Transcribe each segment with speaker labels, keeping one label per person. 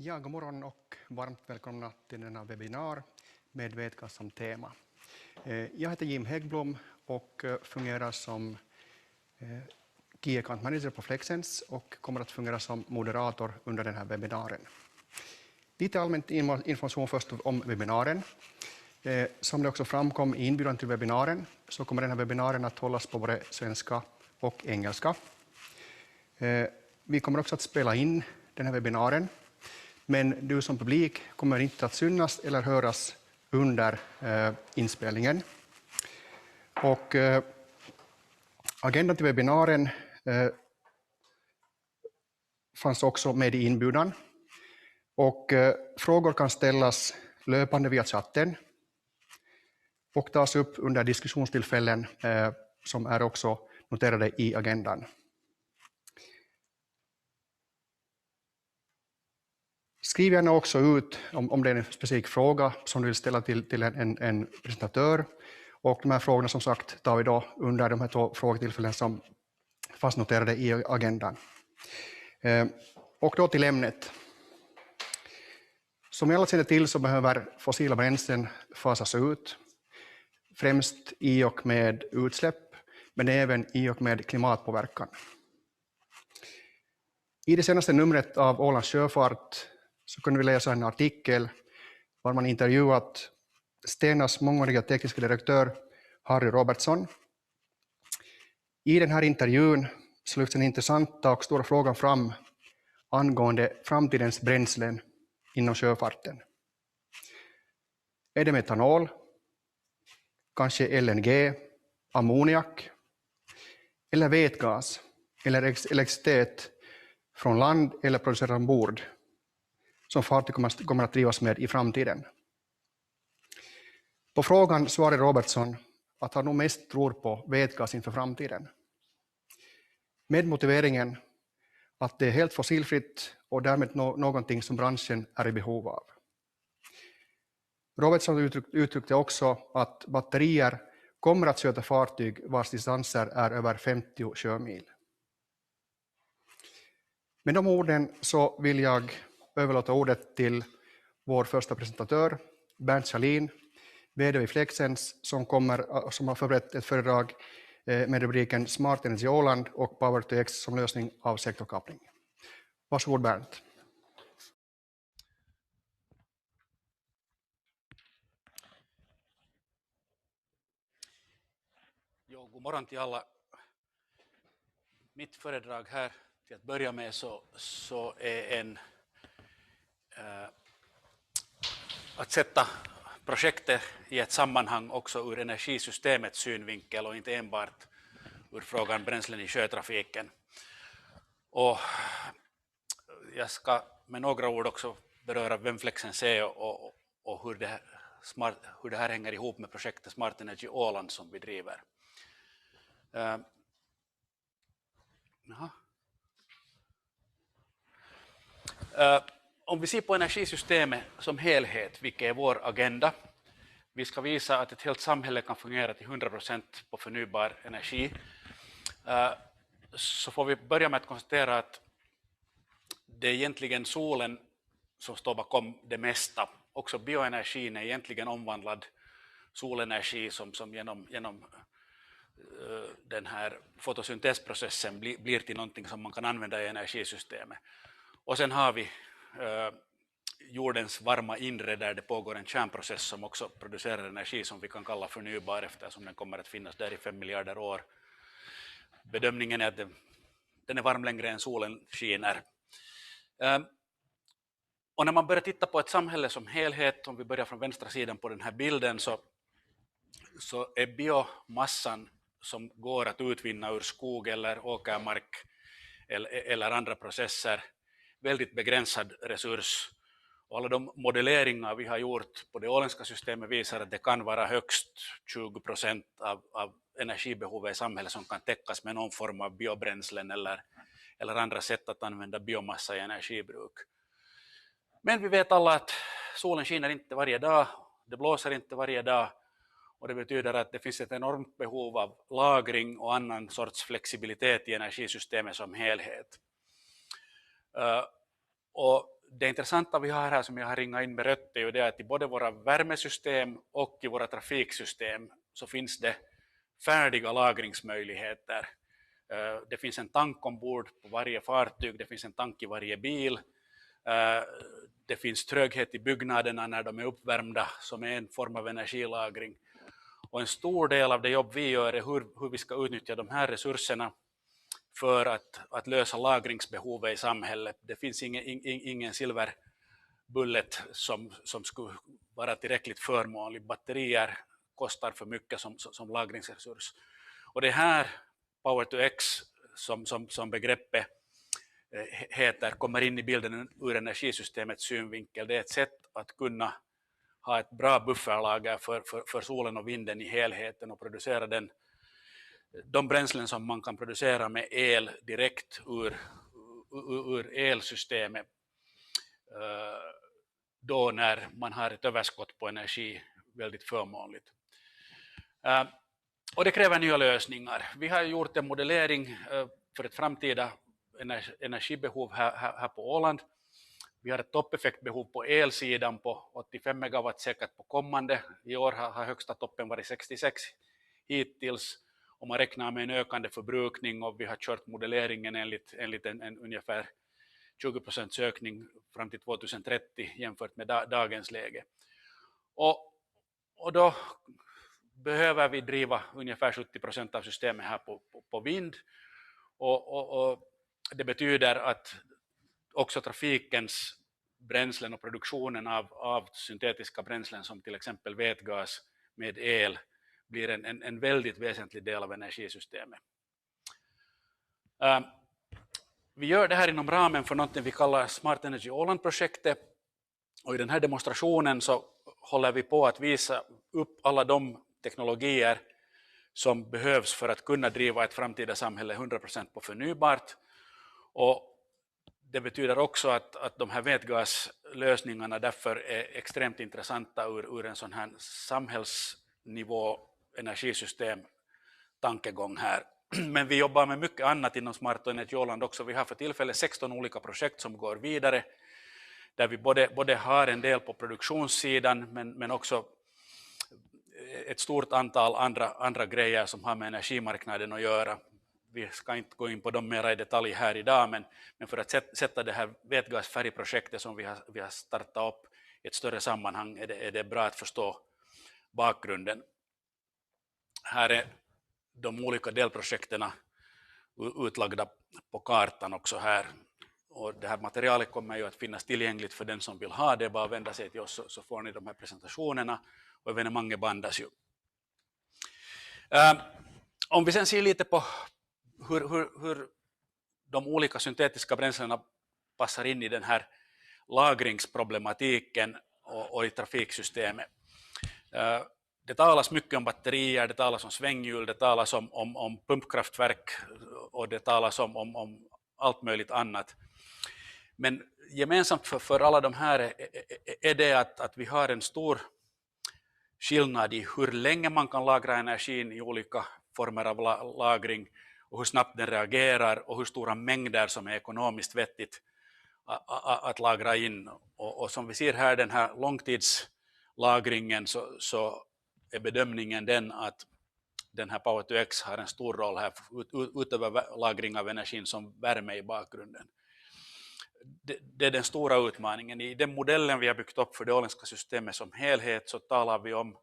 Speaker 1: Ja, god morgon och varmt välkomna till denna webbinar med vätgas som tema. Jag heter Häggblom och fungerar som Key Account Manager på Flexens och kommer att fungera som moderator under den här webbinaren. Lite allmänt information först om webbinaren. Som det också framkom i inbjudan till webbinaren så kommer den här webbinaren att hållas på både svenska och engelska. Vi kommer också att spela in den här webbinaren, men du som publik kommer inte att synas eller höras under inspelningen. Och agendan till webbinaren fanns också med i inbjudan. Och frågor kan ställas löpande via chatten och tas upp under diskussionstillfällen som är också noterade i agendan. Skriv gärna också ut om det är en specifik fråga som du vill ställa till en presentatör. Och de här frågorna som sagt tar vi då under de här 2 frågetillfällen som fanns noterade i agendan. Och då till ämnet. Som vi alla känner till så behöver fossila bränslen fasas ut. Främst i och med utsläpp, men även i och med klimatpåverkan. I det senaste numret av Ålands sjöfart så kunde vi läsa en artikel var man intervjuat Stenas mångåriga tekniska direktör Harry Robertson. I den här intervjun så lyfts den intressanta och stora frågan fram angående framtidens bränslen inom sjöfarten. Är det metanol, kanske LNG, ammoniak eller vätgas eller elektricitet från land eller producerad ombord som fartyg kommer att drivas med i framtiden? På frågan svarade Robertson att han nog mest tror på vätgas inför framtiden. Med motiveringen att det är helt fossilfritt och därmed någonting som branschen är i behov av. Robertson uttryckte också att batterier kommer att köta fartyg vars distanser är över 50 sjömil. Med de orden så vill jag överlåta ordet till vår första presentatör, Berndt Schalin, vd vid Flexens, som har förberett ett föredrag med rubriken Smart Energy Åland och Power2X som lösning av sektorkoppling. Varsågod Berndt.
Speaker 2: Jo, god morgon till alla. Mitt föredrag här till att börja med så är att sätta projektet i ett sammanhang också ur energisystemets synvinkel och inte enbart ur frågan bränslen i sjötrafiken. Och jag ska med några ord också beröra vem Flexens är och hur det här hänger ihop med projektet Smart Energy Åland som vi driver. Om vi ser på energisystemet som helhet, vilket är vår agenda. Vi ska visa att ett helt samhälle kan fungera till 100% på förnybar energi. Så får vi börja med att konstatera att det är egentligen solen som står bakom det mesta. Också bioenergin är egentligen omvandlad solenergi som genom den här fotosyntesprocessen blir till någonting som man kan använda i energisystemet. Och sen har vi jordens varma inre där det pågår en kärnprocess som också producerar energi som vi kan kalla förnybar eftersom den kommer att finnas där i 5 miljarder år. Bedömningen är att den är varm längre än solen skiner. Och när man börjar titta på ett samhälle som helhet, om vi börjar från vänstra sidan på den här bilden, så är biomassan som går att utvinna ur skog eller åkermark eller andra processer väldigt begränsad resurs. Och alla de modelleringar vi har gjort på det åländska systemet visar att det kan vara högst 20% av energibehovet i samhället som kan täckas med någon form av biobränslen eller andra sätt att använda biomassa i energibruk. Men vi vet alla att solen skiner inte varje dag, det blåser inte varje dag och det betyder att det finns ett enormt behov av lagring och annan sorts flexibilitet i energisystemet som helhet. Och det intressanta vi har här som jag har ringat in med rött är ju det att i både våra värmesystem och i våra trafiksystem så finns det färdiga lagringsmöjligheter. Det finns en tank ombord på varje fartyg, det finns en tank i varje bil. Det finns tröghet i byggnaderna när de är uppvärmda som är en form av energilagring. Och en stor del av det jobb vi gör är hur vi ska utnyttja de här resurserna för att lösa lagringsbehovet i samhället. Det finns ingen silverbullet som skulle vara tillräckligt förmånlig. Batterier kostar för mycket som lagringsresurs. Och det här Power2X som begreppet heter kommer in i bilden ur energisystemets synvinkel. Det är ett sätt att kunna ha ett bra bufferlager för solen och vinden i helheten och producera de bränslen som man kan producera med el direkt ur elsystemet då när man har ett överskott på energi väldigt förmånligt. Och det kräver nya lösningar. Vi har gjort en modellering för ett framtida energibehov här på Åland. Vi har ett toppeffektbehov på elsidan på 85 megawatt säkert på kommande. I år har högsta toppen varit 66 hittills. Och man räknar med en ökande förbrukning och vi har kört modelleringen enligt en ungefär 20% ökning fram till 2030 jämfört med dagens läge. Och då behöver vi driva ungefär 70% av systemet här på vind. Och det betyder att också trafikens bränslen och produktionen av syntetiska bränslen som till exempel vätgas med el blir en väldigt väsentlig del av energisystemet. Vi gör det här inom ramen för något vi kallar Smart Energy Åland-projektet. Och i den här demonstrationen så håller vi på att visa upp alla de teknologier som behövs för att kunna driva ett framtida samhälle 100% på förnybart. Och det betyder också att de här vätgaslösningarna därför är extremt intressanta ur en sån här samhällsnivå energisystem tankegång här. Men vi jobbar med mycket annat inom Smart Energy Åland också. Vi har för tillfället 16 olika projekt som går vidare där vi både har en del på produktionssidan men också ett stort antal andra grejer som har med energimarknaden att göra. Vi ska inte gå in på dem mera i detalj här idag, men för att sätta det här vätgasfärgprojektet som vi har startat upp i ett större sammanhang är det bra att förstå bakgrunden. Här är de olika delprojekten utlagda på kartan också här. Och det här materialet kommer ju att finnas tillgängligt för den som vill ha det. Bara vända sig till oss så får ni de här presentationerna och evenemanget bandas ju. Om vi sen ser lite på hur de olika syntetiska bränslena passar in i den här lagringsproblematiken och i trafiksystemet. Det talas mycket om batterier, det talas om svänghjul, det talas om pumpkraftverk och det talas om allt möjligt annat. Men gemensamt för alla de här är det att vi har en stor skillnad i hur länge man kan lagra energin i olika former av lagring och hur snabbt den reagerar och hur stora mängder som är ekonomiskt vettigt att lagra in. Och som vi ser här, den här långtidslagringen så är bedömningen den att den här Power2X har en stor roll här utöver lagring av energin som värme i bakgrunden. Det är den stora utmaningen. I den modellen vi har byggt upp för det åländska systemet som helhet så talar vi om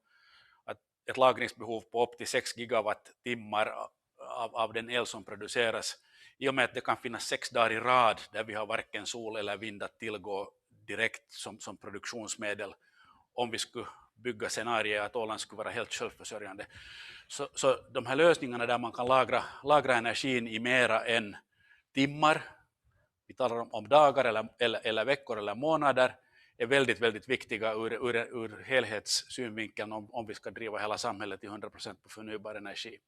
Speaker 2: att ett lagringsbehov på upp till 6 gigawattimmar av den el som produceras. I och med att det kan finnas 6 dagar i rad där vi har varken sol eller vind att tillgå direkt som produktionsmedel om vi skulle bygga scenarier att Åland skulle vara helt självförsörjande. Så de här lösningarna där man kan lagra energin i mera än timmar, vi talar om dagar eller veckor eller månader, är väldigt, väldigt viktiga ur helhetssynvinkeln om vi ska driva hela samhället till 100% på förnybar energi.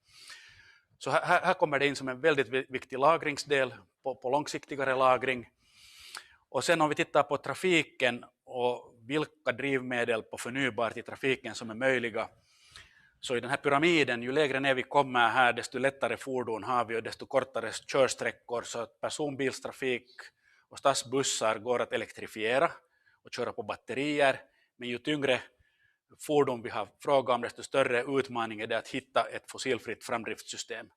Speaker 2: Så här kommer det in som en väldigt viktig lagringsdel på långsiktigare lagring. Och sen om vi tittar på trafiken och vilka drivmedel på förnybart i trafiken som är möjliga, så i den här pyramiden, ju lägre ner vi kommer här, desto lättare fordon har vi och desto kortare körsträckor, så att personbilstrafik och stadsbussar går att elektrifiera och köra på batterier, men ju tyngre fordon vi har fråga om, desto större utmaning är det att hitta ett fossilfritt framdriftssystem.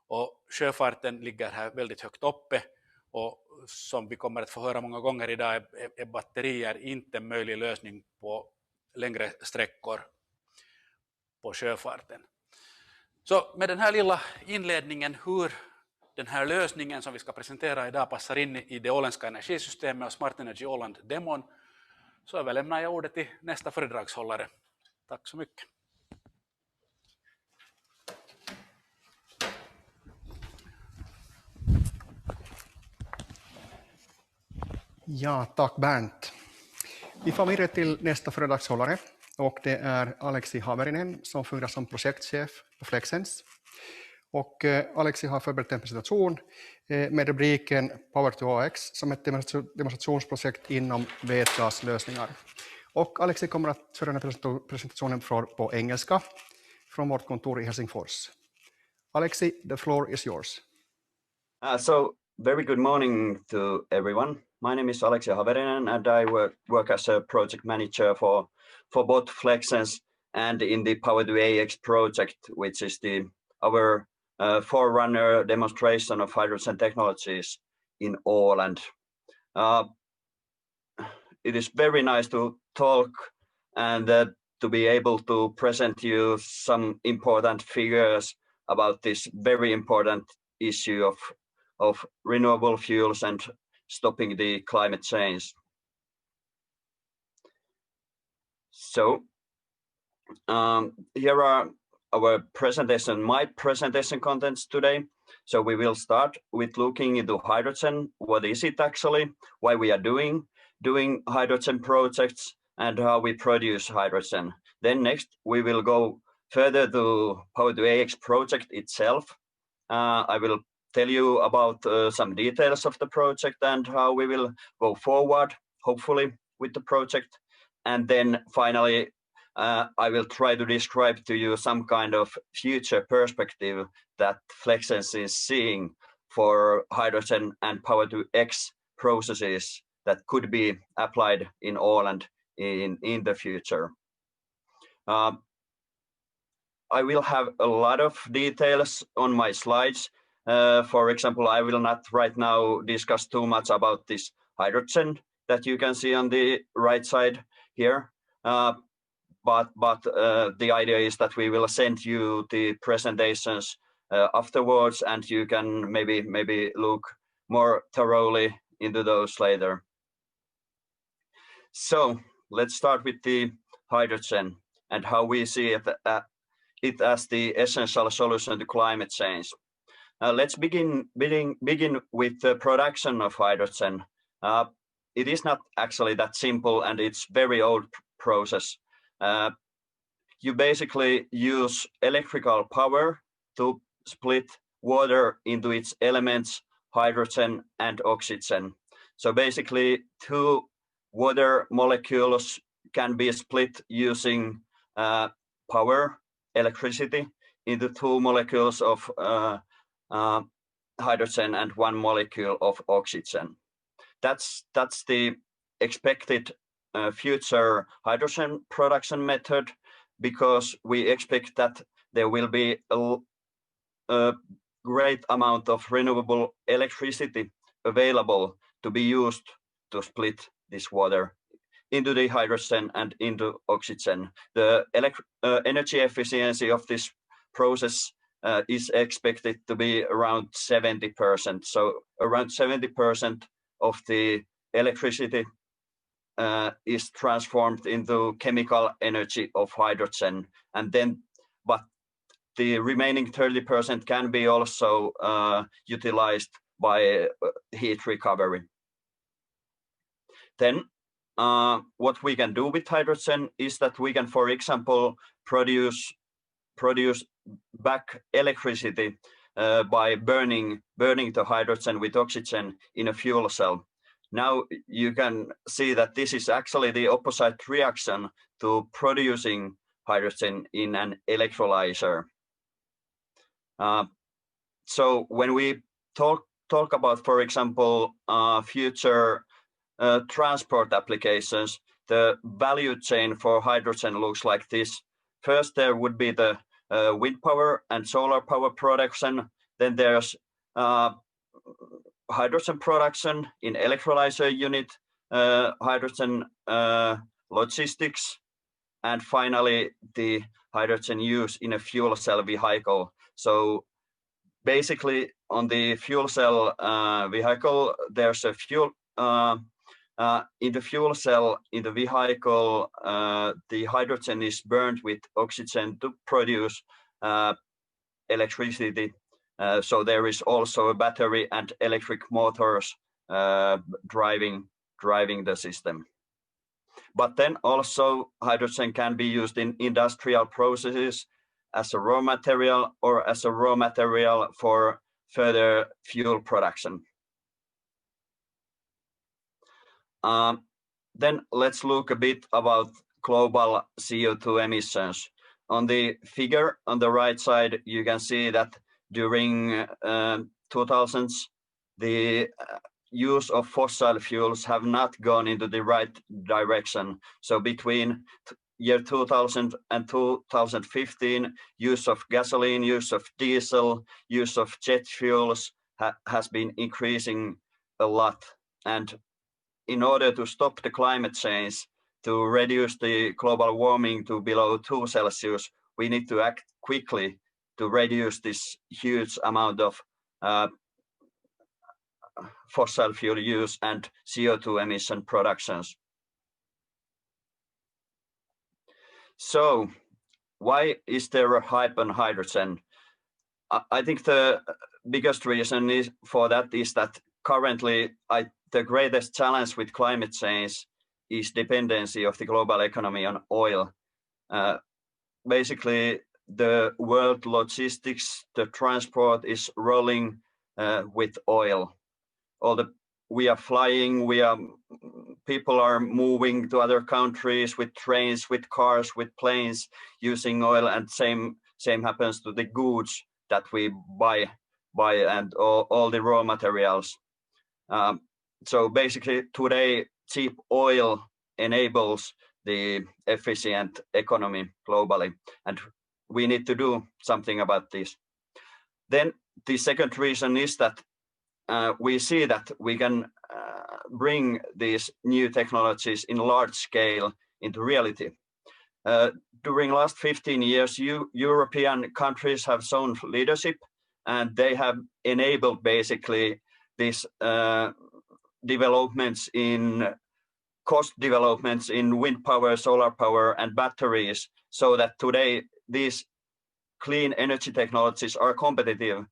Speaker 2: Och sjöfarten ligger här väldigt högt uppe, och som vi kommer att få höra många gånger idag är batterier inte en möjlig lösning på längre sträckor på sjöfarten. Så med den här lilla inledningen hur den här lösningen som vi ska presentera idag passar in i det åländska energisystemet och Smart Energy Åland demon, så överlämnar jag ordet till nästa föredragshållare. Tack så mycket.
Speaker 1: Ja, tack Berndt. Vi får vidare till nästa föredragshållare, och det är Aleksi Haverinen som fungerar som projektchef på Flexens. Och Aleksi har förberett en presentation med rubriken Power2AX som ett demonstrationsprojekt inom vätgaslösningar. Och Aleksi kommer att föra den här presentationen på engelska från vårt kontor i Helsingfors. Aleksi, the floor is yours.
Speaker 3: So very good morning to everyone. My name is Aleksi Haverinen, and I work as a project manager for both Flexens and in the Power2AX project, which is our forerunner demonstration of hydrogen technologies in Åland. It is very nice to talk and to be able to present you some important figures about this very important issue of renewable fuels and stopping the climate change. So here are our presentation, my presentation contents today. So we will start with looking into hydrogen. What is it actually? Why we are doing hydrogen projects and how we produce hydrogen. Then next we will go further to Power2AX project itself. I will tell you about some details of the project and how we will go forward, hopefully, with the project. And then finally, I will try to describe to you some kind of future perspective that Flexens is seeing for hydrogen and Power2X processes that could be applied in Åland in the future. I will have a lot of details on my slides. For example, I will not right now discuss too much about this hydrogen that you can see on the right side here. But the idea is that we will send you the presentations afterwards, and you can maybe look more thoroughly into those later. So let's start with the hydrogen and how we see it as the essential solution to climate change. Let's begin with the production of hydrogen. It is not actually that simple, and it's very old process. You basically use electrical power to split water into its elements, hydrogen and oxygen. So basically, two water molecules can be split using power, electricity, into two molecules of hydrogen and one molecule of oxygen. That's the expected future hydrogen production method, because we expect that there will be a great amount of renewable electricity available to be used to split this water into the hydrogen and into oxygen. The energy efficiency of this process is expected to be around 70%. So around 70% of the electricity is transformed into chemical energy of hydrogen, and then, but the remaining 30% can be also utilized by heat recovery. Then what we can do with hydrogen is that we can, for example, produce back electricity by burning the hydrogen with oxygen in a fuel cell. Now you can see that this is actually the opposite reaction to producing hydrogen in an electrolyzer. So when we talk talk about, for example, future transport applications, the value chain for hydrogen looks like this. First, there would be the wind power and solar power production. Then there's hydrogen production in electrolyzer unit, hydrogen logistics, and finally the hydrogen use in a fuel cell vehicle. So basically on the fuel cell vehicle, there's a fuel in the fuel cell in the vehicle, the hydrogen is burned with oxygen to produce electricity. So there is also a battery and electric motors driving the system. But then also hydrogen can be used in industrial processes as a raw material or as a raw material for further fuel production. Then let's look a bit about global CO2 emissions. On the figure on the right side, you can see that during 2000s, the use of fossil fuels have not gone into the right direction. So between year 2000 and 2015, use of gasoline, use of diesel, use of jet fuels has been increasing a lot. And in order to stop the climate change, to reduce the global warming to below 2 Celsius, we need to act quickly to reduce this huge amount of fossil fuel use and CO2 emission productions. So why is there a hype on hydrogen? I think the biggest reason for that is that currently the greatest challenge with climate change is dependency of the global economy on oil. Basically, the world logistics, the transport is rolling with oil. We are flying, people are moving to other countries with trains, with cars, with planes using oil, and same happens to the goods that we buy and all the raw materials. So basically today, cheap oil enables the efficient economy globally, and we need to do something about this. Then the second reason is that we see that we can bring these new technologies in large scale into reality. During last 15 years, European countries have shown leadership, and they have enabled basically these cost developments in wind power, solar power, and batteries, so that today these clean energy technologies are competitive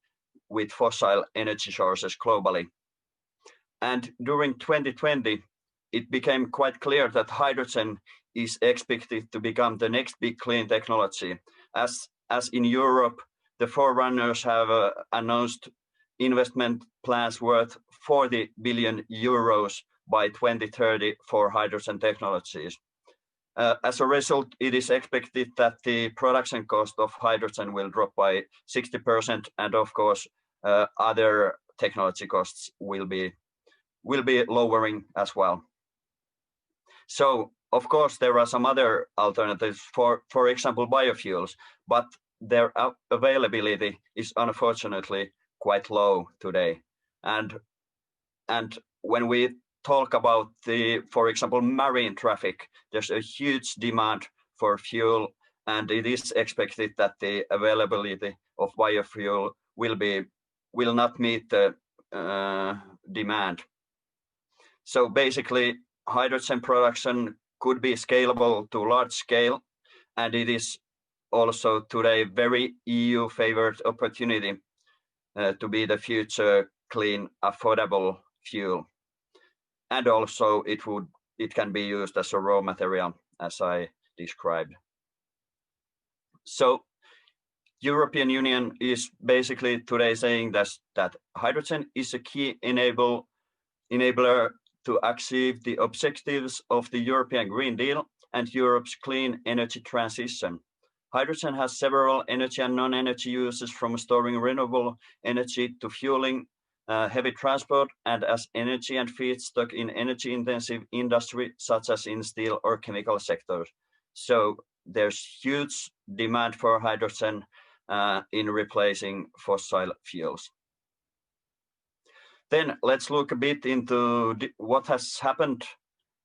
Speaker 3: with fossil energy sources globally. And during 2020, it became quite clear that hydrogen is expected to become the next big clean technology. As in Europe, the forerunners have announced investment plans worth 40 billion euros by 2030 for hydrogen technologies. As a result, it is expected that the production cost of hydrogen will drop by 60%, and of course, other technology costs will be lowering as well. So, of course, there are some other alternatives, for example, biofuels, but their availability is unfortunately quite low today. And when we talk about for example, marine traffic, there's a huge demand for fuel, and it is expected that the availability of biofuel will not meet the demand. So basically, hydrogen production could be scalable to large scale, and it is also today very EU-favored opportunity to be the future clean, affordable fuel. And also it can be used as a raw material, as I described. So European Union is basically today saying that hydrogen is a key enabler to achieve the objectives of the European Green Deal and Europe's clean energy transition. Hydrogen has several energy and non-energy uses, from storing renewable energy to fueling heavy transport and as energy and feedstock in energy-intensive industry, such as in steel or chemical sectors. So there's huge demand for hydrogen in replacing fossil fuels. Then let's look a bit into what has happened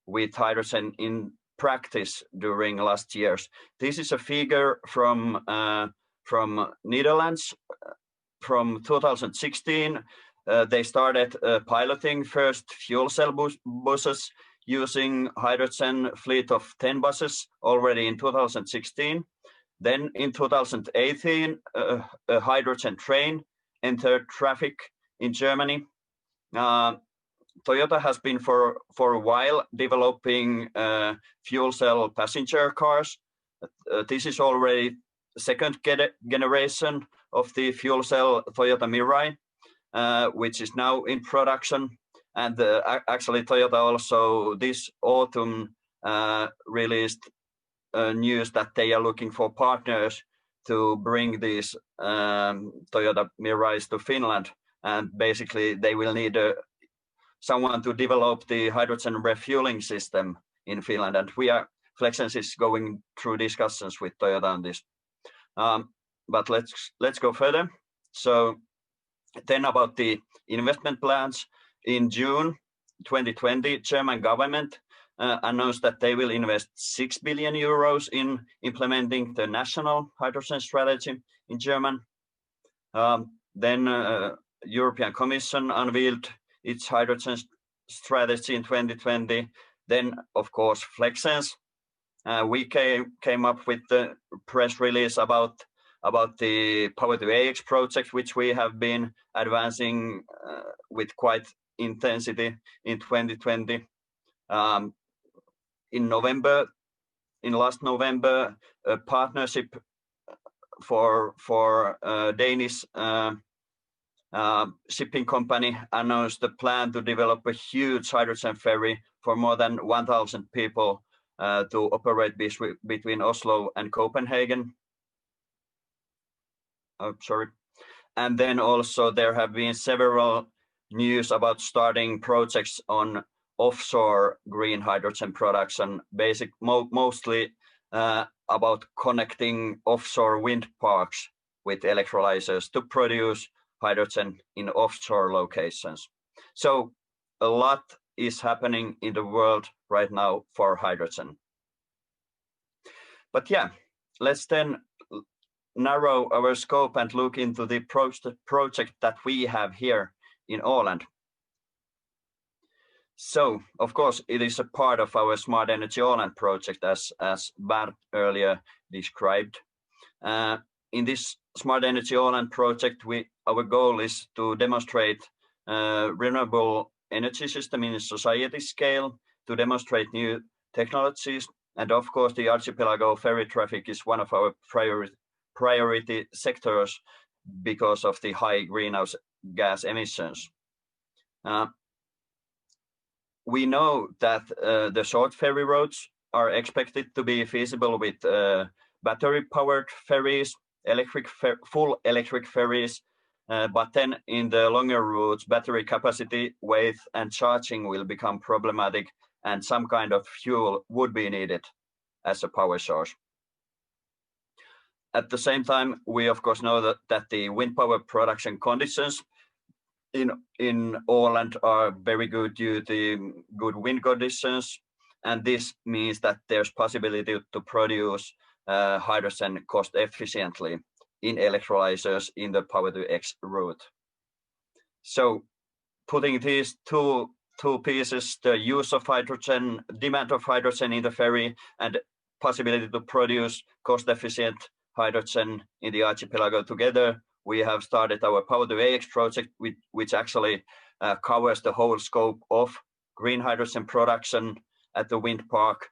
Speaker 3: with hydrogen in practice during last years. This is a figure from Netherlands from 2016. They started piloting first fuel cell buses using hydrogen fleet of 10 buses already in 2016. Then in 2018, a hydrogen train entered traffic in Germany. Toyota has been for a while developing fuel cell passenger cars. This is already second generation of the fuel cell Toyota Mirai, which is now in production. And actually Toyota also this autumn released news that they are looking for partners to bring these Toyota Mirais to Finland. And basically they will need someone to develop the hydrogen refueling system in Finland. And Flexens is going through discussions with Toyota on this. But let's go further. So then about the investment plans. In June 2020, German government announced that they will invest 6 billion euros in implementing the national hydrogen strategy in German. Then European Commission unveiled its hydrogen strategy in 2020. Then, of course, Flexens. We came up with the press release about the Power2AX project, which we have been advancing with quite intensity in 2020. In last November, a partnership for Danish shipping company announced the plan to develop a huge hydrogen ferry for more than 1,000 people to operate between Oslo and Copenhagen. Oh, sorry. And then also there have been several news about starting projects on offshore green hydrogen production, mostly about connecting offshore wind parks with electrolyzers to produce hydrogen in offshore locations. So a lot is happening in the world right now for hydrogen. But yeah, let's then narrow our scope and look into the project that we have here in Åland. So, of course, it is a part of our Smart Energy Åland project, as Berndt earlier described. In this Smart Energy Åland project, our goal is to demonstrate renewable energy system in society scale, to demonstrate new technologies, and of course, the archipelago ferry traffic is one of our priority sectors because of the high greenhouse gas emissions. We know that the short ferry routes are expected to be feasible with battery-powered ferries, full electric ferries, but then in the longer routes, battery capacity, weight, and charging will become problematic, and some kind of fuel would be needed as a power source. At the same time, we of course know that the wind power production conditions in Åland are very good due to good wind conditions, and this means that there's possibility to produce hydrogen cost efficiently in electrolyzers in the Power2X route. So putting these two pieces, the use of hydrogen, demand of hydrogen in the ferry, and possibility to produce cost efficient hydrogen in the archipelago together, we have started our Power2AX project, which actually covers the whole scope of green hydrogen production at the wind park.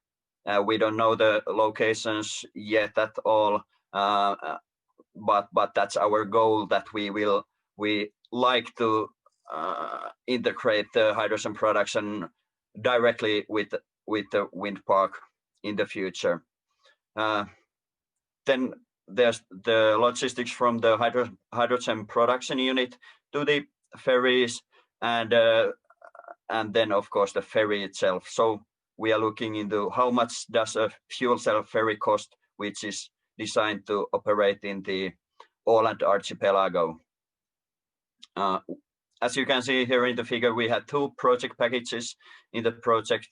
Speaker 3: We don't know the locations yet at all, but that's our goal, that we like to integrate the hydrogen production directly with the wind park in the future. Then there's the logistics from the hydrogen production unit to the ferries, and then of course the ferry itself. So we are looking into how much does a fuel cell ferry cost, which is designed to operate in the Åland archipelago. As you can see here in the figure, we had 2 project packages in the project,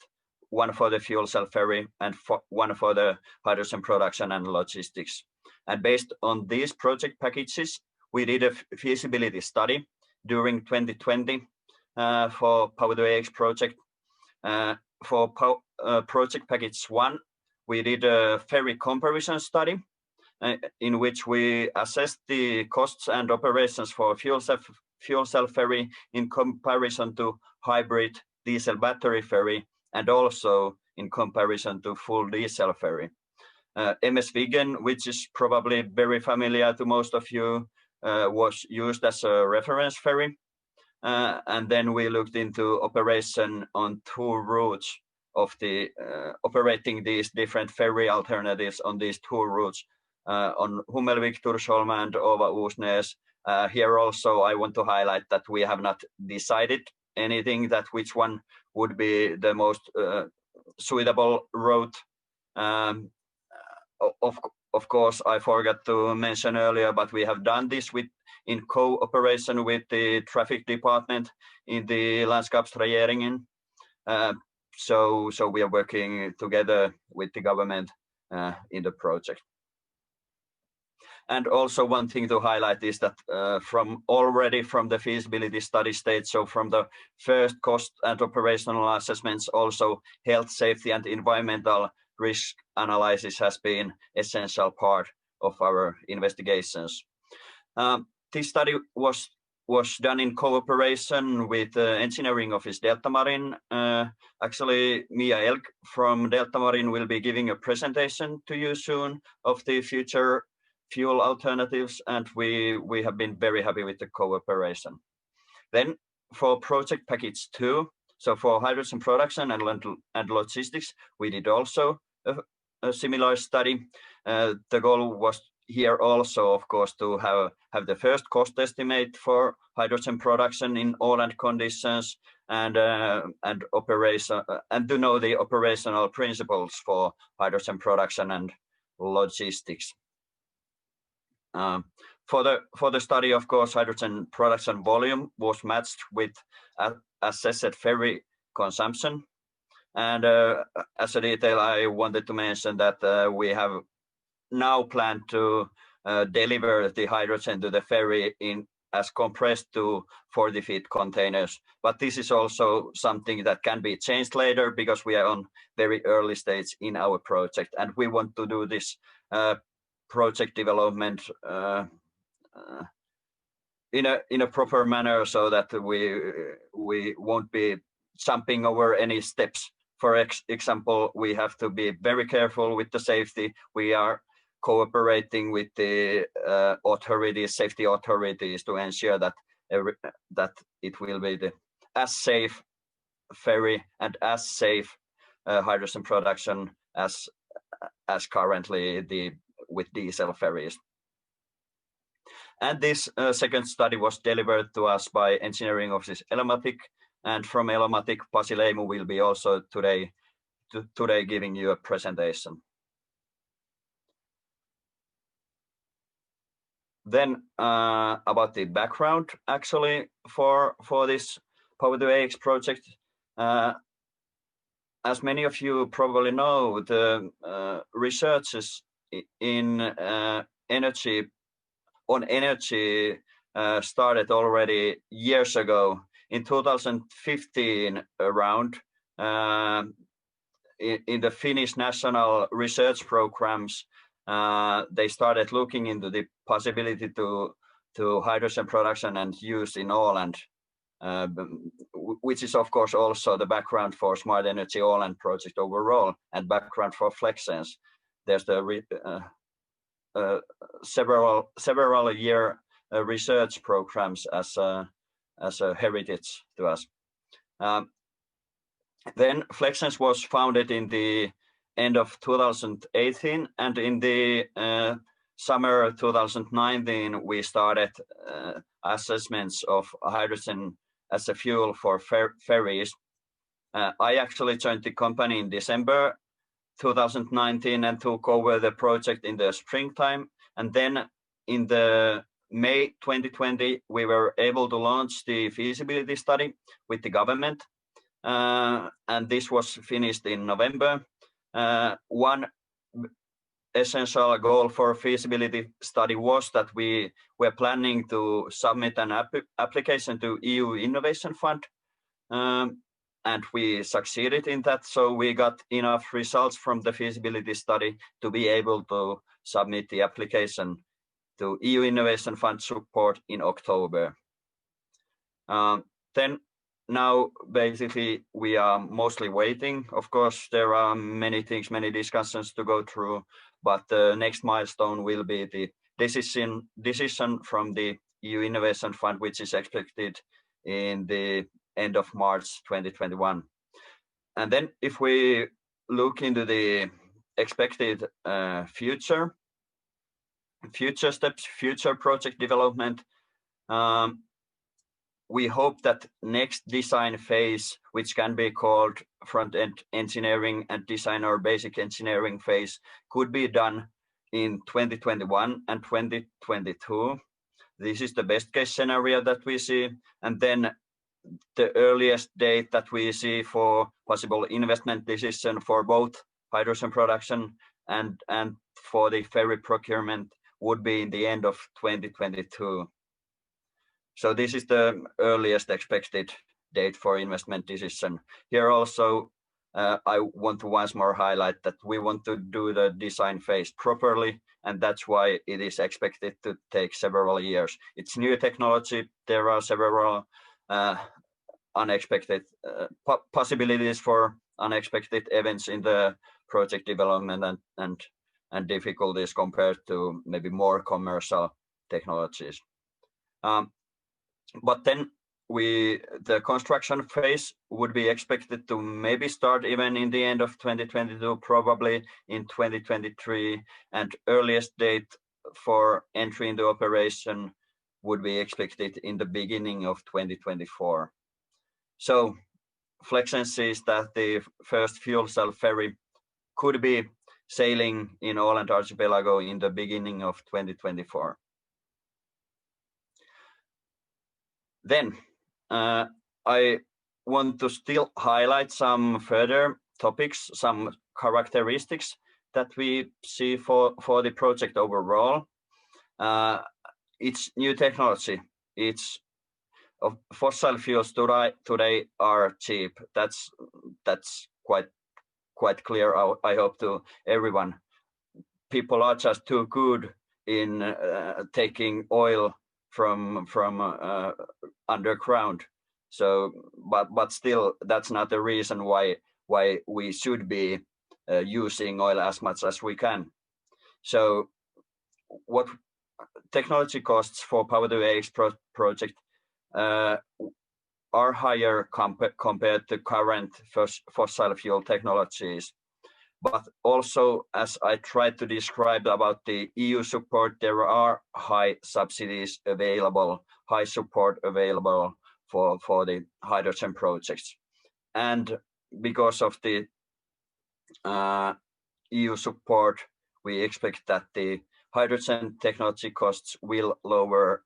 Speaker 3: one for the fuel cell ferry and one for the hydrogen production and logistics. And based on these project packages, we did a feasibility study during 2020 for Power2AX project. For project package 1, we did a ferry comparison study in which we assessed the costs and operations for fuel cell ferry in comparison to hybrid diesel battery ferry, and also in comparison to full diesel ferry. MS Viggen, which is probably very familiar to most of you, was used as a reference ferry. And then we looked into operation on 2 routes of the operating these different ferry alternatives on these 2 routes on Hummelvik, Tursholm and Ova-Uusnes. Here also I want to highlight that we have not decided anything that which one would be the most suitable route. Of course, I forgot to mention earlier, but we have done this in cooperation with the traffic department in the Landskapsregeringen. So we are working together with the government in the project. And also one thing to highlight is that from the feasibility study stage, so from the first cost and operational assessments, also health, safety and environmental risk analysis has been essential part of our investigations. This study was done in cooperation with the engineering office Deltamarin. Actually, Mia Elk from Deltamarin will be giving a presentation to you soon of the future fuel alternatives, and we have been very happy with the cooperation. Then for project package 2, so for hydrogen production and logistics, we did also a similar study. The goal was here also, of course, to have the first cost estimate for hydrogen production in Åland conditions and operation, and to know the operational principles for hydrogen production and logistics. For the study, of course, hydrogen production volume was matched with assessed ferry consumption. And as a detail, I wanted to mention that we have now planned to deliver the hydrogen to the ferry as compressed to 40-feet containers. But this is also something that can be changed later because we are on very early stage in our project, and we want to do this project development in a proper manner so that we won't be jumping over any steps. For example, we have to be very careful with the safety. We are cooperating with the safety authorities to ensure that it will be as safe ferry and as safe hydrogen production as currently with diesel ferries. And this second study was delivered to us by engineering office Elomatic, and from Elomatic, Pasi Leimu will be also today giving you a presentation. Then about the background actually for this Power2AX project. As many of you probably know, the researches in energy started already years ago. In 2015 around, in the Finnish national research programs, they started looking into the possibility to hydrogen production and use in Åland, which is of course also the background for Smart Energy Åland project overall and background for Flexens. There's the several year research programs as a heritage to us. Then Flexens was founded in the end of 2018, and in the summer 2019, we started assessments of hydrogen as a fuel for ferries. I actually joined the company in December 2019 and took over the project in the springtime. And then in the May 2020, we were able to launch the feasibility study with the government. And this was finished in November. One essential goal for feasibility study was that we were planning to submit an application to EU Innovation Fund. And we succeeded in that, so we got enough results from the feasibility study to be able to submit the application to EU Innovation Fund support in October. Then now basically we are mostly waiting. Of course, there are many things, many discussions to go through, but the next milestone will be the decision from the EU Innovation Fund, which is expected in the end of March 2021. And then if we look into the expected future steps, future project development, we hope that next design phase, which can be called front-end engineering and design or basic engineering phase, could be done in 2021 and 2022. This is the best case scenario that we see. And then the earliest date that we see for possible investment decision for both hydrogen production and for the ferry procurement would be in the end of 2022. So this is the earliest expected date for investment decision. Here also, I want to once more highlight that we want to do the design phase properly, and that's why it is expected to take several years. It's new technology. There are several unexpected possibilities for unexpected events in the project development and difficulties compared to maybe more commercial technologies. But then the construction phase would be expected to maybe start even in the end of 2022, probably in 2023, and earliest date for entry into operation would be expected in the beginning of 2024. So Flexens sees that the first fuel cell ferry could be sailing in Åland archipelago in the beginning of 2024. Then I want to still highlight some further topics, some characteristics that we see for the project overall. It's new technology. It's fossil fuels today are cheap. That's quite clear. I hope to everyone. People are just too good in taking oil from underground. So, but still, that's not the reason why we should be using oil as much as we can. So, what technology costs for Power2AX project are higher compared to current fossil fuel technologies. But also, as I tried to describe about the EU support, there are high subsidies available, high support available for the hydrogen projects. And because of the EU support, we expect that the hydrogen technology costs will lower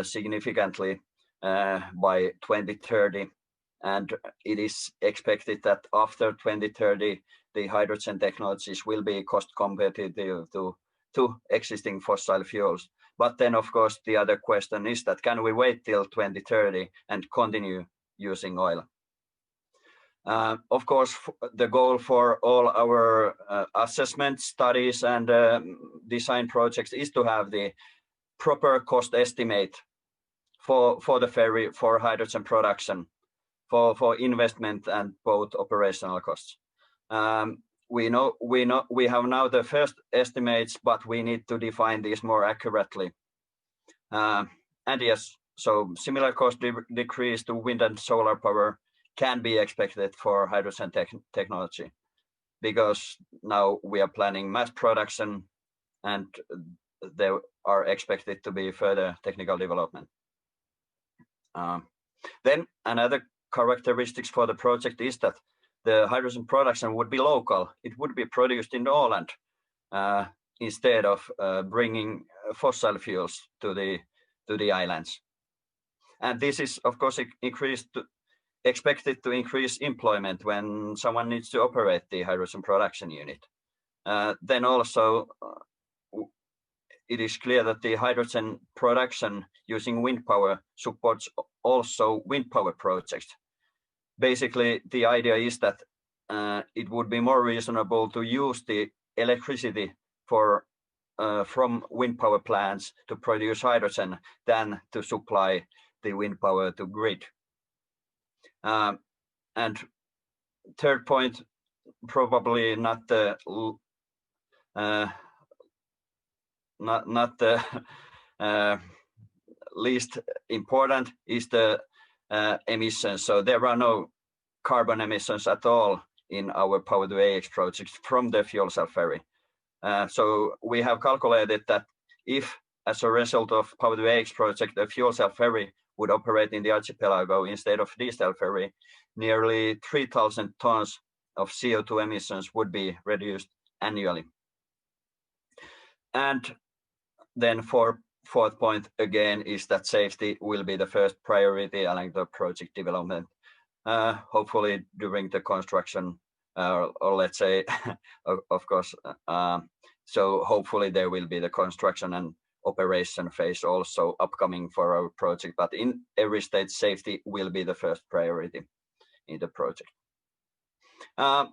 Speaker 3: significantly by 2030. And it is expected that after 2030, the hydrogen technologies will be cost competitive to existing fossil fuels. But then, of course, the other question is that can we wait till 2030 and continue using oil? Of course, the goal for all our assessment studies and design projects is to have the proper cost estimate for the ferry, for hydrogen production, for investment and both operational costs. We have now the first estimates, but we need to define these more accurately. And yes, so similar cost decrease to wind and solar power can be expected for hydrogen technology, because now we are planning mass production, and there are expected to be further technical development. Then another characteristics for the project is that the hydrogen production would be local. It would be produced in Åland instead of bringing fossil fuels to the islands. And this is, of course, expected to increase employment when someone needs to operate the hydrogen production unit. Then also, it is clear that the hydrogen production using wind power supports also wind power projects. Basically, the idea is that it would be more reasonable to use the electricity from wind power plants to produce hydrogen than to supply the wind power to grid. And third point, probably not the least important, is the emissions. So there are no carbon emissions at all in our Power2AX project from the fuel cell ferry. So we have calculated that if, as a result of Power2AX project, the fuel cell ferry would operate in the archipelago instead of diesel ferry, nearly 3,000 tons of CO2 emissions would be reduced annually. And then fourth point again is that safety will be the first priority along the project development, hopefully during the construction, or let's say, of course, so hopefully there will be the construction and operation phase also upcoming for our project, but in every stage safety will be the first priority in the project. I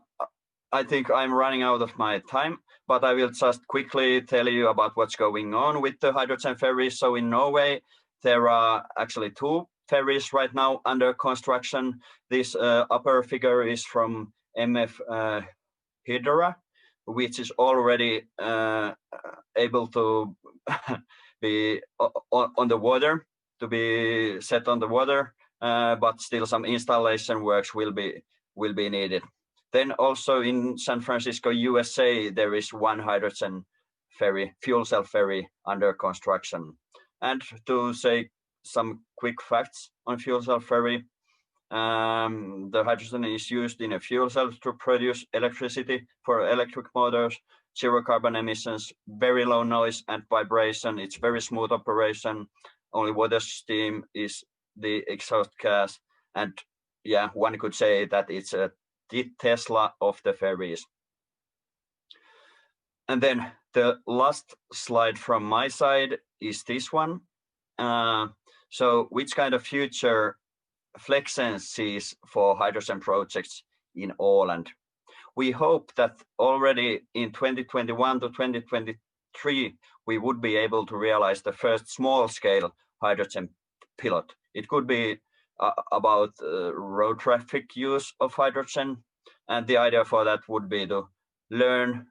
Speaker 3: think I'm running out of my time, but I will just quickly tell you about what's going on with the hydrogen ferries. So in Norway, there are actually 2 ferries right now under construction. This upper figure is from MF Hydra, which is already able to be on the water, to be set on the water, but still some installation works will be needed. Then also in San Francisco, USA, there is 1 hydrogen ferry, fuel cell ferry under construction. And to say some quick facts on fuel cell ferry, the hydrogen is used in a fuel cell to produce electricity for electric motors, 0 carbon emissions, very low noise and vibration. It's very smooth operation. Only water steam is the exhaust gas. And yeah, one could say that it's the Tesla of the ferries. And then the last slide from my side is this one. So which kind of future Flexens sees for hydrogen projects in Åland? We hope that already in 2021 to 2023, we would be able to realize the first small-scale hydrogen pilot. It could be about road traffic use of hydrogen, and the idea for that would be to learn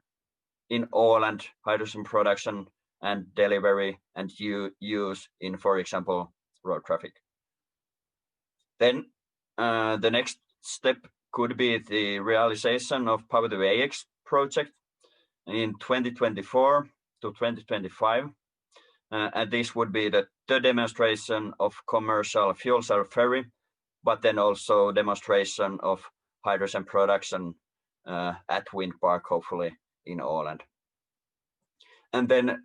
Speaker 3: in Åland hydrogen production and delivery and use in, for example, road traffic. Then the next step could be the realization of Power2AX project in 2024 to 2025. And this would be the demonstration of commercial fuel cell ferry, but then also demonstration of hydrogen production at wind park, hopefully in Åland. And then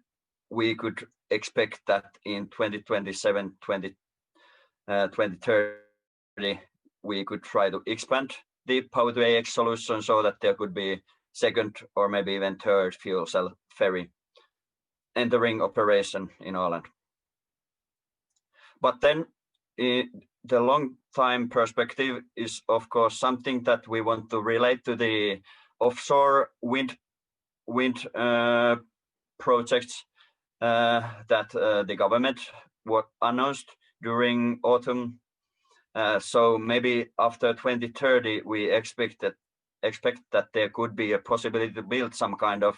Speaker 3: we could expect that in 2027, 2030, we could try to expand the Power2AX solution so that there could be second or maybe even third fuel cell ferry entering operation in Åland. But then the long time perspective is of course something that we want to relate to the offshore wind projects that the government announced during autumn. So maybe after 2030, we expect that there could be a possibility to build some kind of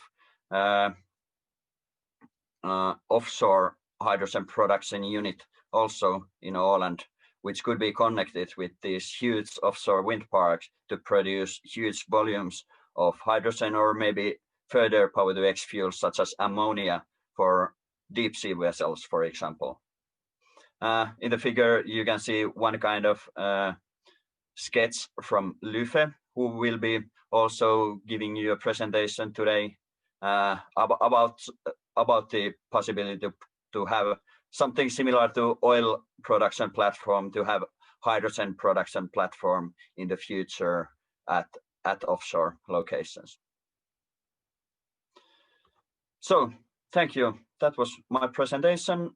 Speaker 3: offshore hydrogen production unit also in Åland, which could be connected with these huge offshore wind parks to produce huge volumes of hydrogen or maybe further Power2X fuels such as ammonia for deep sea vessels, for example. In the figure, you can see one kind of sketch from Lhyfe, who will be also giving you a presentation today about the possibility to have something similar to oil production platform, to have hydrogen production platform in the future at offshore locations. So thank you. That was my presentation.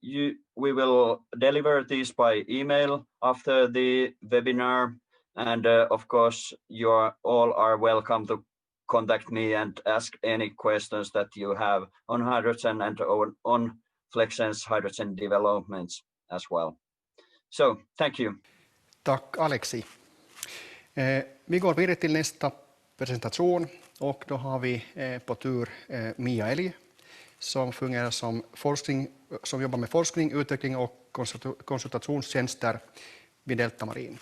Speaker 3: We will deliver these by email after the webinar, and of course you all are welcome to contact me and ask any questions that you have on hydrogen and on Flexens hydrogen developments as well. So thank you.
Speaker 1: Tack Aleksi. Vi går vidare till nästa presentation och då har vi på tur Mia Älg som fungerar som som jobbar med forskning, utveckling och konsultationstjänster vid Deltamarin.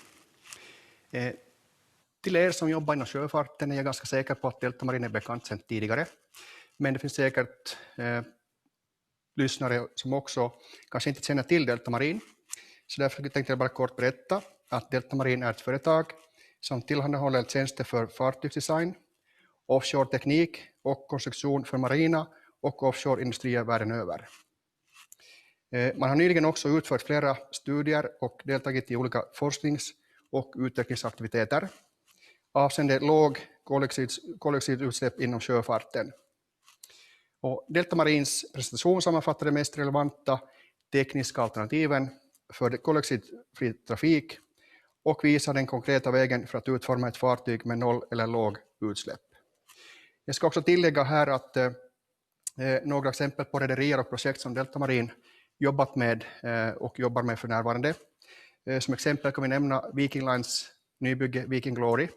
Speaker 1: Till er som jobbar inom sjöfarten är jag ganska säker på att Deltamarin är bekant sedan tidigare. Men det finns säkert lyssnare som också kanske inte känner till Deltamarin. Så därför tänkte jag bara kort berätta att Deltamarin är ett företag som tillhandahåller tjänster för fartygsdesign, offshore-teknik och konstruktion för marina och offshore-industrier världen över. Man har nyligen också utfört flera studier och deltagit i olika forsknings- och utvecklingsaktiviteter avseende låg koldioxidutsläpp inom sjöfarten. Och Deltamarins presentation sammanfattar de mest relevanta tekniska alternativen för koldioxidfri trafik och visar den konkreta vägen för att utforma ett fartyg med noll eller låg utsläpp. Jag ska också tillägga här att några exempel på rederier och projekt som Deltamarin jobbat med och jobbar med för närvarande. Som exempel kan vi nämna Viking Lines nybygge Viking Glory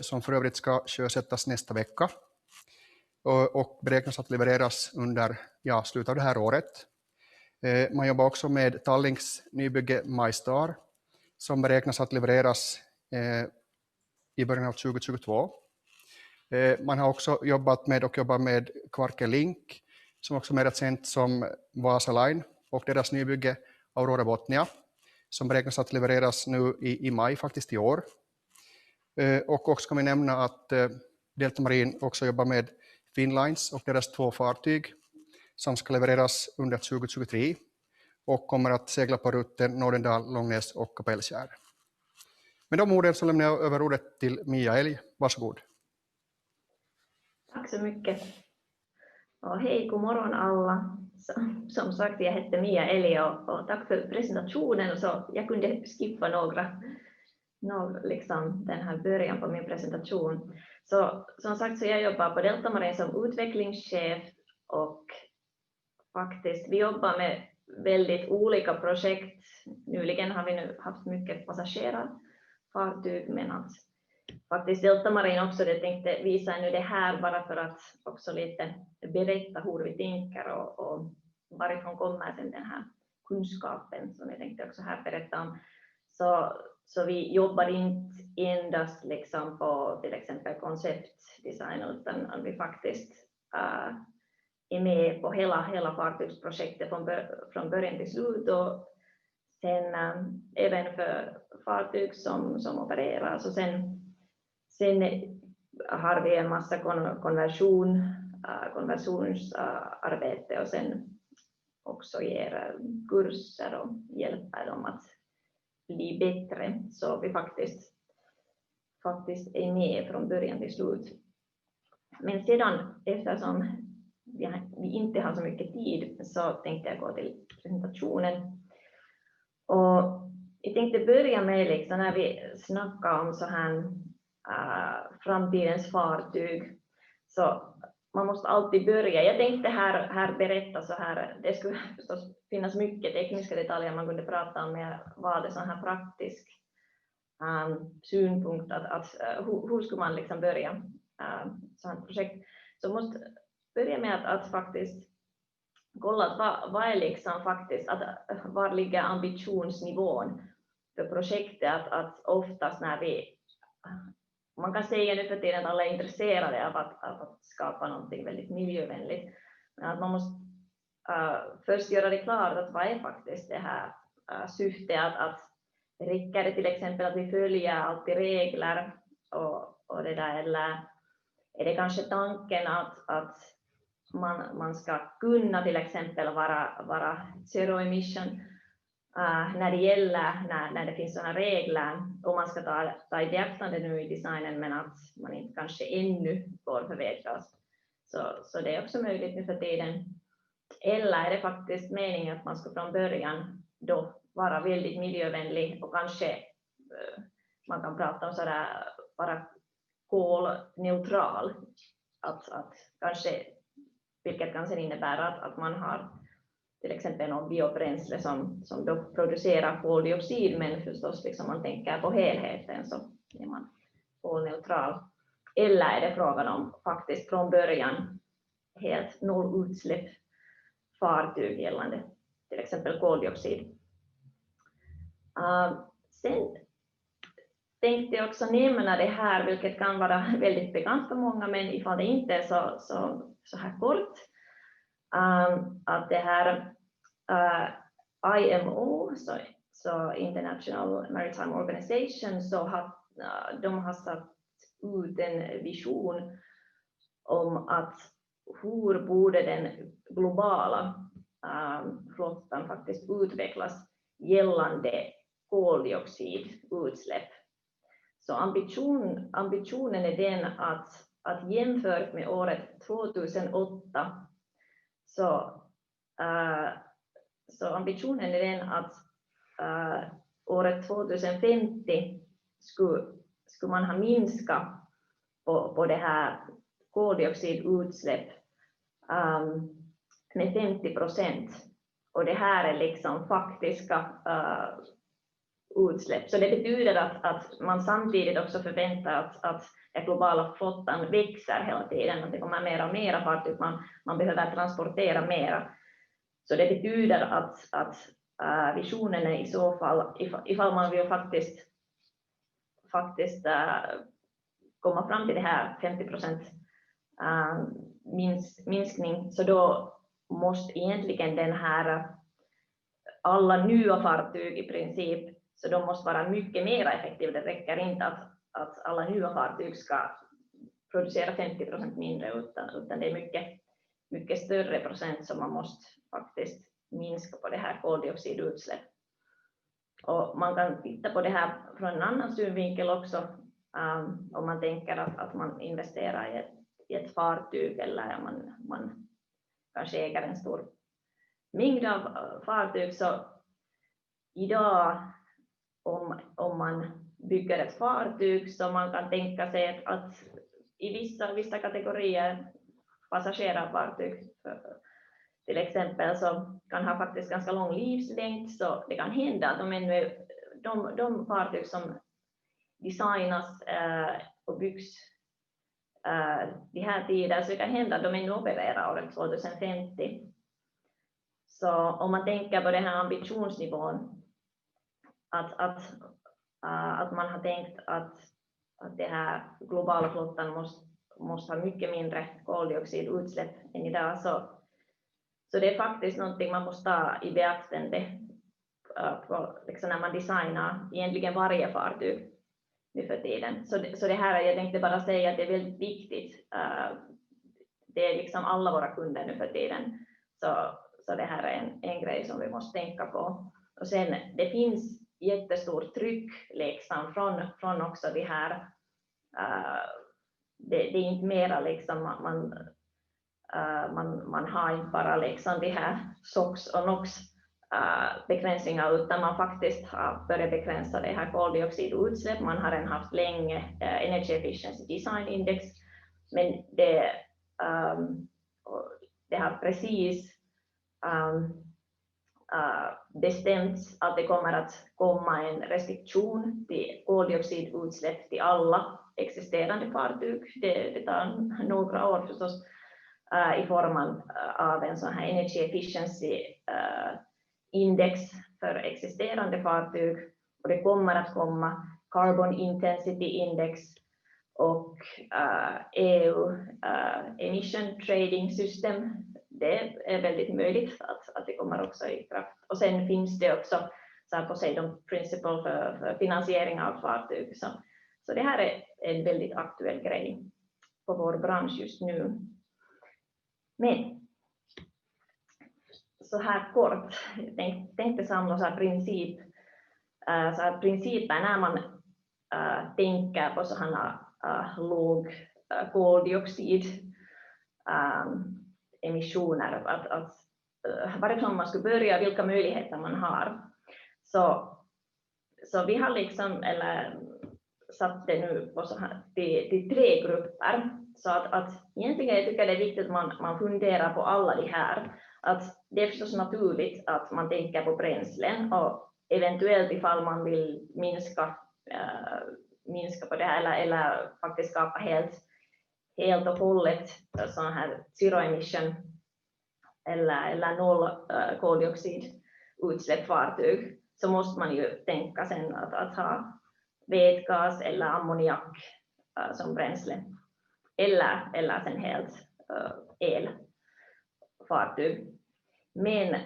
Speaker 1: som för övrigt ska sjösättas nästa vecka och beräknas att levereras under slutet av det här året. Man jobbar också med Tallinks nybygge MyStar som beräknas att levereras i början av 2022. Man har också jobbat med Kvarken Link som också mer känt som Vasa Line och deras nybygge Aurora Botnia som beräknas att levereras nu i maj faktiskt i år. Och också kan vi nämna att Deltamarin också jobbar med Finnlines och deras 2 fartyg som ska levereras under 2023 och kommer att segla på rutten Nordendal, Långnäs och Kapellskär. Med de orden så lämnar jag över ordet till Mia Älg. Varsågod.
Speaker 4: Tack så mycket. Och hej, god morgon alla. Som sagt, jag heter Mia Älg och tack för presentationen. Så jag kunde skippa några liksom den här början på min presentation. Så som sagt så jag jobbar på Deltamarin som utvecklingschef och faktiskt vi jobbar med väldigt olika projekt. Nyligen har vi nu haft mycket passagerarfartyg men att faktiskt Deltamarin också det tänkte visa nu det här bara för att också lite berätta hur vi tänker och varifrån kommer sen den här kunskapen som jag tänkte också här berätta om. Så vi jobbar inte endast liksom på till exempel konceptdesign utan vi faktiskt är med på hela fartygsprojektet från början till slut och sen även för fartyg som opererar. Så sen har vi en massa konversionsarbete och sen också ger kurser och hjälper dem att bli bättre. Så vi faktiskt är med från början till slut. Men sedan eftersom vi inte har så mycket tid så tänkte jag gå till presentationen. Och jag tänkte börja med liksom när vi snackar om så här framtidens fartyg. Så man måste alltid börja. Jag tänkte här berätta så här. Det skulle förstås finnas mycket tekniska detaljer man kunde prata om. Men var det så här praktisk synpunkt att hur skulle man liksom börja så här projekt. Så måste börja med att faktiskt kolla att vad är liksom faktiskt var ligger ambitionsnivån för projektet att oftast när man kan säga nu för tiden att alla är intresserade av att skapa någonting väldigt miljövänligt men att man måste först göra det klart att vad är faktiskt det här syftet, att räcker det till exempel att vi följer alltid regler och det där, eller är det kanske tanken att man ska kunna till exempel vara zero emission när det gäller när det finns sådana regler, och man ska ta i beaktande nu i designen, men att man inte kanske ännu går för vätgas. Så det är också möjligt nu för tiden. Eller är det faktiskt meningen att man ska från början då vara väldigt miljövänlig, och kanske man kan prata om sådär vara kolneutral, att kanske, vilket kan sen innebära att man har till exempel någon biobränsle som då producerar koldioxid, men förstås liksom man tänker på helheten så är man kolneutral. Eller är det frågan om faktiskt från början helt noll utsläpp fartyg gällande till exempel koldioxid. Sen tänkte jag också nämna det här, vilket kan vara väldigt bekant för många, men ifall det inte är så här kort, att det här IMO, så International Maritime Organization, de har satt ut en vision om att hur borde den globala flottan faktiskt utvecklas gällande koldioxidutsläpp. Så ambitionen är den att jämfört med året 2008 så ambitionen är den att året 2050 skulle man ha minskat på det här koldioxidutsläpp med 50%. Och det här är liksom faktiska utsläpp. Så det betyder att man samtidigt också förväntar att den globala flottan växer hela tiden, att det kommer mer och mer fartyg, man behöver transportera mera. Så det betyder att visionen är i så fall, ifall man vill faktiskt komma fram till det här 50% minskning, så då måste egentligen den här alla nya fartyg i princip, så de måste vara mycket mer effektiva. Det räcker inte att alla nya fartyg ska producera 50% mindre, utan det är mycket större procent som man måste faktiskt minska på det här koldioxidutsläpp. Och man kan titta på det här från en annan synvinkel också, om man tänker att man investerar i ett fartyg, eller man kanske äger en stor mängd av fartyg. Så idag om man bygger ett fartyg, så man kan tänka sig att i vissa kategorier passagerarfartyg till exempel, så kan ha faktiskt ganska lång livslängd, så det kan hända att de fartyg som designas och byggs de här tider, så det kan hända att de ännu opererar år 2050. Så om man tänker på den här ambitionsnivån, att man har tänkt att det här globala flottan måste ha mycket mindre koldioxidutsläpp än idag, så det är faktiskt någonting man måste ta i beaktande liksom när man designar egentligen varje fartyg nu för tiden. Så det här, jag tänkte bara säga att det är väldigt viktigt. Det är liksom alla våra kunder nu för tiden. Så det här är en grej som vi måste tänka på. Och sen det finns jättestort tryck liksom från också det här. Det är inte mera liksom man har inte bara liksom de här SOx och NOx begränsningar, utan man faktiskt har börjat begränsa det här koldioxidutsläpp. Man har redan haft länge Energy Efficiency Design Index, men det har precis bestämts att det kommer att komma en restriktion till koldioxidutsläpp till alla existerande fartyg. Det tar några år förstås, i form av en sån här Energy Efficiency Index för existerande fartyg, och det kommer att komma Carbon Intensity Index och EU Emission Trading System. det är väldigt möjligt att det kommer också i kraft. Och sen finns det också Poseidon Principle för finansiering av fartyg. Så det här är en väldigt aktuell grej på vår bransch just nu. Men så här kort, jag tänkte samla så här principer när man tänker på sådana låg koldioxid emissioner, att varifrån man ska börja, vilka möjligheter man har. Så vi har liksom satt det nu på så här, till 3 grupper. Så att egentligen jag tycker det är viktigt att man funderar på alla de här. Att det är förstås naturligt att man tänker på bränslen och eventuellt ifall man vill minska på det här eller faktiskt skapa helt och hållet sån här zero emission eller noll koldioxidutsläpp fartyg, så måste man ju tänka sen att ha vätgas eller ammoniak som bränsle eller sen helt elfartyg. Men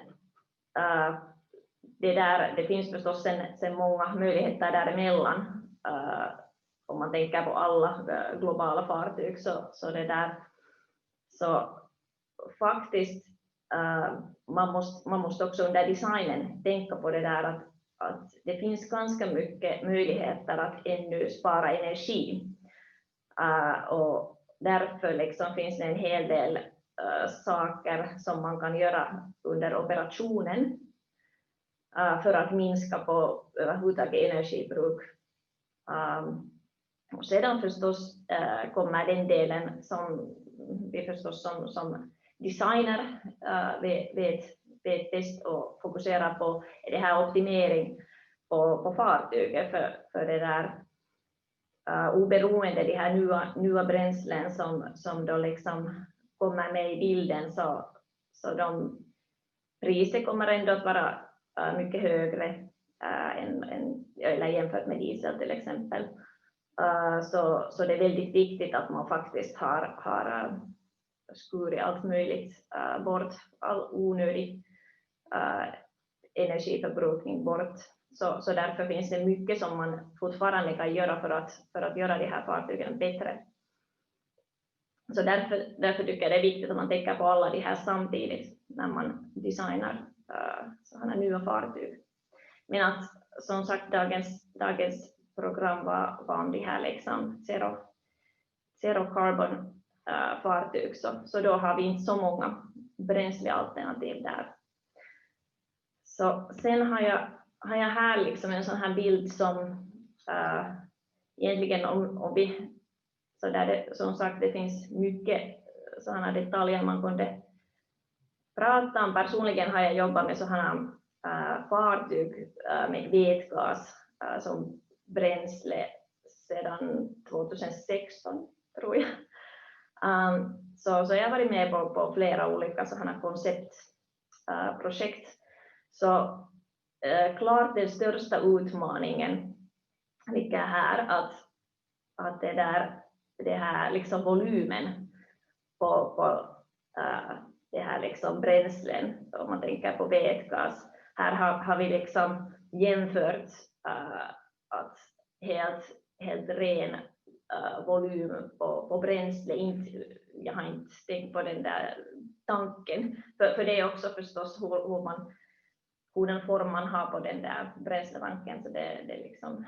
Speaker 4: det finns förstås sen många möjligheter däremellan. Om man tänker på alla globala fartyg så faktiskt man måste också under designen tänka på det där att det finns ganska mycket möjligheter att ännu spara energi. Och därför liksom finns det en hel del saker som man kan göra under operationen för att minska på överhuvudtaget energibruk. Och sedan förstås kommer den delen som vi förstås som designer vet bäst och fokuserar på det här optimering på fartyget för det där oberoende de här nya bränslen som då liksom kommer med i bilden, så de priset kommer ändå att vara mycket högre eller jämfört med diesel till exempel. Så det är väldigt viktigt att man faktiskt har skurit allt möjligt bort, all onödig energiförbrukning bort. Så därför finns det mycket som man fortfarande kan göra för att göra de här fartygen bättre. Så därför tycker jag det är viktigt att man tänker på alla de här samtidigt när man designar sådana nya fartyg. Men att som sagt dagens program var om de här liksom zero carbon fartyg, så då har vi inte så många bränslealternativ där. Så sen har jag här liksom en sån här bild som egentligen om vi, så där det, som sagt det finns mycket sådana detaljer man kunde prata om. Personligen har jag jobbat med sådana fartyg med vätgas som bränsle sedan 2016 tror jag. Så jag har varit med på flera olika sådana konceptprojekt. Så klart den största utmaningen ligger här att det här liksom volymen på det här liksom bränslen, om man tänker på vätgas. Här har vi liksom jämfört att helt ren volym på bränsle, jag har inte tänkt på den där tanken, för det är också förstås hur den form man har på den där bränsletanken, så det liksom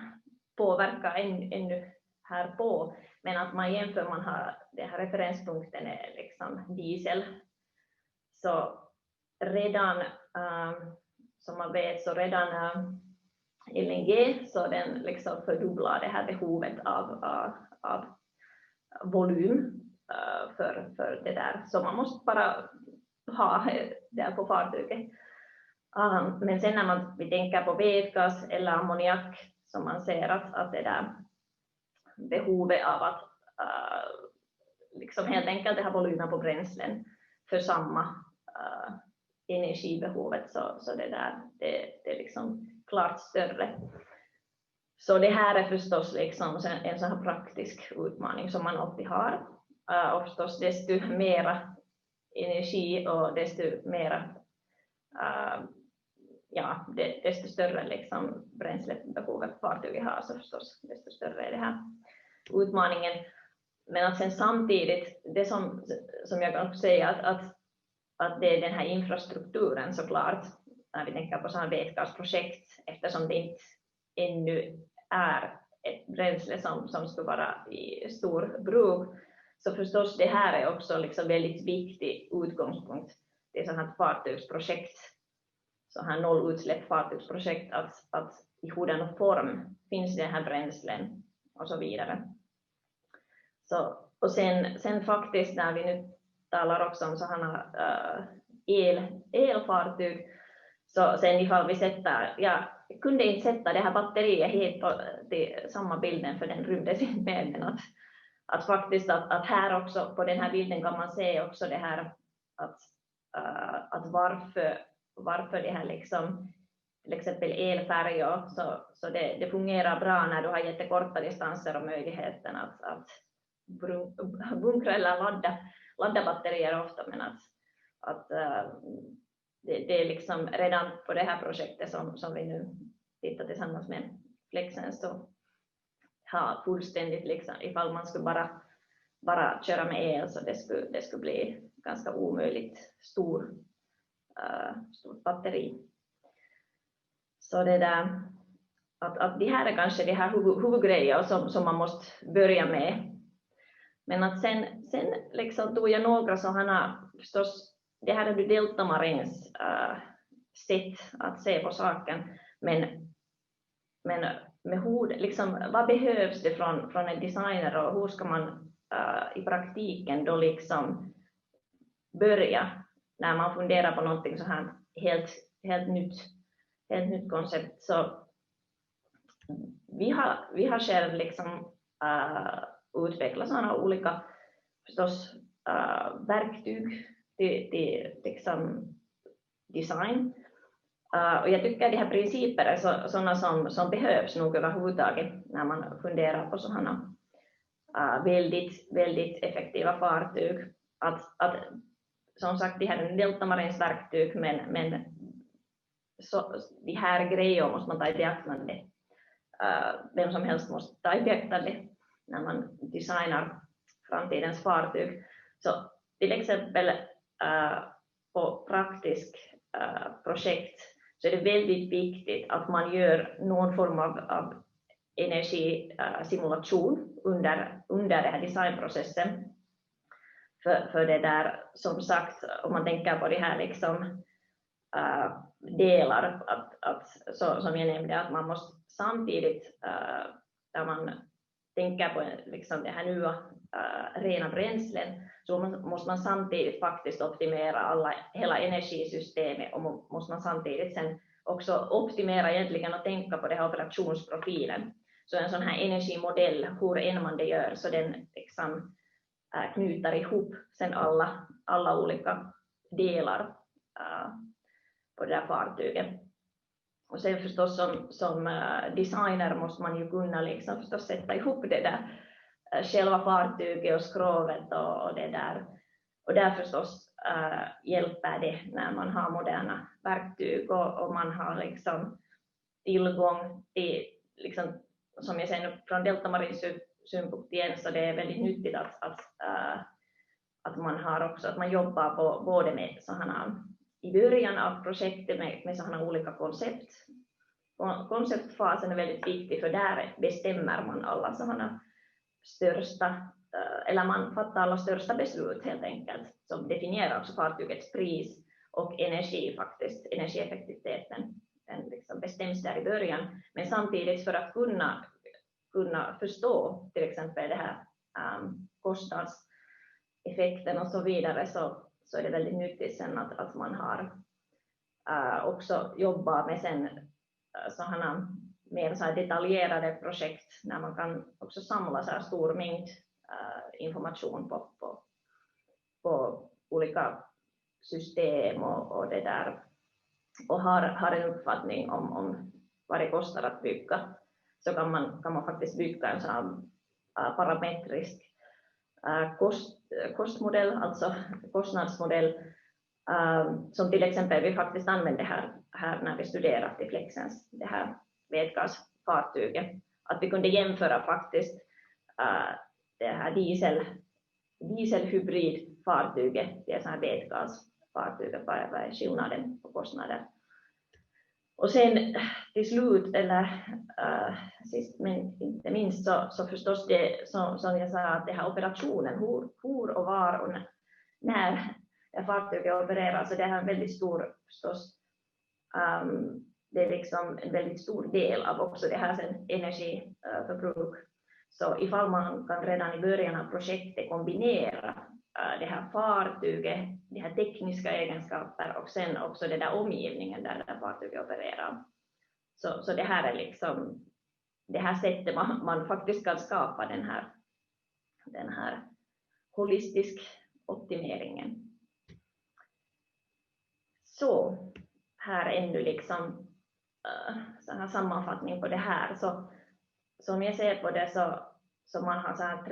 Speaker 4: påverkar ännu här på. Men att man jämför, man har den här referenspunkten är liksom diesel, så redan som man vet, så redan LNG, så den liksom fördubblar det här behovet av volym för det där, så man måste bara ha där på fartyget. Men sen när vi tänker på vätgas eller ammoniak, som man ser att det där behovet av att liksom helt enkelt det här volymen på bränslen för samma energibehovet, så det är liksom klart större. Så det här är förstås liksom en sån här praktisk utmaning som man alltid har. Och förstås desto mera energi och desto mera desto större liksom bränslebehovet fartyget har, så förstås desto större är det här utmaningen. Men att sen samtidigt, det som jag kan säga att det är den här infrastrukturen såklart, när vi tänker på sådana vätgasprojekt, eftersom det inte ännu är ett bränsle som skulle vara i stor bruk, så förstås det här är också liksom väldigt viktig utgångspunkt. Det är sådant här fartygsprojekt, så här nollutsläpp fartygsprojekt, att i hurdan form finns det här bränslen och så vidare. Så, och sen faktiskt när vi nu talar också om sådana elfartyg, så sen ifall vi sätter, jag kunde inte sätta det här batteriet helt på samma bilden för den rymdes inte med, men att faktiskt att här också på den här bilden kan man se också det här att varför det här liksom, till exempel elfärjor, så det fungerar bra när du har jättekorta distanser och möjligheten att bunkra eller ladda batterier ofta, men att det är liksom redan på det här projektet som vi nu tittar tillsammans med Flexens, så har fullständigt liksom, ifall man skulle bara köra med el, så det skulle bli ganska omöjligt stort batteri. Så det där, att det här är kanske de här huvudgrejer som man måste börja med. Men att sen liksom tog jag några sådana, förstås, det här är ju Deltamarins sätt att se på saken, men med hur, liksom, vad behövs det från en designer och hur ska man i praktiken då liksom börja när man funderar på någonting så här helt nytt koncept. Så vi har själv liksom utvecklat sådana olika förstås verktyg till liksom design. Och jag tycker de här principer är sådana som behövs nog överhuvudtaget när man funderar på sådana väldigt, väldigt effektiva fartyg. Att som sagt, de här är Deltamarins verktyg, men så, de här grejerna måste man ta i beaktande. Vem som helst måste ta i beaktande när man designar framtidens fartyg. Så till exempel på praktisk projekt så är det väldigt viktigt att man gör någon form av energisimulation under den här designprocessen. För det där, som sagt, om man tänker på det här liksom, delar, som jag nämnde, att man måste samtidigt, när man tänker på liksom det här nya rena bränslen, så måste man samtidigt faktiskt optimera hela energisystemet, och måste man samtidigt sen också optimera egentligen och tänka på det här operationsprofilen. Så en sån här energimodell, hur än man det gör, så den liksom knyter ihop sen alla olika delar på det där fartyget. Och sen förstås som designer måste man ju kunna liksom förstås sätta ihop det där själva fartyget och skrovet och det där. Och där förstås hjälper det när man har moderna verktyg och man har liksom tillgång till, liksom, som jag säger från Deltamarins synpunkt igen, så det är väldigt nyttigt att man har också, att man jobbar på både med sådana i början av projektet med sådana olika koncept. Konceptfasen är väldigt viktig, för där bestämmer man alla sådana största, eller man fattar alla största beslut helt enkelt, som definierar också fartygets pris och energi faktiskt, energieffektiviteten. Den liksom bestäms där i början, men samtidigt för att kunna förstå till exempel det här kostnadseffekten och så vidare, så är det väldigt nyttigt sen att man har också jobbat med sen sådana mer så här detaljerade projekt när man kan också samla så här stor mängd information på olika system och det där, och har en uppfattning om vad det kostar att bygga, så kan man faktiskt bygga en sån här parametrisk kostmodell, alltså kostnadsmodell, som till exempel vi faktiskt använder här när vi studerar till Flexens det här vätgasfartyget. Att vi kunde jämföra faktiskt det här dieselhybridfartyget, det är så här vätgasfartyget, vad är skillnaden på kostnader. Och sen till slut, eller sist men inte minst, så förstås det som jag sa, att det här operationen, hur och var och när fartyget opererar, så det är en väldigt stor förstås, det är liksom en väldigt stor del av också det här sen energiförbruk. Så ifall man kan redan i början av projektet kombinera det här fartyget, de här tekniska egenskaper och sen också den där omgivningen där det här fartyget opererar. Så det här är liksom det här sättet man faktiskt kan skapa den här holistisk optimeringen. Så här ännu liksom så här sammanfattning på det här. Så som jag ser på det så man har så här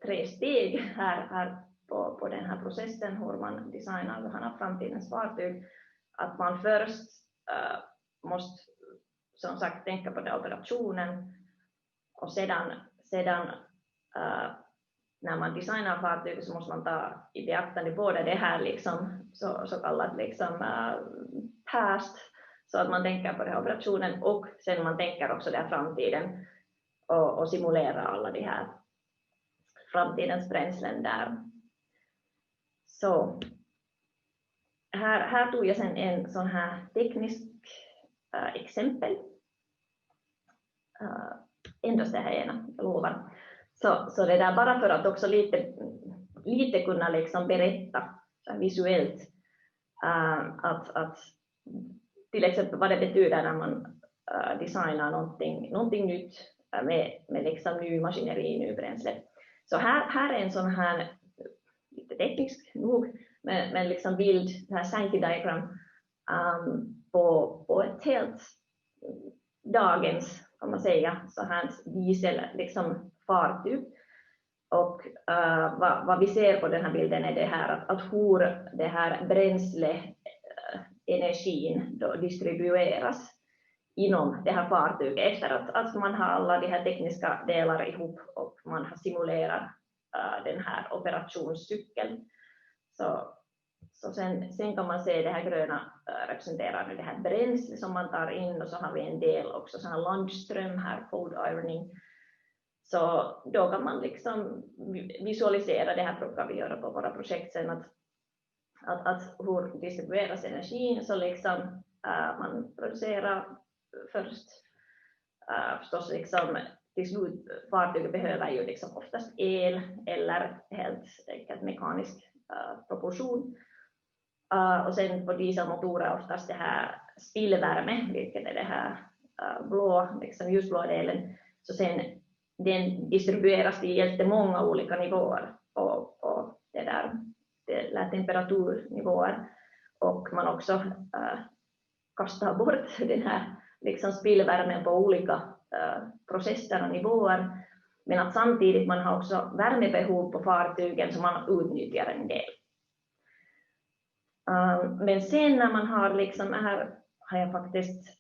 Speaker 4: tre steg här på den här processen, hur man designar framtidens fartyg. Att man först måste som sagt tänka på den operationen, och sedan när man designar fartyg så måste man ta i beaktande både det här liksom så kallat liksom past, så att man tänker på den här operationen, och sen man tänker också den här framtiden och simulera alla de här framtidens bränslen där. Så här tog jag sen en sån här teknisk exempel. Endast det här ena, jag lovar. Så det där bara för att också lite kunna liksom berätta visuellt att till exempel vad det betyder när man designar någonting nytt med liksom ny maskineri, ny bränsle. Så här är en sån här lite teknisk nog, men liksom bild, det här Sankey diagram på ett helt dagens, kan man säga, så här diesel liksom fartyg. Och vad vi ser på den här bilden är det här att hur det här bränsleenergin då distribueras inom det här fartyget efter att man har alla de här tekniska delar ihop och man har simulerat den här operationscykeln. Så sen kan man se det här gröna representerar det här bränsle som man tar in, och så har vi en del också så här landström här, cold ironing. Så då kan man liksom visualisera det här, brukar vi göra på våra projekt sen, att hur distribueras energin, så liksom man producerar först förstås liksom till slut, fartyget behöver ju liksom oftast el eller helt enkelt mekanisk propulsion. Och sen på dieselmotorer oftast det här spillvärme, vilket är det här blå, liksom ljusblå delen. Så sen den distribueras till jättemånga olika nivåer på det där temperaturnivåer, och man också kastar bort den här liksom spillvärmen på olika processer och nivåer, men att samtidigt man har också värmebehov på fartygen som man utnyttjar en del. Men sen när man har liksom, här har jag faktiskt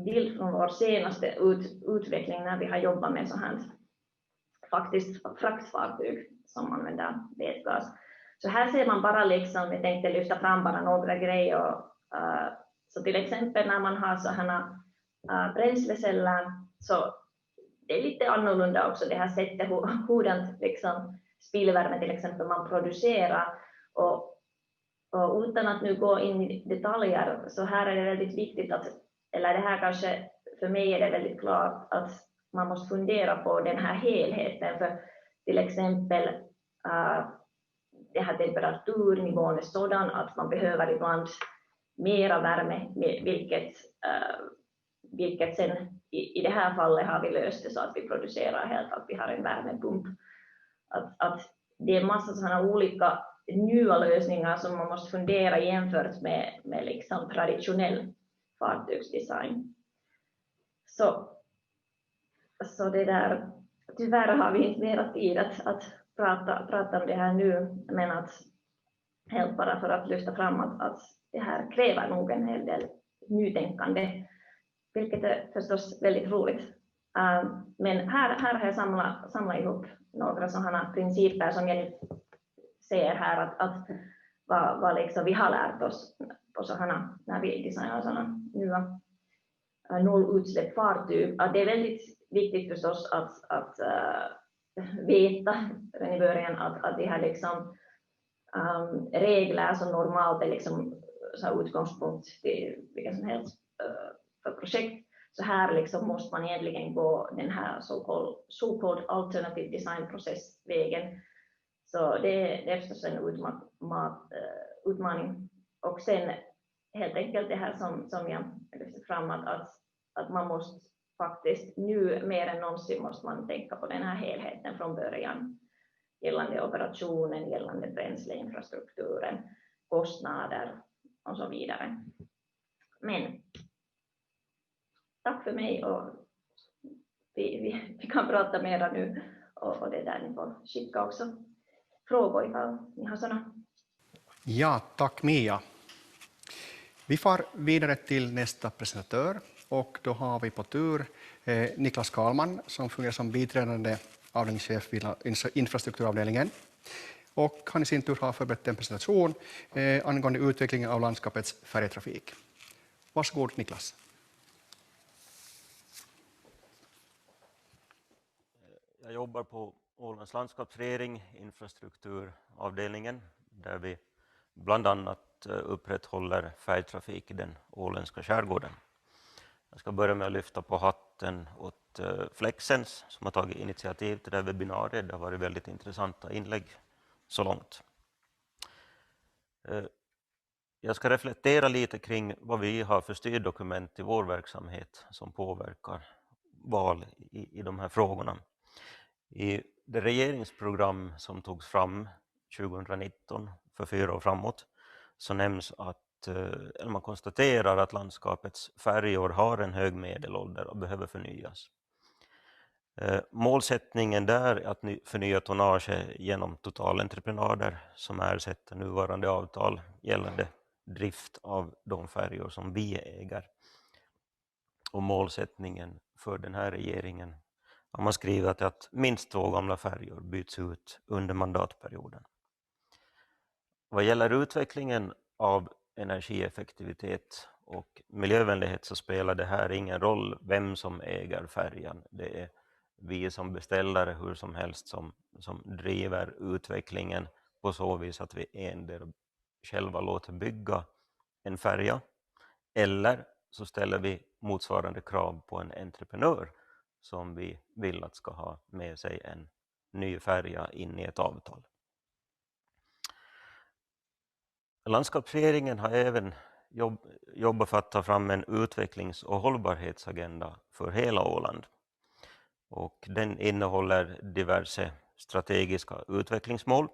Speaker 4: bild från vår senaste utveckling när vi har jobbat med så här faktiskt fraktfartyg som använder vätgas. Så här ser man bara liksom, jag tänkte lyfta fram bara några grejer. Så till exempel när man har så här bränsleceller, så det är lite annorlunda också det här sättet hurdant liksom spillvärme till exempel man producerar, och utan att nu gå in i detaljer, så här är det väldigt viktigt att, eller det här kanske för mig är det väldigt klart att man måste fundera på den här helheten, för till exempel det här temperaturnivån är sådan att man behöver ibland mera värme, vilket sen i det här fallet har vi löst det så att vi producerar helt att vi har en värmepump. Att det är massa sådana olika nya lösningar som man måste fundera jämfört med liksom traditionell fartygsdesign. Så det där, tyvärr har vi inte mera tid att prata om det här nu, men att helt bara för att lyfta fram att det här kräver nog en hel del nytänkande, vilket är förstås väldigt roligt. Men här har jag samlat ihop några sådana principer som jag ser här att vad liksom vi har lärt oss på sådana, när vi designar sådana nya nollutsläpp fartyg. Det är väldigt viktigt förstås att veta redan i början att det här liksom regler som normalt är liksom så utgångspunkt till vilka som helst för projekt. Så här liksom måste man egentligen gå den här so-called alternative design processvägen. Så det är förstås en utmaning. Och sen helt enkelt det här som jag lyfter fram att man måste faktiskt nu mer än någonsin måste man tänka på den här helheten från början. Gällande operationen, gällande bränsleinfrastrukturen, kostnader och så vidare. Men tack för mig och vi kan prata mera nu och det där ni får skicka också frågor ifall ni har sådana.
Speaker 1: Ja, tack Mia. Vi far vidare till nästa presentatör och då har vi på tur Niklas Karlman som fungerar som biträdande avdelningschef vid infrastrukturavdelningen. Och han i sin tur har förberett en presentation angående utvecklingen av landskapets färjetrafik. Varsågod Niklas.
Speaker 5: Jag jobbar på Ålands landskapsregering, infrastrukturavdelningen, där vi bland annat upprätthåller färjetrafik i den åländska skärgården. Jag ska börja med att lyfta på hatten åt Flexens som har tagit initiativ till det här webbinariet. Det har varit väldigt intressanta inlägg så långt. Jag ska reflektera lite kring vad vi har för styrdokument i vår verksamhet som påverkar val i de här frågorna. I det regeringsprogram som togs fram 2019 för 4 år framåt så nämns att man konstaterar att landskapets färjor har en hög medelålder och behöver förnyas. Målsättningen där är att förnya tonnage genom totalentreprenader som ersätter nuvarande avtal gällande drift av de färjor som vi äger. Och målsättningen för den här regeringen har man skrivit att minst 2 gamla färjor byts ut under mandatperioden. Vad gäller utvecklingen av energieffektivitet och miljövänlighet så spelar det här ingen roll vem som äger färjan. Det är vi som beställare hur som helst som driver utvecklingen på så vis att vi ändå själva låter bygga en färja. Eller så ställer vi motsvarande krav på en entreprenör som vi vill att ska ha med sig en ny färja in i ett avtal. Landskapsregeringen har även jobbat för att ta fram en utvecklings- och hållbarhetsagenda för hela Åland. Och den innehåller diverse strategiska utvecklingsmål.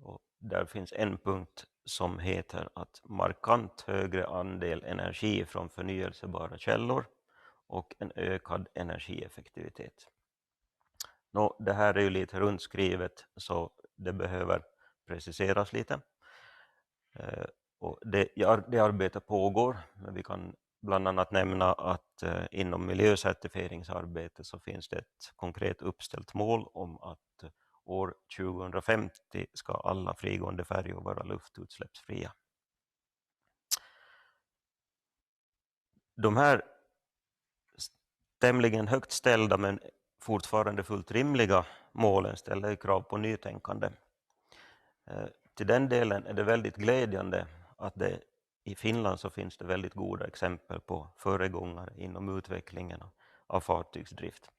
Speaker 5: Och där finns en punkt som heter att markant högre andel energi från förnyelsebara källor och en ökad energieffektivitet. Det här är ju lite rundskrivet så det behöver preciseras lite. Och det arbetet pågår, men vi kan bland annat nämna att inom miljöcertifieringsarbete så finns det ett konkret uppställt mål om att år 2050 ska alla frigående färjor vara luftutsläppsfria. De här tämligen högt ställda men fortfarande fullt rimliga målen ställer krav på nytänkande. Till den delen är det väldigt glädjande att det i Finland så finns det väldigt goda exempel på föregångare inom utvecklingen av fartygsdrift.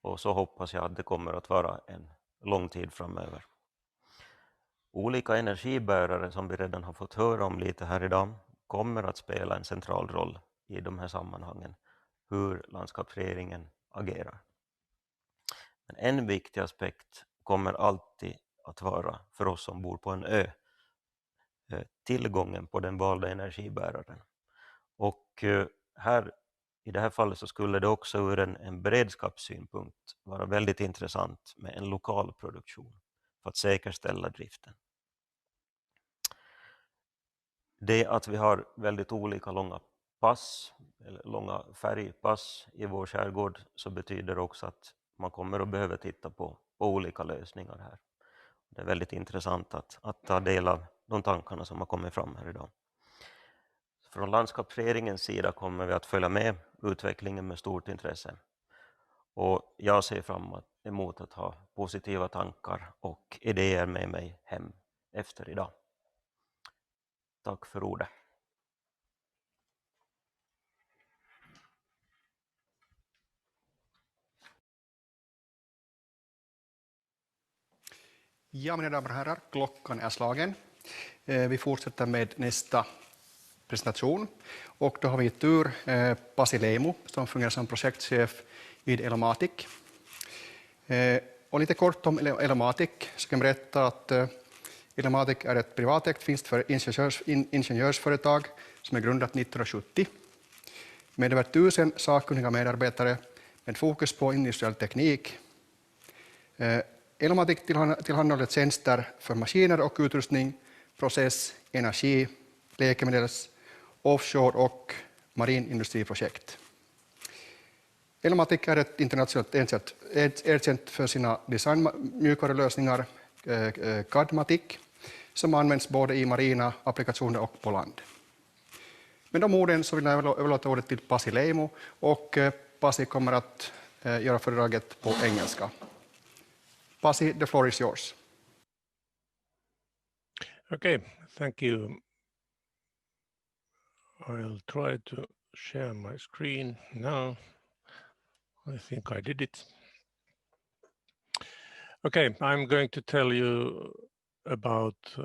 Speaker 5: Och så hoppas jag att det kommer att vara en lång tid framöver. Olika energibärare som vi redan har fått höra om lite här idag kommer att spela en central roll i de här sammanhangen, hur landskapsregeringen agerar. Men en viktig aspekt kommer alltid att vara för oss som bor på en ö, tillgången på den valda energibäraren. Och här I det här fallet så skulle det också ur en beredskapssynpunkt vara väldigt intressant med en lokal produktion för att säkerställa driften. Det att vi har väldigt olika långa pass, eller långa färgpass i vår skärgård, så betyder också att man kommer att behöva titta på olika lösningar här. Det är väldigt intressant att ta del av de tankarna som har kommit fram här idag. Från landskapsregeringens sida kommer vi att följa med utvecklingen med stort intresse. Och jag ser fram emot att ha positiva tankar och idéer med mig hem efter idag. Tack för ordet.
Speaker 1: Ja, mina damer och herrar, klockan är slagen. Vi fortsätter med nästa presentation. Och då har vi i tur Pasi Leimu som fungerar som projektchef vid Elomatic. Och lite kort om Elomatic så kan jag berätta att Elomatic är ett privatägt finskt ingenjörsföretag som är grundat 1970 med över 1000 sakkunniga medarbetare med fokus på industriell teknik. Elomatic tillhandahåller tjänster för maskiner och utrustning, process, energi, läkemedels, offshore och marinindustriprojekt. Elomatic är ett internationellt erkänt för sina designmjukare lösningar, Cadmatic, som används både i marina applikationer och på land. Med de orden så vill jag överlåta ordet till Pasi Leimu och Pasi kommer att göra föredraget på engelska. Pasi, the floor is yours.
Speaker 6: Okay, thank you. I'll try to share my screen now. I think I did it. Okay, I'm going to tell you about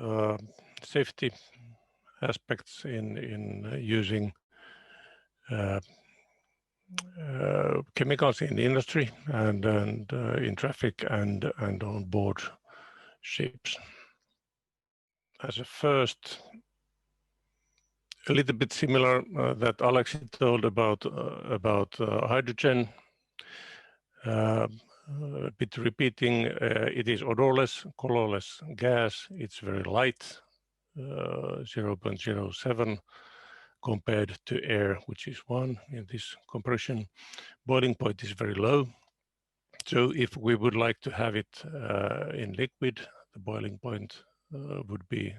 Speaker 6: safety aspects in using chemicals in the industry and in traffic and on board ships. As a first, a little bit similar that Aleksi told about hydrogen. A bit repeating, it is odorless, colorless gas. It's very light, 0.07 compared to air, which is 1 in this compression. Boiling point is very low. So if we would like to have it in liquid, the boiling point would be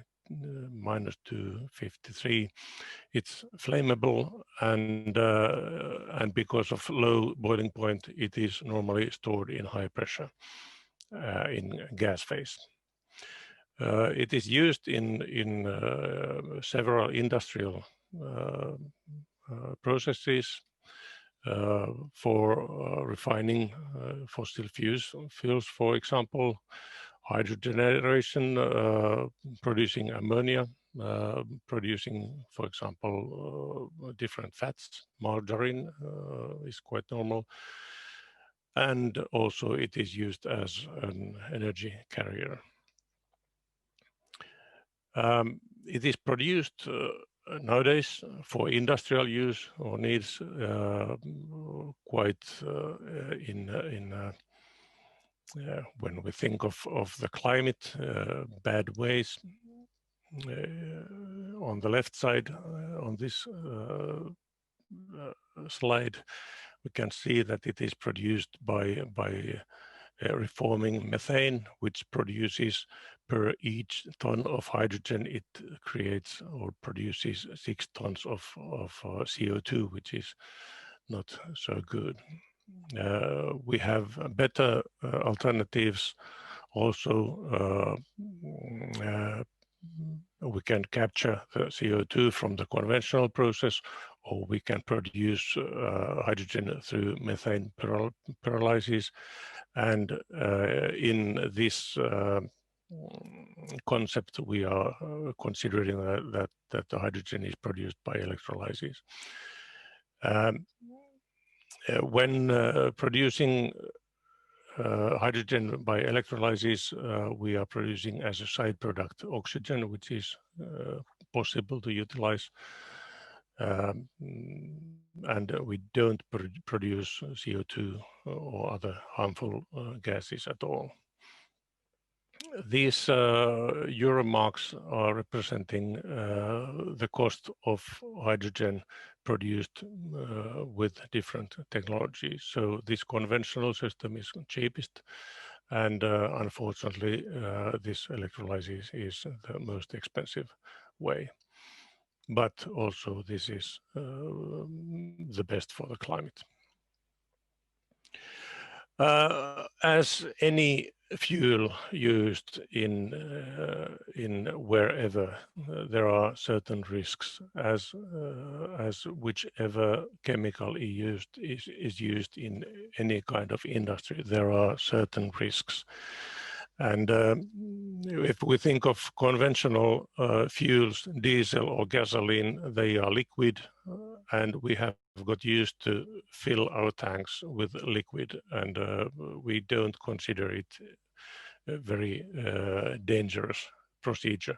Speaker 6: minus 253. It's flammable, and because of low boiling point, it is normally stored in high pressure in gas phase. It is used in several industrial processes for refining fossil fuels, for example, hydrogen generation, producing ammonia, producing, for example, different fats. Margarine is quite normal. And also it is used as an energy carrier. It is produced nowadays for industrial use or needs quite when we think of the climate, bad ways. On the left side on this slide, we can see that it is produced by reforming methane, which produces per each ton of hydrogen, it creates or produces 6 tons of CO2, which is not so good. We have better alternatives also. We can capture the CO2 from the conventional process, or we can produce hydrogen through methane pyrolysis. And in this concept, we are considering that the hydrogen is produced by electrolysis. When producing hydrogen by electrolysis, we are producing as a side product oxygen, which is possible to utilize. and we don't produce CO2 or other harmful gases at all. These euro marks are representing the cost of hydrogen produced with different technologies. So this conventional system is cheapest, and unfortunately this electrolysis is the most expensive way. But also this is the best for the climate. As any fuel used in wherever, there are certain risks. As whichever chemical is used in any kind of industry, there are certain risks. And if we think of conventional fuels, diesel or gasoline, they are liquid, and we have got used to fill our tanks with liquid, and we don't consider it a very dangerous procedure.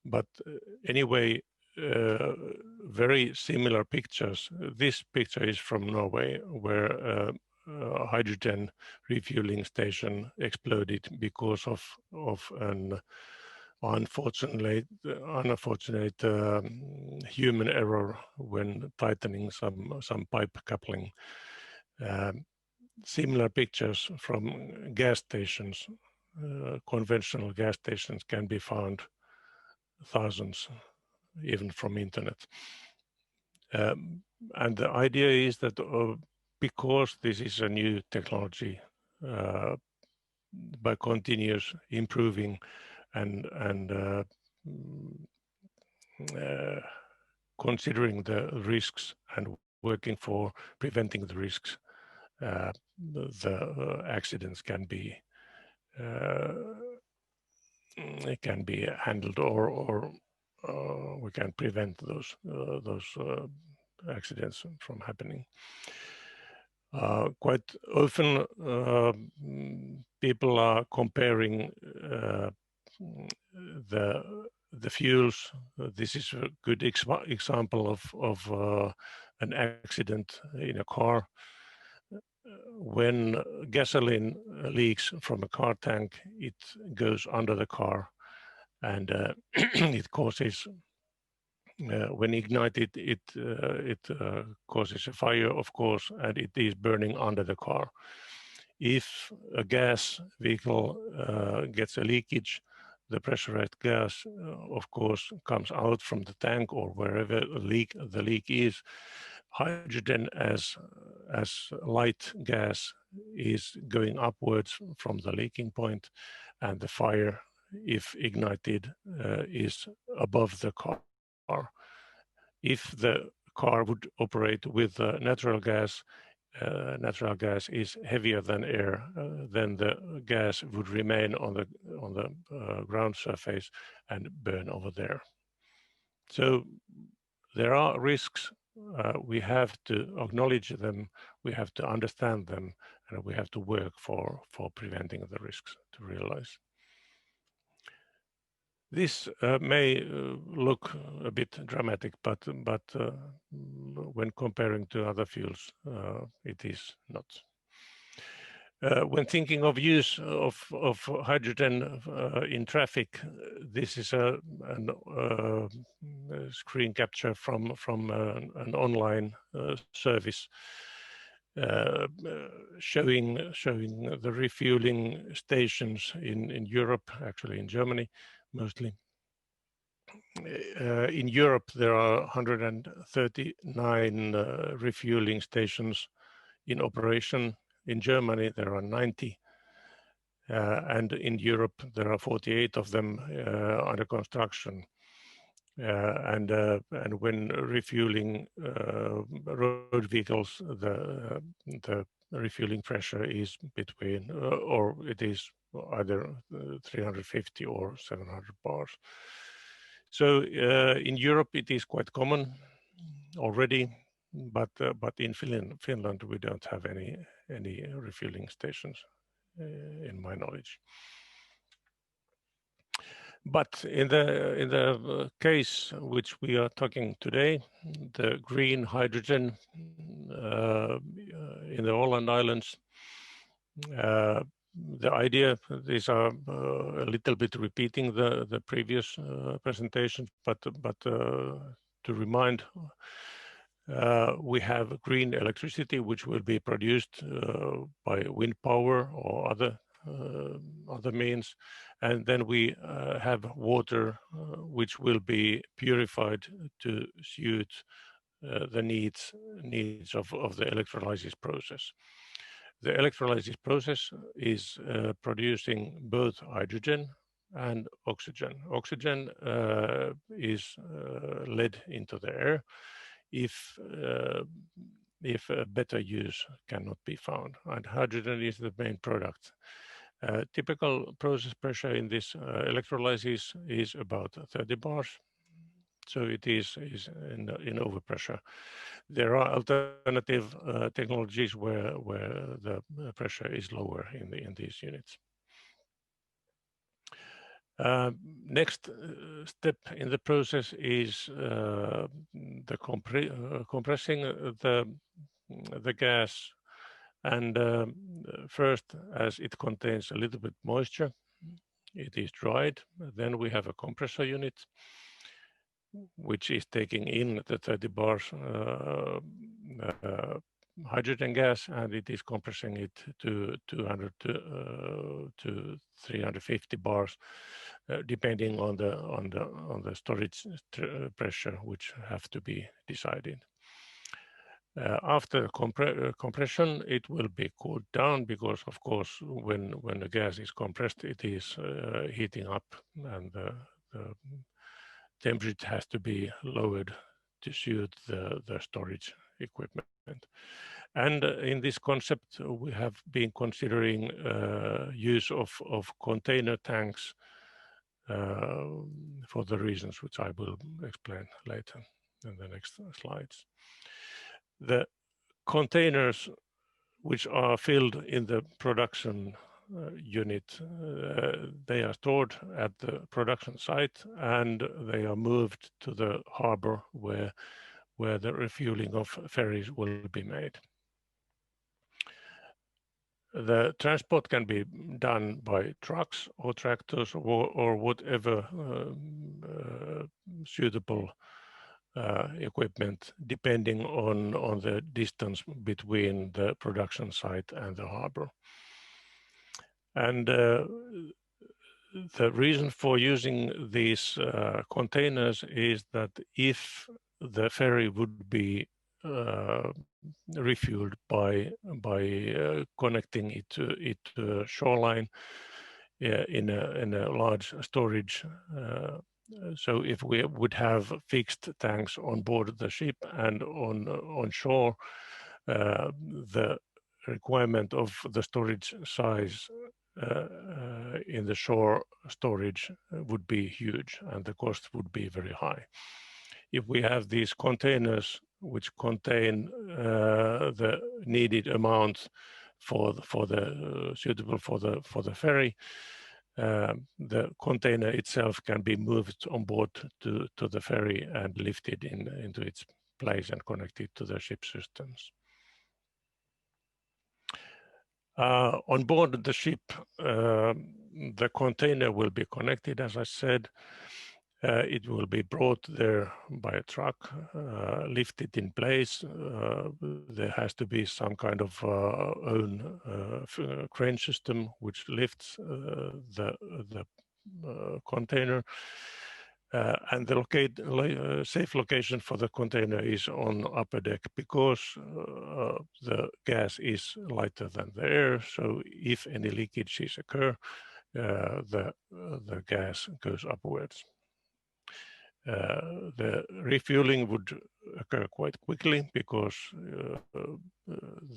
Speaker 6: But anyway, very similar pictures. This picture is from Norway, where a hydrogen refueling station exploded because of an unfortunate human error when tightening some pipe coupling. Similar pictures from gas stations, conventional gas stations, can be found thousands, even from internet. And the idea is that because this is a new technology, by continuous improving and considering the risks and working for preventing the risks, the accidents can be handled, or we can prevent those accidents from happening. Quite often people are comparing the fuels. This is a good example of an accident in a car. When gasoline leaks from a car tank, it goes under the car, and it causes, when ignited, it causes a fire, of course, and it is burning under the car. If a gas vehicle gets a leakage, the pressurized gas, of course, comes out from the tank or wherever the leak is. Hydrogen as light gas is going upwards from the leaking point, and the fire, if ignited, is above the car. If the car would operate with natural gas is heavier than air, then the gas would remain on the ground surface and burn over there. So there are risks. We have to acknowledge them, we have to understand them, and we have to work for preventing the risks to realize. This may look a bit dramatic, but when comparing to other fuels, it is not. When thinking of use of hydrogen in traffic, this is a screen capture from an online service showing the refueling stations in Europe, actually in Germany mostly. In Europe, there are 139 refueling stations in operation. In Germany, there are 90. And in Europe, there are 48 of them under construction. And when refueling road vehicles, the refueling pressure is between, or it is either 350 or 700 bars. So in Europe, it is quite common already, but in Finland, we don't have any refueling stations, in my knowledge. But in the case which we are talking today, the green hydrogen in the Åland Islands, the idea, these are a little bit repeating the previous presentations, but to remind, we have green electricity which will be produced by wind power or other means, and then we have water which will be purified to suit the needs of the electrolysis process. The electrolysis process is producing both hydrogen and oxygen. Oxygen is led into the air if a better use cannot be found, and hydrogen is the main product. Typical process pressure in this electrolysis is about 30 bars, so it is in overpressure. There are alternative technologies where the pressure is lower in these units. Next step in the process is the compressing the gas, and first, as it contains a little bit moisture, it is dried. Then we have a compressor unit which is taking in the 30 bars hydrogen gas, and it is compressing it to 200 to 350 bars, depending on the storage pressure, which have to be decided. After compression, it will be cooled down because, of course, when the gas is compressed, it is heating up, and the temperature has to be lowered to suit the storage equipment. And in this concept, we have been considering use of container tanks for the reasons which I will explain later in the next slides. The containers which are filled in the production unit, they are stored at the production site, and they are moved to the harbor where the refueling of ferries will be made. The transport can be done by trucks or tractors or whatever suitable equipment, depending on the distance between the production site and the harbor. And the reason for using these containers is that if the ferry would be refueled by connecting it to a shoreline in a large storage. So if we would have fixed tanks on board the ship and on shore, the requirement of the storage size in the shore storage would be huge, and the cost would be very high. If we have these containers which contain the needed amount suitable for the ferry, the container itself can be moved on board to the ferry and lifted into its place and connected to the ship systems. On board the ship, the container will be connected, as I said. It will be brought there by a truck, lifted in place. There has to be some kind of own crane system which lifts the container. And the safe location for the container is on upper deck, because the gas is lighter than the air. So if any leakages occur, the gas goes upwards. The refueling would occur quite quickly, because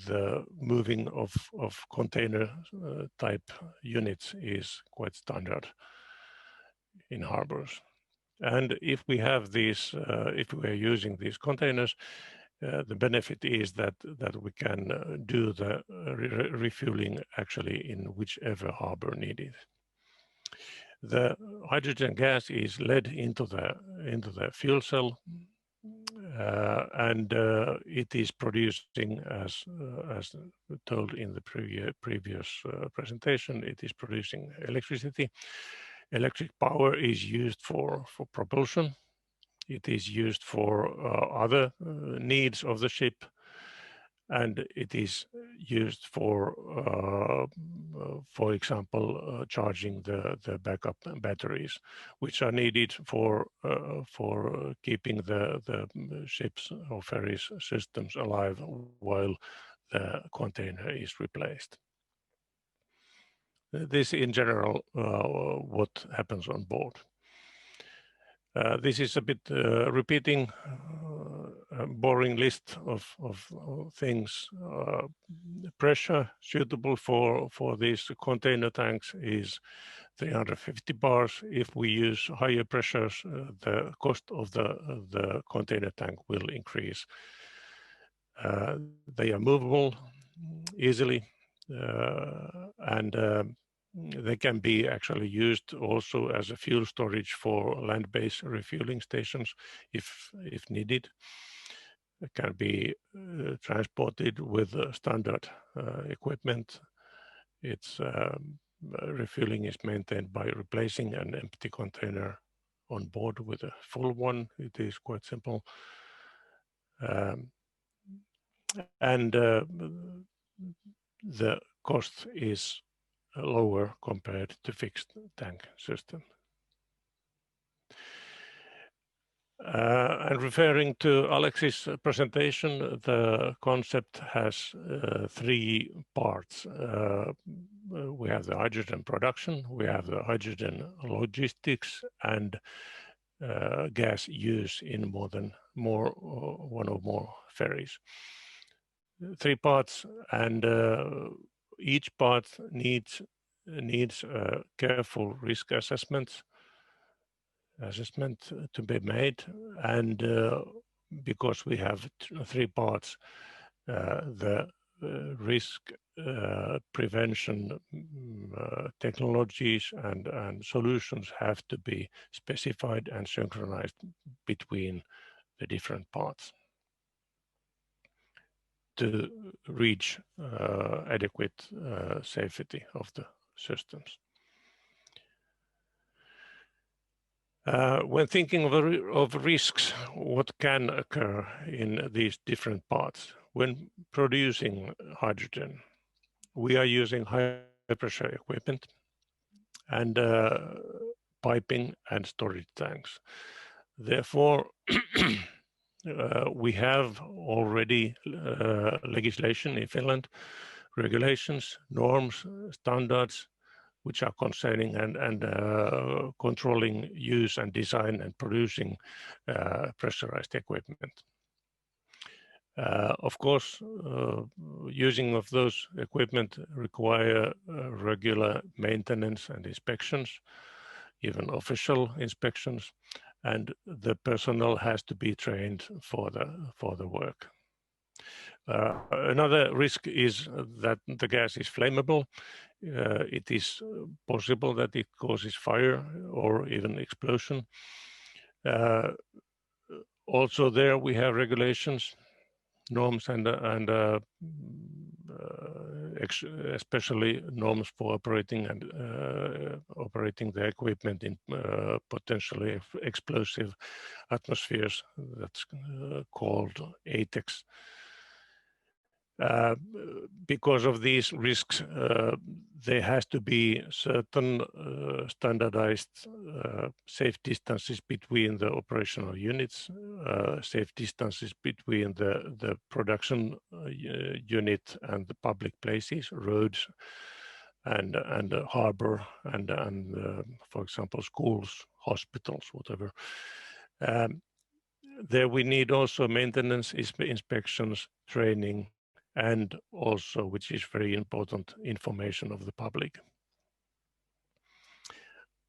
Speaker 6: the moving of container type units is quite standard in harbors. And if we have these, if we are using these containers, the benefit is that we can do the refueling actually in whichever harbor needed. The hydrogen gas is led into the fuel cell, and it is producing, as told in the previous presentation, it is producing electricity. Electric power is used for propulsion. It is used for other needs of the ship, and it is used for example, charging the backup batteries, which are needed for keeping the ships or ferries systems alive while the container is replaced. This, in general, what happens on board. This is a bit repeating a boring list of things. Pressure suitable for these container tanks is 350 bars. If we use higher pressures, the cost of the container tank will increase. They are movable easily, and they can be actually used also as a fuel storage for land-based refueling stations if needed. It can be transported with standard equipment. Its refueling is maintained by replacing an empty container on board with a full one. It is quite simple. And the cost is lower compared to fixed tank system. And referring to Aleksi's presentation, the concept has 3 parts. We have the hydrogen production, we have the hydrogen logistics, and gas use in one or more ferries. 3 parts, and each part needs careful risk assessment to be made, and because we have 3 parts, the risk prevention technologies and solutions have to be specified and synchronized between the different parts to reach adequate safety of the systems. When thinking of risks, what can occur in these different parts? When producing hydrogen, we are using high pressure equipment and piping and storage tanks. Therefore, we have already legislation in Finland, regulations, norms, standards, which are concerning and controlling use and design and producing pressurized equipment. Of course, using of those equipment require regular maintenance and inspections, even official inspections, and the personnel has to be trained for the work. Another risk is that the gas is flammable. It is possible that it causes fire or even explosion. Also there we have regulations, norms, and especially norms for operating the equipment in potentially explosive atmospheres. That's called ATEX. Because of these risks, there has to be certain standardized safe distances between the operational units, safe distances between the production unit and the public places, roads, and harbor, and for example, schools, hospitals, whatever. There we need also maintenance, inspections, training, and also, which is very important, information of the public.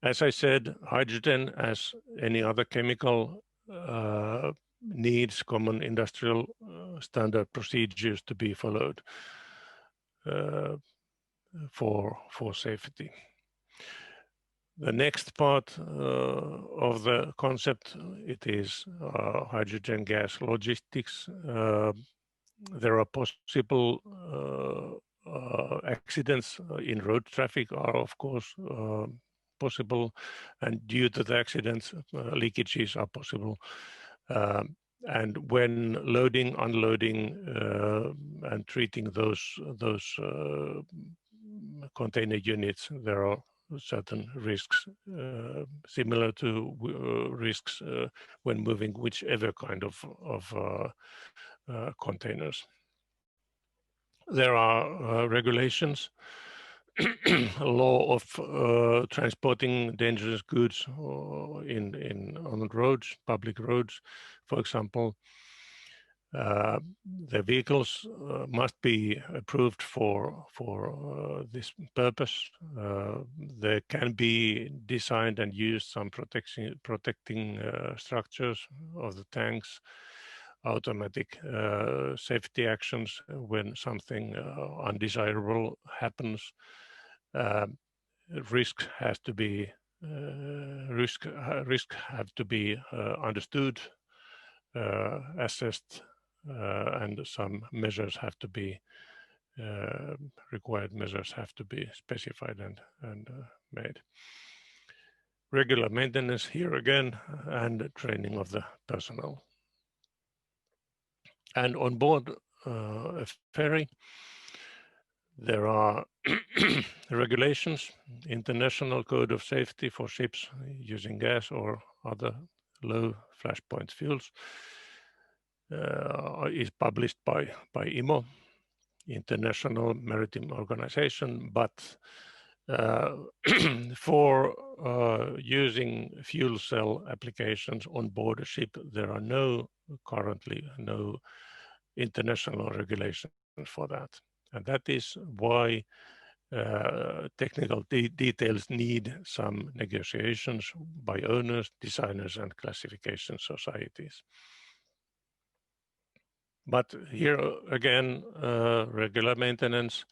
Speaker 6: As I said, hydrogen, as any other chemical, needs common industrial standard procedures to be followed for safety. The next part of the concept, it is hydrogen gas logistics. There are possible accidents in road traffic are of course possible, and due to the accidents, leakages are possible. And when loading, unloading, and treating those container units, there are certain risks similar to risks when moving whichever kind of containers. There are regulations, law of transporting dangerous goods on roads, public roads, for example. The vehicles must be approved for this purpose. There can be designed and used some protecting structures of the tanks, automatic safety actions when something undesirable happens. Risk have to be understood, assessed, and some measures have to be required measures have to be specified and made. Regular maintenance here again, and training of the personnel. And on board a ferry, there are regulations, International Code of Safety for ships using gas or other low flashpoint fuels, is published by IMO, International Maritime Organization, but for using fuel cell applications on board a ship, there are currently no international regulations for that. And that is why technical details need some negotiations by owners, designers, and classification societies. But here again, regular maintenance,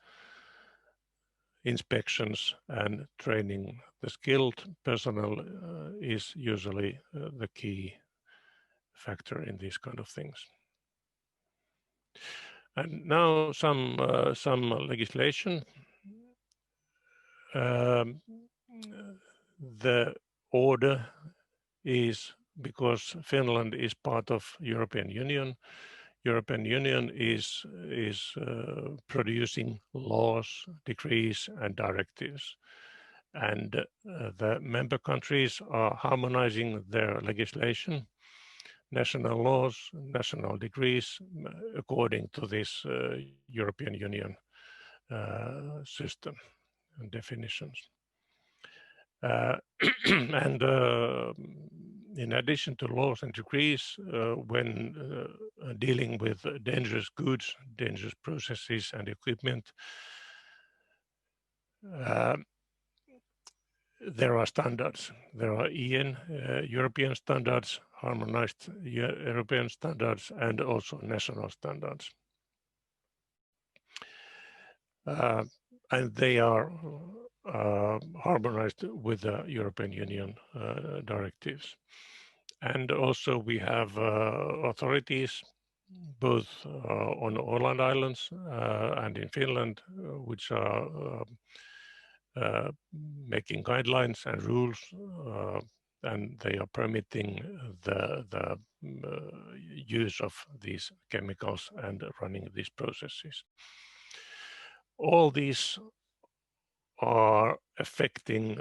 Speaker 6: inspections, and training the skilled personnel is usually the key factor in these kind of things. And now some legislation. The order is because Finland is part of European Union. European Union is producing laws, decrees, and directives, and the member countries are harmonizing their legislation, national laws, national decrees, according to this European Union system and definitions. And in addition to laws and decrees, when dealing with dangerous goods, dangerous processes and equipment, there are standards. There are European standards, harmonized European standards, and also national standards. And they are harmonized with the European Union directives. And also we have authorities both on Åland Islands and in Finland, which are making guidelines and rules, and they are permitting the use of these chemicals and running these processes. All these are affecting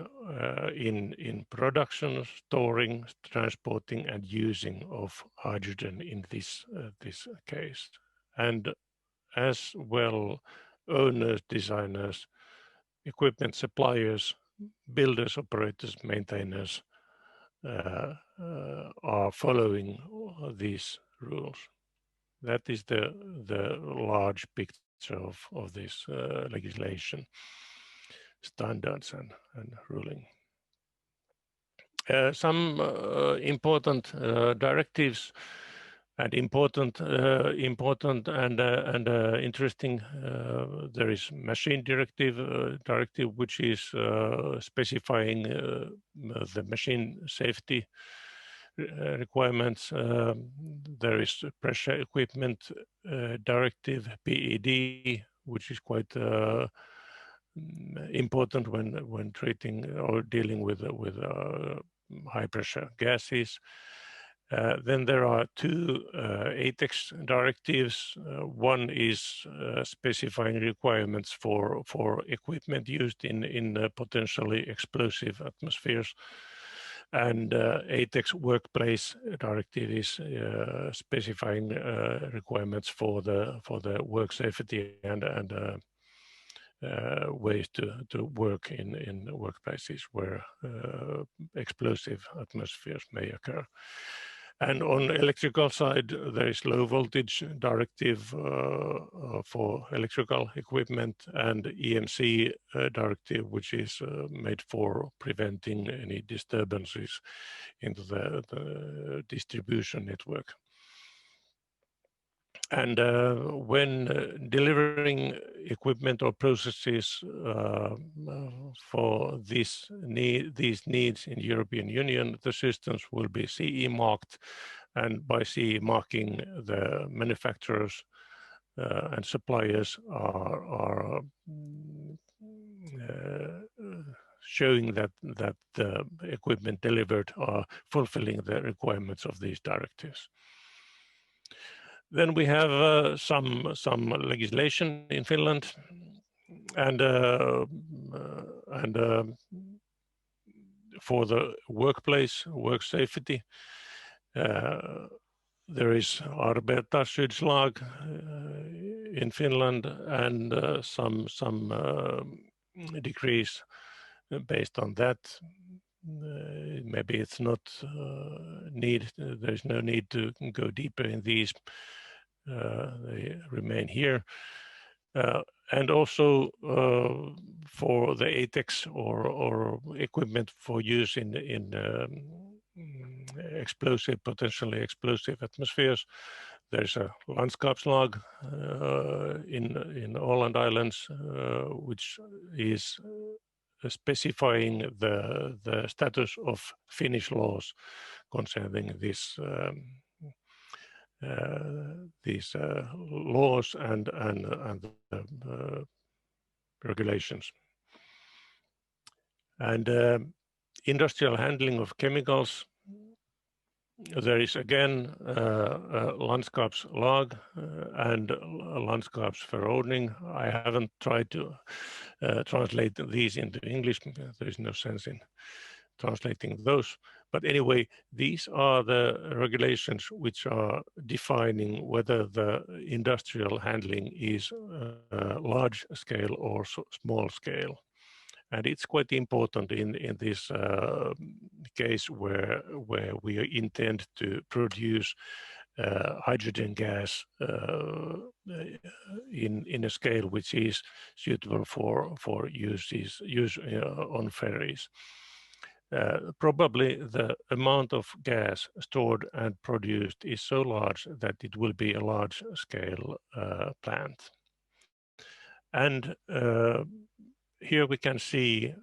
Speaker 6: in production, storing, transporting, and using of hydrogen in this case. And as well, owners, designers, equipment suppliers, builders, operators, maintainers are following these rules. That is the large picture of this legislation, standards and ruling. Some important directives And important and interesting, there is machine directive which is specifying the machine safety requirements. There is pressure equipment directive, PED, which is quite important when treating or dealing with high pressure gases. Then there are two ATEX directives. One is specifying requirements for equipment used in potentially explosive atmospheres, and ATEX workplace directive is specifying requirements for the work safety and ways to work in workplaces where explosive atmospheres may occur. And on electrical side, there is low voltage directive for electrical equipment, and EMC directive, which is made for preventing any disturbances into the distribution network. And when delivering equipment or processes for these needs in European Union, the systems will be CE marked, and by CE marking, the manufacturers and suppliers are showing that the equipment delivered are fulfilling the requirements of these directives. Then we have some legislation in Finland, and for the work safety, there is arbetarskyddslag in Finland, and some decrees based on that. Maybe it's not there's no need to go deeper in these. They remain here. And also for the ATEX or equipment for use in potentially explosive atmospheres, there's a landskapslag in Åland Islands, which is specifying the status of Finnish laws concerning these laws and regulations. And industrial handling of chemicals, there is again a landskapslag and a landskapsförordning. I haven't tried to translate these into English. There is no sense in translating those. But anyway, these are the regulations which are defining whether the industrial handling is large scale or small scale. And it's quite important in this case where we intend to produce hydrogen gas in a scale which is suitable for use on ferries. Probably the amount of gas stored and produced is so large that it will be a large scale plant. And here we can see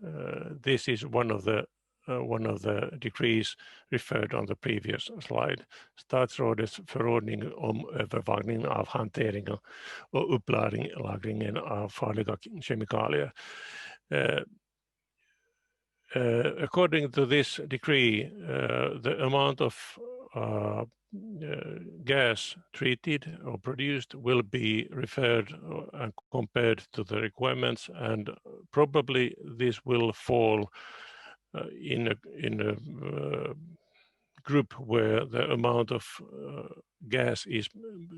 Speaker 6: this is one of the decrees referred on the previous slide. Statsrådets förordning om övervakning av hanteringen och upplagringen av farliga kemikalier. According to this decree, the amount of gas treated or produced will be referred and compared to the requirements, and probably this will fall in a group where the amount of gas is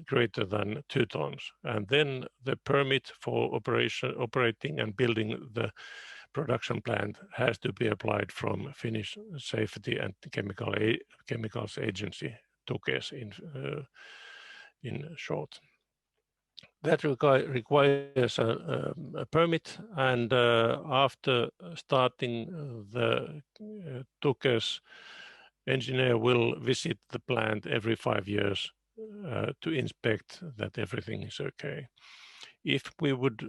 Speaker 6: greater than 2 tons, and then the permit for operating and building the production plant has to be applied from Finnish Safety and Chemicals Agency, TUKES in short. That requires a permit, and after starting the TUKES, engineer will visit the plant every 5 years to inspect that everything is okay. If we would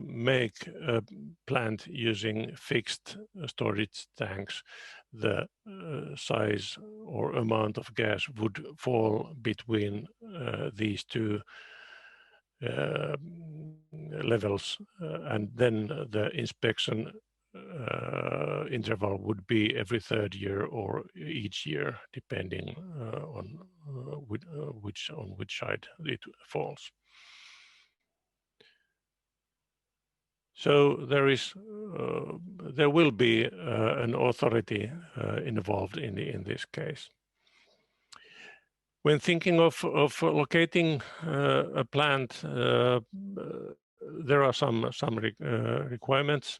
Speaker 6: make a plant using fixed storage tanks, the size or amount of gas would fall between these two levels, and then the inspection interval would be every third year or each year, depending on which side it falls. So there will be an authority involved in this case. When thinking of locating a plant, there are some requirements.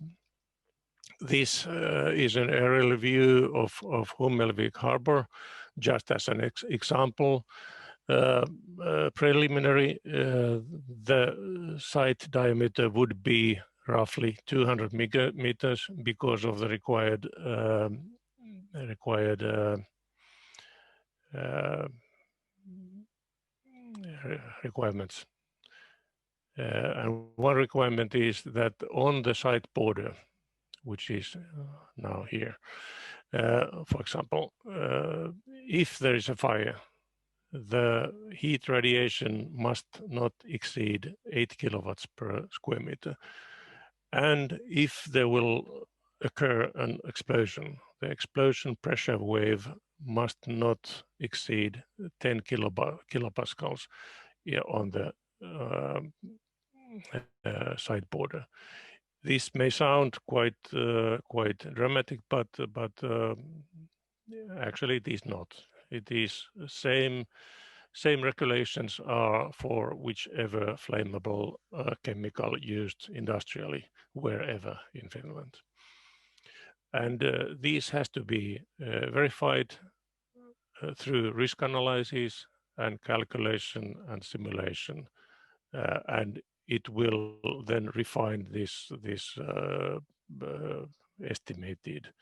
Speaker 6: This is an aerial view of Hummelvik Harbour, just as an example. Preliminary, the site diameter would be roughly 200 meters because of the required requirements. And one requirement is that on the site border, which is now here, for example, if there is a fire, the heat radiation must not exceed 8 kilowatts per square meter. And if there will occur an explosion, the explosion pressure wave must not exceed 10 kilopascals on the site border. This may sound quite dramatic, but actually it is not. It is same regulations are for whichever flammable chemical used industrially wherever in Finland. And this has to be verified through risk analysis and calculation and simulation, and it will then refine this estimated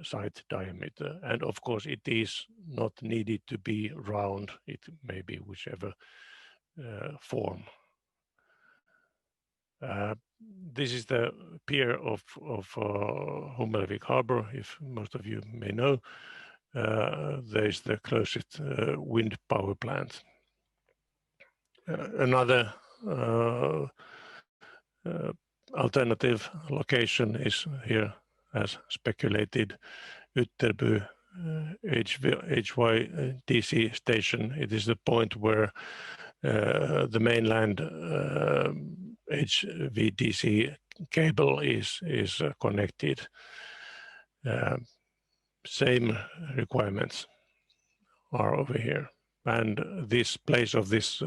Speaker 6: site diameter. And of course, it is not needed to be round. It may be whichever form. This is the pier of Hummelvik Harbour, if most of you may know. There is the closest wind power plant. Another alternative location is here, as speculated, Ytterby HVDC station. It is the point where the mainland HVDC cable is connected. Same requirements are over here, and this place of this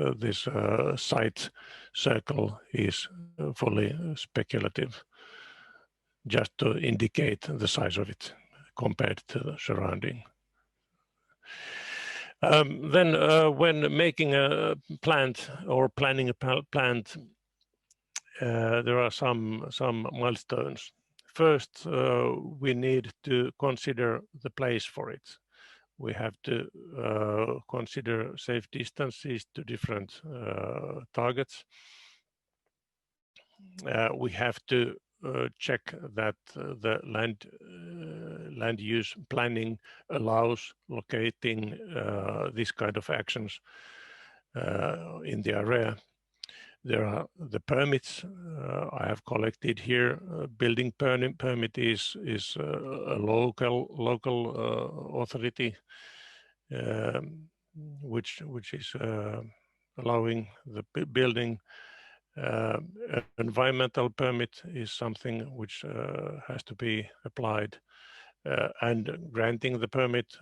Speaker 6: site circle is fully speculative, just to indicate the size of it compared to the surrounding. Then when making a plant or planning a plant, there are some milestones. First, we need to consider the place for it. We have to consider safe distances to different targets. We have to check that the land use planning allows locating this kind of actions in the area. There are the permits I have collected here. Building permit is a local authority which is allowing the building. Environmental permit is something which has to be applied, and granting the permit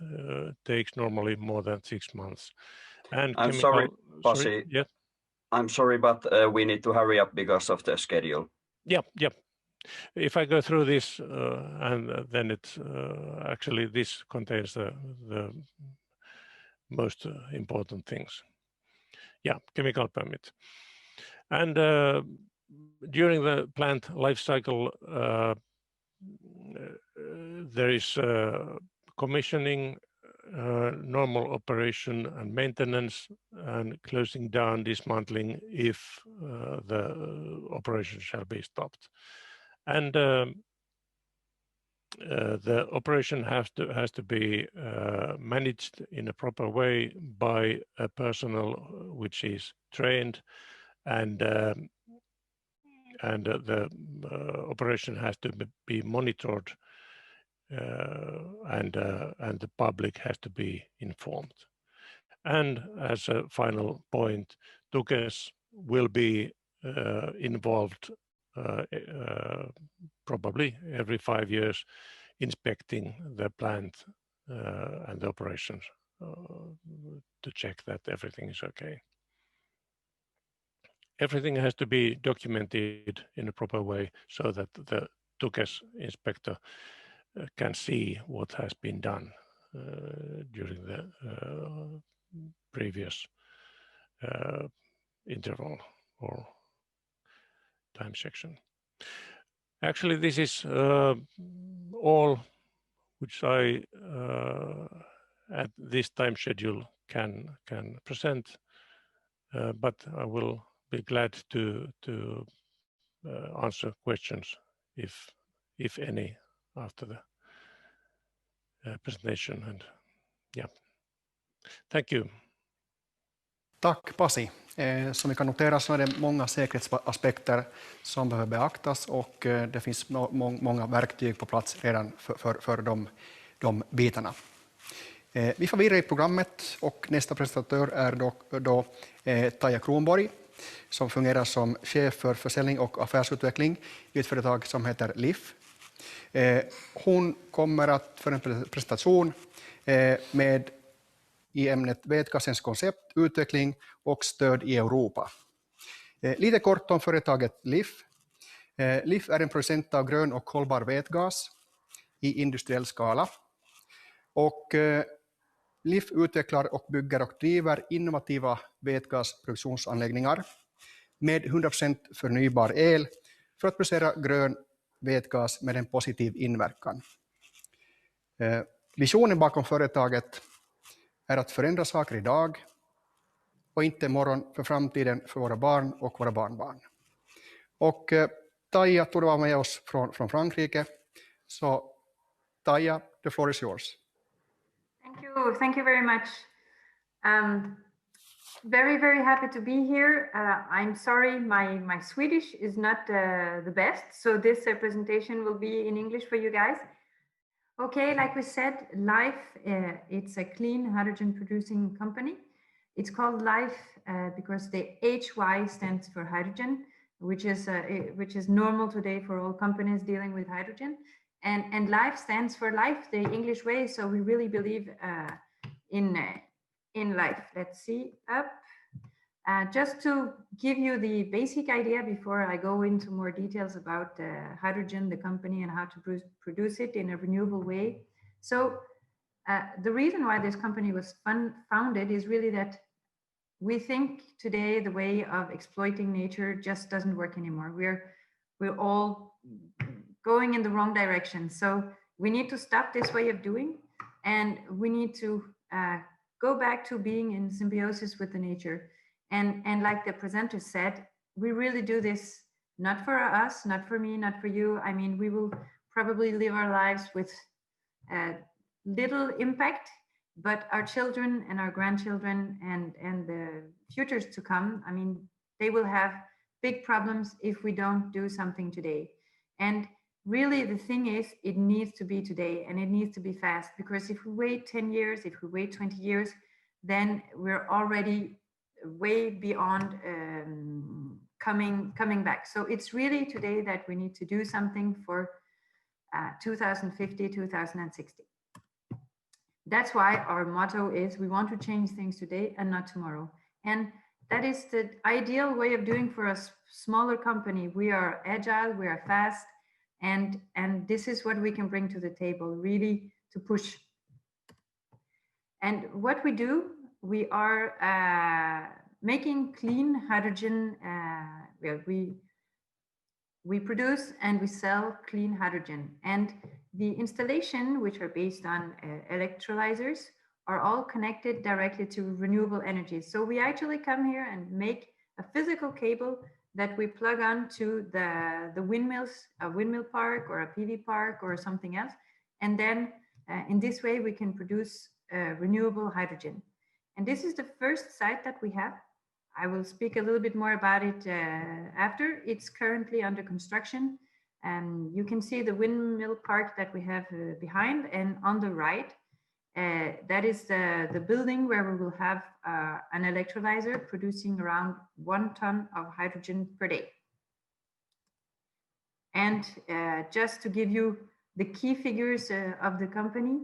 Speaker 6: takes normally more than 6 months. And
Speaker 3: I'm sorry, Pasi.
Speaker 6: Yeah.
Speaker 3: I'm sorry, but we need to hurry up because of the schedule.
Speaker 6: Yep. If I go through this, and then it's actually this contains the most important things. Yeah, chemical permit. And during the plant life cycle, there is commissioning normal operation and maintenance, and closing down, dismantling if the operation shall be stopped. And the operation has to be managed in a proper way by a personnel which is trained, and the operation has to be monitored, and the public has to be informed. And as a final point, TUKES will be involved probably every 5 years, inspecting the plant and the operations to check that everything is okay. Everything has to be documented in a proper way so that the TUKES inspector can see what has been done during the previous interval or time section. Actually, this is all which I at this time schedule can present, but I will be glad to answer questions if any after the presentation. And yeah, thank you.
Speaker 1: Tack Pasi. Som vi kan notera så är det många säkerhetsaspekter som behöver beaktas, och det finns många verktyg på plats redan för de bitarna. Vi får vidare i programmet, och nästa presentatör är då Taia Kronborg, som fungerar som chef för försäljning och affärsutveckling i ett företag som heter Lhyfe. Hon kommer att för en presentation med i ämnet vätgasens koncept, utveckling och stöd i Europa. Lite kort om företaget Lhyfe. Lhyfe är en producent av grön och hållbar vätgas i industriell skala. Och Lhyfe utvecklar och bygger och driver innovativa vätgasproduktionsanläggningar med 100% förnybar el för att producera grön vätgas med en positiv inverkan. Visionen bakom företaget är att förändra saker idag och inte imorgon, för framtiden, för våra barn och våra barnbarn. Och Taia tog vara med oss från Frankrike. Så Taia, the floor is yours.
Speaker 7: Thank you very much. Very happy to be here. I'm sorry, my Swedish is not the best, so this presentation will be in English for you guys. Okay, like we said, Lhyfe, it's a clean hydrogen producing company. It's called Lhyfe because the HY stands for hydrogen, which is normal today for all companies dealing with hydrogen. And Lhyfe stands for life, the English way. So we really believe in life. Let's see up. Just to give you the basic idea before I go into more details about hydrogen, the company, and how to produce it in a renewable way. So the reason why this company was founded is really that we think today the way of exploiting nature just doesn't work anymore. We're all going in the wrong direction. So we need to stop this way of doing, and we need to go back to being in symbiosis with the nature. And like the presenter said, we really do this not for us, not for me, not for you. I mean, we will probably live our lives with little impact, but our children and our grandchildren and the futures to come, I mean, they will have big problems if we don't do something today. And really the thing is, it needs to be today, and it needs to be fast, because if we wait 10 years, if we wait 20 years, then we're already way beyond coming back. So it's really today that we need to do something for 2050, 2060. That's why our motto is we want to change things today and not tomorrow. And that is the ideal way of doing for a smaller company. We are agile, we are fast, and this is what we can bring to the table, really to push. And what we do, we are making clean hydrogen. We produce and we sell clean hydrogen. And the installation, which are based on electrolyzers are all connected directly to renewable energy. So we actually come here and make a physical cable that we plug on to the windmills, a windmill park or a PV park or something else. And then in this way, we can produce renewable hydrogen. And this is the first site that we have. I will speak a little bit more about it after. It's currently under construction. And you can see the windmill park that we have behind, and on the right, that is the building where we will have an electrolyzer producing around 1 ton of hydrogen per day. And just to give you the key figures of the company,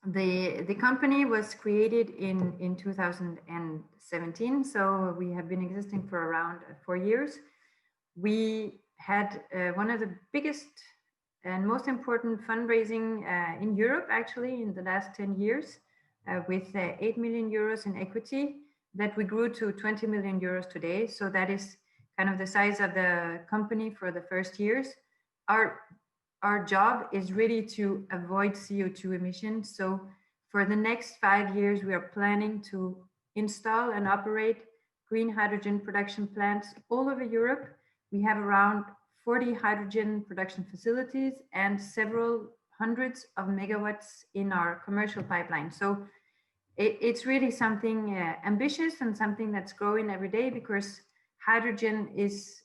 Speaker 7: the company was created in 2017, so we have been existing for around 4 years. We had one of the biggest and most important fundraising in Europe, actually, in the last 10 years, with 8 million euros in equity that we grew to 20 million euros today. So that is kind of the size of the company for the first years. Our job is really to avoid CO2 emissions. So for the next 5 years, we are planning to install and operate green hydrogen production plants all over Europe. We have around 40 hydrogen production facilities and several hundreds of megawatts in our commercial pipeline. So it's really something ambitious and something that's growing every day, because hydrogen is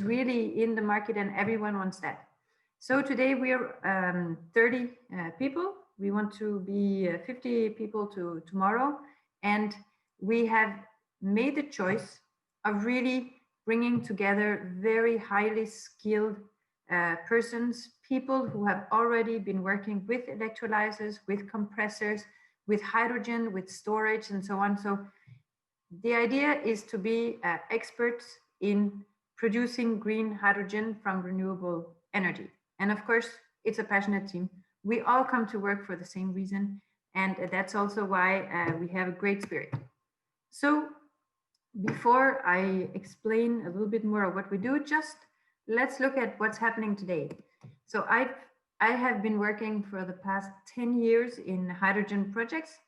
Speaker 7: really in the market and everyone wants that. So today we are 30 people. We want to be 50 people tomorrow. And we have made the choice of really bringing together very highly skilled persons, people who have already been working with electrolyzers, with compressors, with hydrogen, with storage, and so on. So the idea is to be experts in producing green hydrogen from renewable energy. And of course, it's a passionate team. We all come to work for the same reason. And that's also why we have a great spirit. So before I explain a little bit more of what we do, just let's look at what's happening today. So I have been working for the past 10 years in hydrogen projects.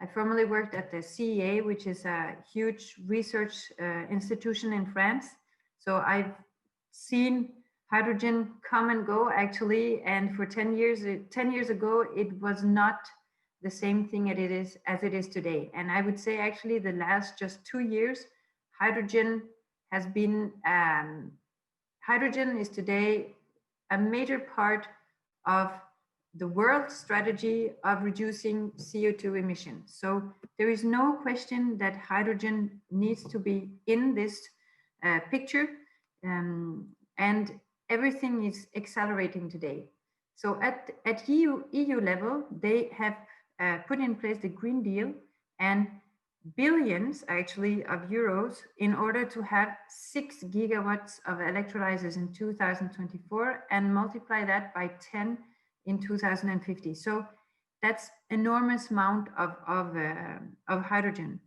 Speaker 7: I formerly worked at the CEA, which is a huge research institution in France. So I've seen hydrogen come and go, actually. And for 10 years ago, it was not the same thing as it is today. And I would say actually the last just 2 years, hydrogen is today a major part of the world strategy of reducing CO2 emissions. So there is no question that hydrogen needs to be in this picture, and everything is accelerating today. So at EU level, they have put in place the Green Deal, and billions actually of euros in order to have 6 gigawatts of electrolyzers in 2024 and multiply that by 10 in 2050. So that's enormous amount of hydrogen.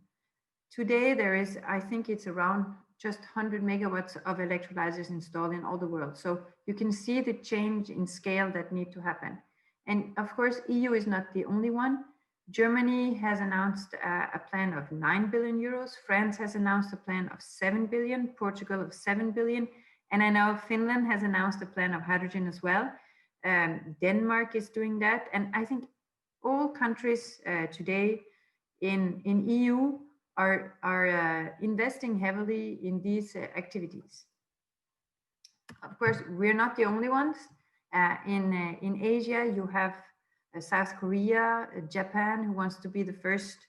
Speaker 7: Today there is, I think it's around just 100 megawatts of electrolyzers installed in all the world. So you can see the change in scale that need to happen. And of course, EU is not the only one. Germany has announced a plan of 9 billion euros. France has announced a plan of 7 billion, Portugal of 7 billion. And I know Finland has announced a plan of hydrogen as well. Denmark is doing that. And I think all countries today in EU are investing heavily in these activities. Of course, we're not the only ones. In Asia, you have South Korea, Japan, who wants to be the first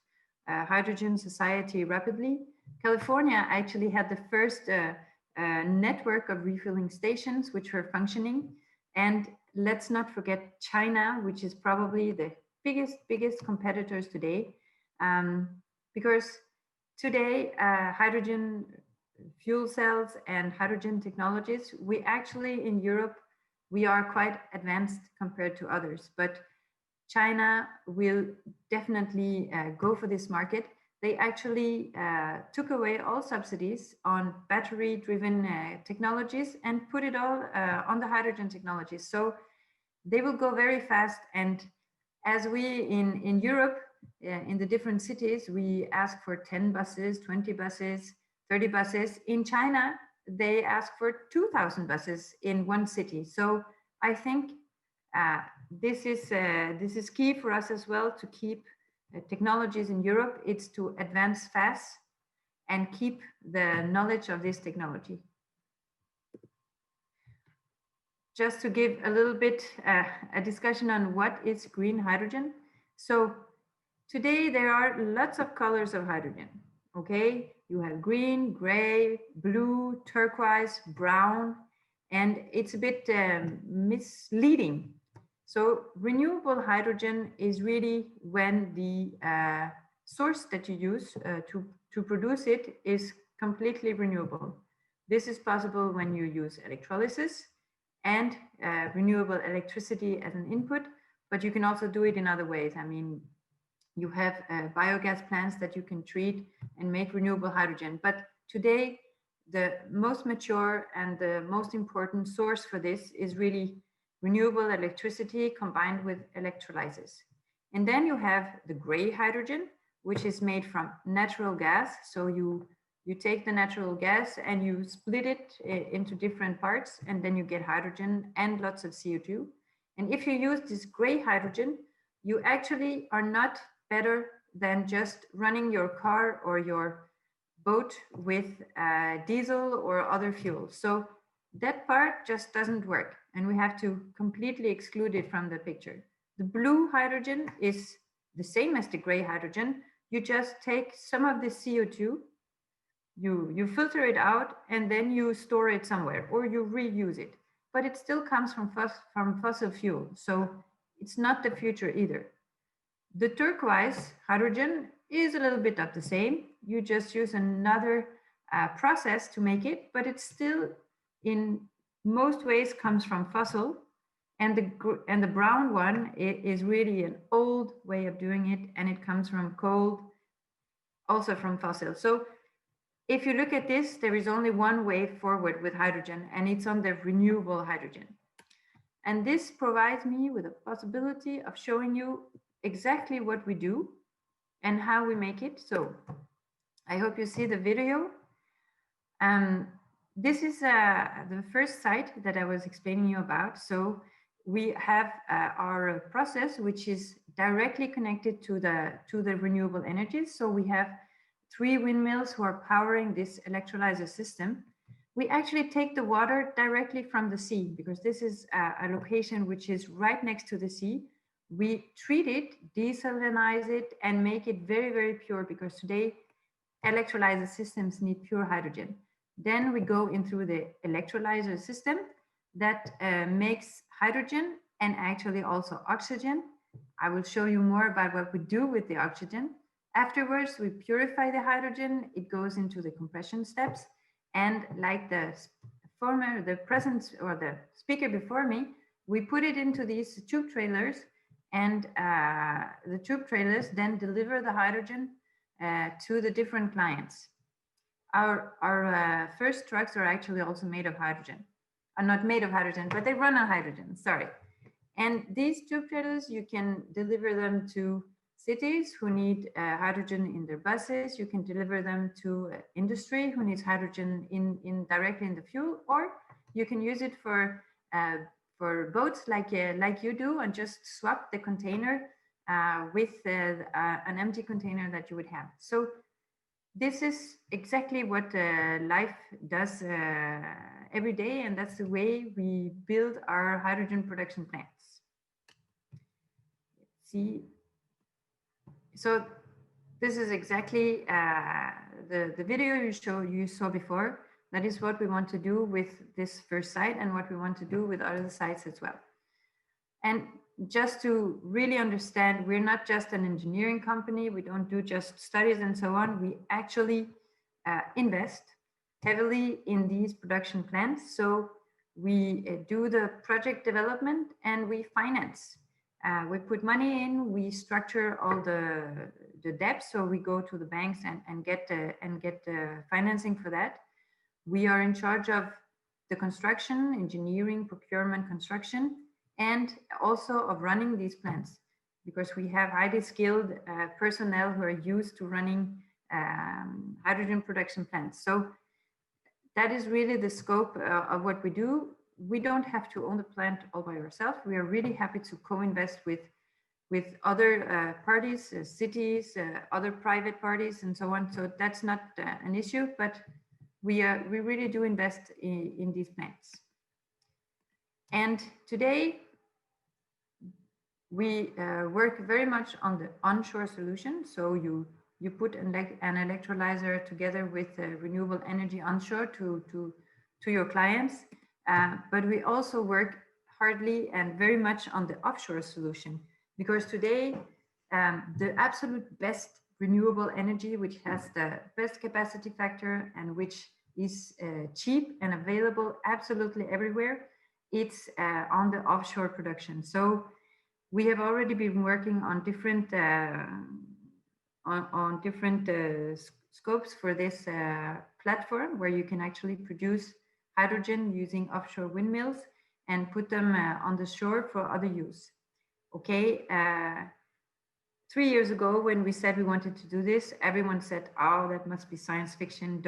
Speaker 7: hydrogen society rapidly. California actually had the first network of refilling stations which were functioning. And let's not forget China, which is probably the biggest competitors today. Because today, hydrogen fuel cells and hydrogen technologies, we actually in Europe, we are quite advanced compared to others. But China will definitely go for this market. They actually took away all subsidies on battery-driven technologies and put it all on the hydrogen technologies. So they will go very fast. And as we in Europe, in the different cities, we ask for 10 buses, 20 buses, 30 buses. In China, they ask for 2,000 buses in one city. So I think this is key for us as well to keep technologies in Europe. It's to advance fast and keep the knowledge of this technology. Just to give a little bit a discussion on what is green hydrogen. So today there are lots of colors of hydrogen. Okay, you have green, gray, blue, turquoise, brown, and it's a bit misleading. So renewable hydrogen is really when the source that you use to produce it is completely renewable. This is possible when you use electrolysis and renewable electricity as an input, but you can also do it in other ways. I mean, you have biogas plants that you can treat and make renewable hydrogen. But today, the most mature and the most important source for this is really renewable electricity combined with electrolysis. And then you have the gray hydrogen, which is made from natural gas. So you take the natural gas and you split it into different parts, and then you get hydrogen and lots of CO2. And if you use this gray hydrogen, you actually are not better than just running your car or your boat with diesel or other fuels. So that part just doesn't work, and we have to completely exclude it from the picture. The blue hydrogen is the same as the gray hydrogen. You just take some of the CO2, you filter it out, and then you store it somewhere, or you reuse it. But it still comes from fossil fuel, so it's not the future either. The turquoise hydrogen is a little bit of the same. You just use another process to make it, but it's still in most ways comes from fossil. And the brown one is really an old way of doing it, and it comes from coal, also from fossil. So if you look at this, there is only one way forward with hydrogen, and it's on the renewable hydrogen. And this provides me with a possibility of showing you exactly what we do and how we make it. So I hope you see the video. This is the first site that I was explaining you about. So we have our process, which is directly connected to the renewable energies. So we have 3 windmills who are powering this electrolyzer system. We actually take the water directly from the sea, because this is a location which is right next to the sea. We treat it, desalinize it, and make it very, very pure, because today electrolyzer systems need pure hydrogen. Then we go in through the electrolyzer system that makes hydrogen and actually also oxygen. I will show you more about what we do with the oxygen. Afterwards, we purify the hydrogen. It goes into the compression steps. And like the speaker before me, we put it into these tube trailers, and the tube trailers then deliver the hydrogen to the different clients. Our first trucks are actually also made of hydrogen. Not made of hydrogen, but they run on hydrogen, sorry. And these tube trailers, you can deliver them to cities who need hydrogen in their buses. You can deliver them to industry who needs hydrogen directly in the fuel, or you can use it for boats like you do, and just swap the container with an empty container that you would have. So this is exactly what Lhyfe does every day, and that's the way we build our hydrogen production plants. Let's see. So this is exactly the video you saw before. That is what we want to do with this first site, and what we want to do with other sites as well. And just to really understand, we're not just an engineering company. We don't do just studies and so on. We actually invest heavily in these production plants. So we do the project development, and we finance. We put money in, we structure all the debt. So we go to the banks and get the financing for that. We are in charge of the construction, engineering, procurement, construction, and also of running these plants. because we have highly skilled personnel who are used to running hydrogen production plants. So that is really the scope of what we do. We don't have to own the plant all by ourselves. We are really happy to co-invest with other parties, cities, other private parties, and so on. So that's not an issue, but we really do invest in these plants. And today, we work very much on the onshore solution. So you put an electrolyzer together with renewable energy onshore to your clients. But we also work hardly and very much on the offshore solution, because today the absolute best renewable energy, which has the best capacity factor and which is cheap and available absolutely everywhere, it's on the offshore production. So we have already been working on different scopes for this platform, where you can actually produce hydrogen using offshore windmills and put them on the shore for other use. Okay, 3 years ago, when we said we wanted to do this, everyone said, "Oh, that must be science fiction.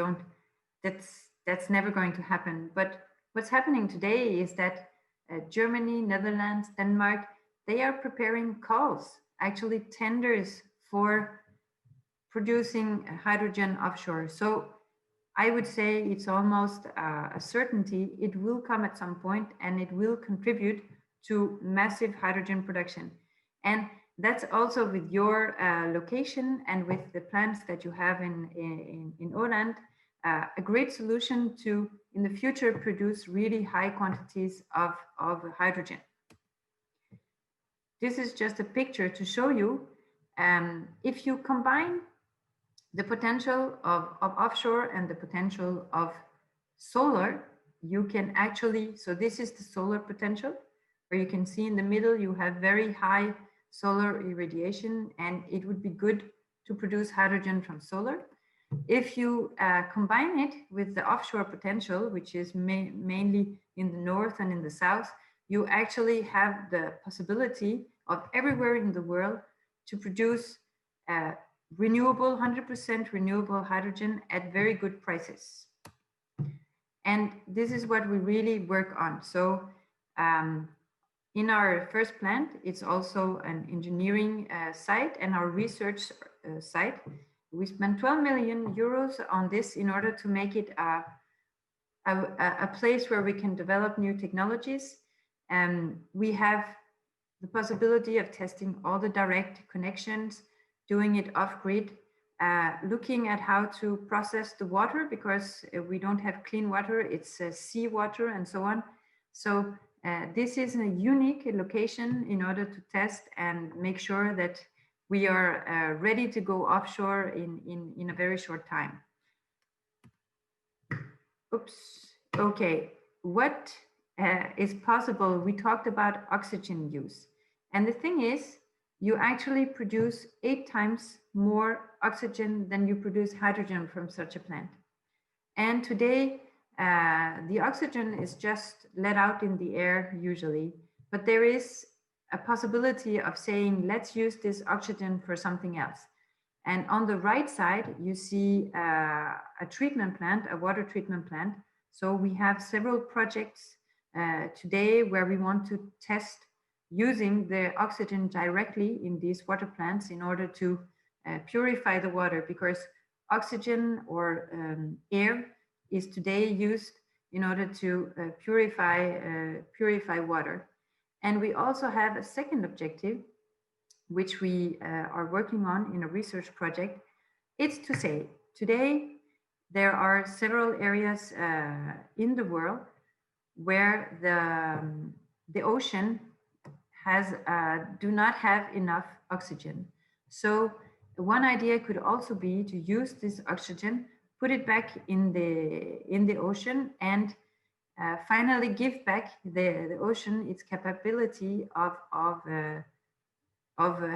Speaker 7: That's never going to happen." But what's happening today is that Germany, Netherlands, Denmark, they are preparing calls, actually tenders for producing hydrogen offshore. So I would say it's almost a certainty it will come at some point, and it will contribute to massive hydrogen production. And that's also with your location and with the plants that you have in Åland, a great solution to, in the future, produce really high quantities of hydrogen. This is just a picture to show you, if you combine the potential of offshore and the potential of solar, you can actually, so this is the solar potential, where you can see in the middle, you have very high solar irradiation, and it would be good to produce hydrogen from solar. If you combine it with the offshore potential, which is mainly in the north and in the south, you actually have the possibility of everywhere in the world to produce renewable, 100% renewable hydrogen at very good prices. And this is what we really work on. So in our first plant, it's also an engineering site and our research site. We spent 12 million euros on this in order to make it a place where we can develop new technologies. And we have the possibility of testing all the direct connections, doing it off-grid, looking at how to process the water, because we don't have clean water, it's seawater and so on. So this is a unique location in order to test and make sure that we are ready to go offshore in a very short time. Oops, okay, what is possible? We talked about oxygen use. And the thing is, you actually produce 8 times more oxygen than you produce hydrogen from such a plant. And today, the oxygen is just let out in the air usually, but there is a possibility of saying, let's use this oxygen for something else. And on the right side, you see a treatment plant, a water treatment plant. So we have several projects today where we want to test using the oxygen directly in these water plants in order to purify the water, because oxygen or air is today used in order to purify water. And we also have a second objective, which we are working on in a research project. It's to say, today there are several areas in the world where the ocean do not have enough oxygen. So one idea could also be to use this oxygen, put it back in the ocean, and finally give back the ocean its capability of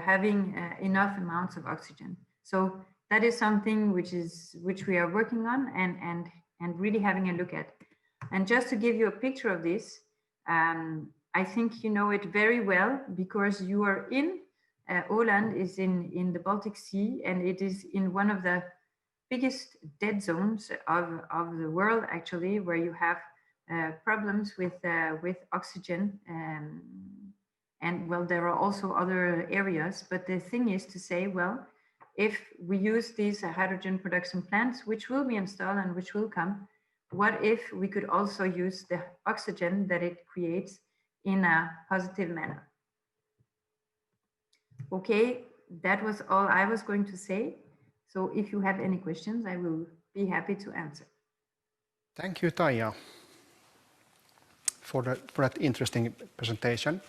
Speaker 7: having enough amounts of oxygen. So that is something which we are working on and really having a look at. And just to give you a picture of this, I think you know it very well because you are in Åland is in the Baltic Sea, and it is in one of the biggest dead zones of the world, actually, where you have problems with oxygen. And well, there are also other areas, but the thing is to say, well, if we use these hydrogen production plants, which will be installed and which will come, what if we could also use the oxygen that it creates in a positive manner? Okay, that was all I was going to say. So if you have any questions, I will be happy to answer.
Speaker 1: Thank you, Taia, for that interesting presentation.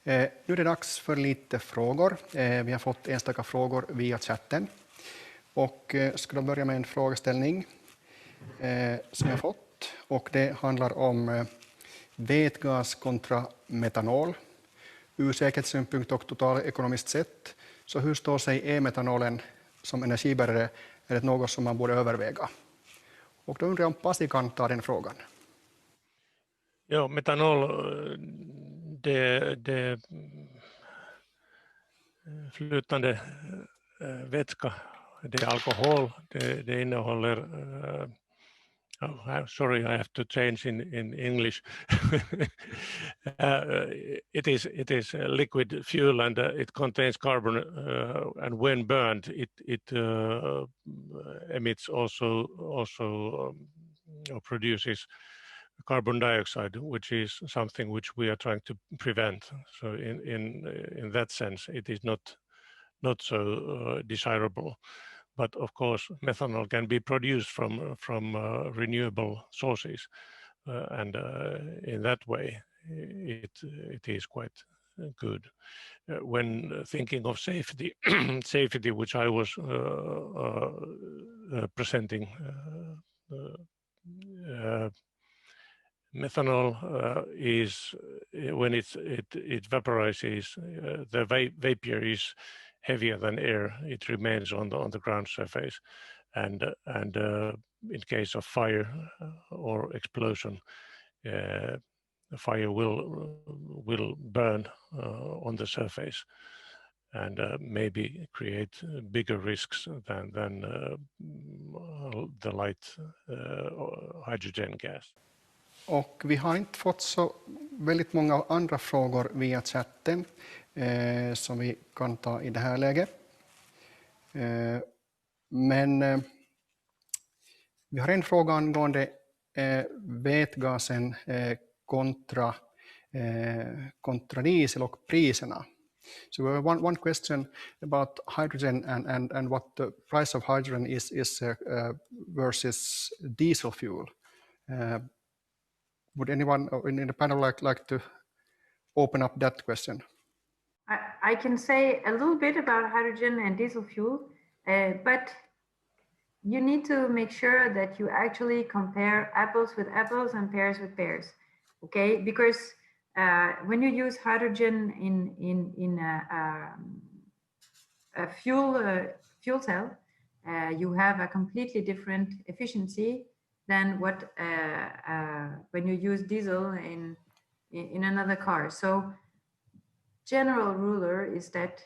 Speaker 1: Nu är det dags för lite frågor. Vi har fått enstaka frågor via chatten. Och ska då börja med en frågeställning som jag fått. Och det handlar om vätgas kontra metanol. Ur säkerhetssynpunkt och totalekonomiskt sett. Så hur står sig e-metanolen som energibärare? Är det något som man borde överväga? Och då undrar jag om Pasi kan ta den frågan.
Speaker 6: Ja, metanol, det flytande vätska, det är alkohol, det innehåller sorry, I have to change in English. It is a liquid fuel, and it contains carbon, and when burned, it emits also or produces carbon dioxide, which is something which we are trying to prevent. So in that sense, it is not so desirable. But of course, methanol can be produced from renewable sources, and in that way, it is quite good. When thinking of safety, safety, which I was presenting, methanol is when it vaporizes, the vapor is heavier than air. It remains on the ground surface, and in case of fire or explosion, the fire will burn on the surface, and maybe create bigger risks than the light hydrogen gas.
Speaker 1: Och vi har inte fått så väldigt många andra frågor via chatten som vi kan ta i det här läget. Men vi har en fråga angående vätgasen kontra diesel och priserna. So we have one question about hydrogen and what the price of hydrogen is versus diesel fuel. Would anyone in the panel like to open up that question?
Speaker 7: I can say a little bit about hydrogen and diesel fuel, but you need to make sure that you actually compare apples with apples and pears with pears, okay? Because when you use hydrogen in a fuel cell, you have a completely different efficiency than what when you use diesel in another car. So general ruler is that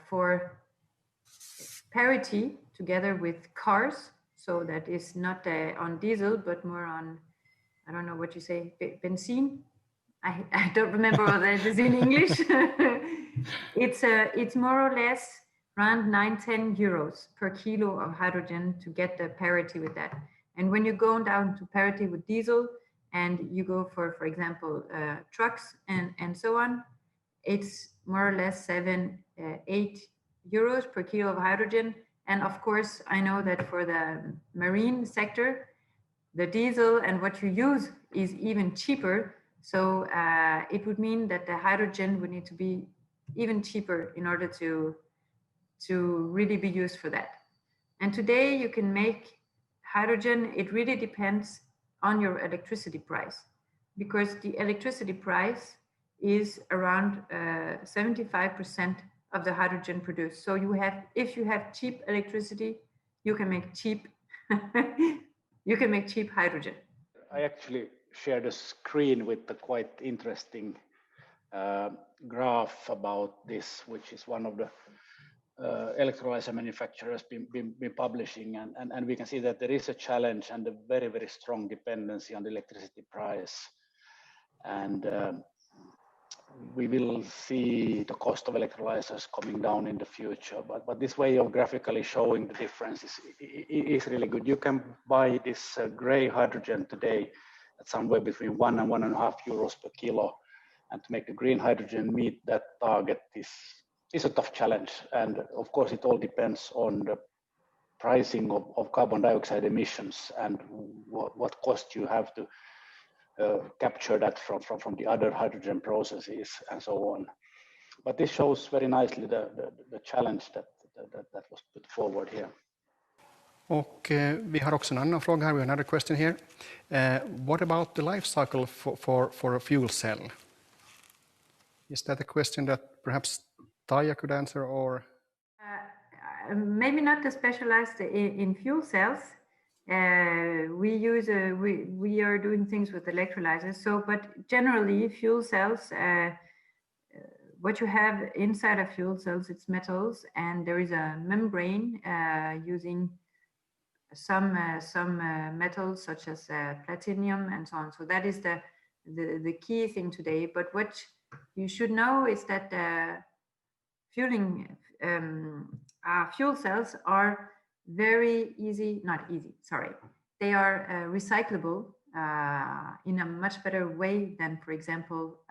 Speaker 7: for parity together with cars, so that is not on diesel but more on, I don't know what you say, benzene. I don't remember what that is in English. It's more or less around 9-10 euros per kilo of hydrogen to get the parity with that. And when you go down to parity with diesel and you go for example, trucks and so on, it's more or less 7-8 euros per kilo of hydrogen. And of course, I know that for the marine sector, the diesel and what you use is even cheaper. So it would mean that the hydrogen would need to be even cheaper in order to really be used for that. And today you can make hydrogen, it really depends on your electricity price, because the electricity price is around 75% of the hydrogen produced. So if you have cheap electricity, you can make cheap hydrogen.
Speaker 8: I actually shared a screen with a quite interesting graph about this, which is one of the electrolyzer manufacturers been publishing, and we can see that there is a challenge and a very, very strong dependency on the electricity price. And we will see the cost of electrolyzers coming down in the future, but this way of graphically showing the difference is really good. You can buy this gray hydrogen today at somewhere between 1 and 1.5 euros per kilo, and to make the green hydrogen meet that target is a tough challenge. And of course, it all depends on the pricing of carbon dioxide emissions and what cost you have to capture that from the other hydrogen processes and so on. But this shows very nicely the challenge that was put forward here.
Speaker 1: Och vi har också en annan fråga här. We have another question here. What about the life cycle for a fuel cell? Is that a question that perhaps Taia could answer, or?
Speaker 7: Maybe not the specialized in fuel cells. We are doing things with electrolyzers. So, but generally fuel cells, what you have inside of fuel cells, it's metals, and there is a membrane using some metals such as platinum and so on. So that is the key thing today. But what you should know is that fuel cells are very easy, not easy, sorry. They are recyclable in a much better way than, for example,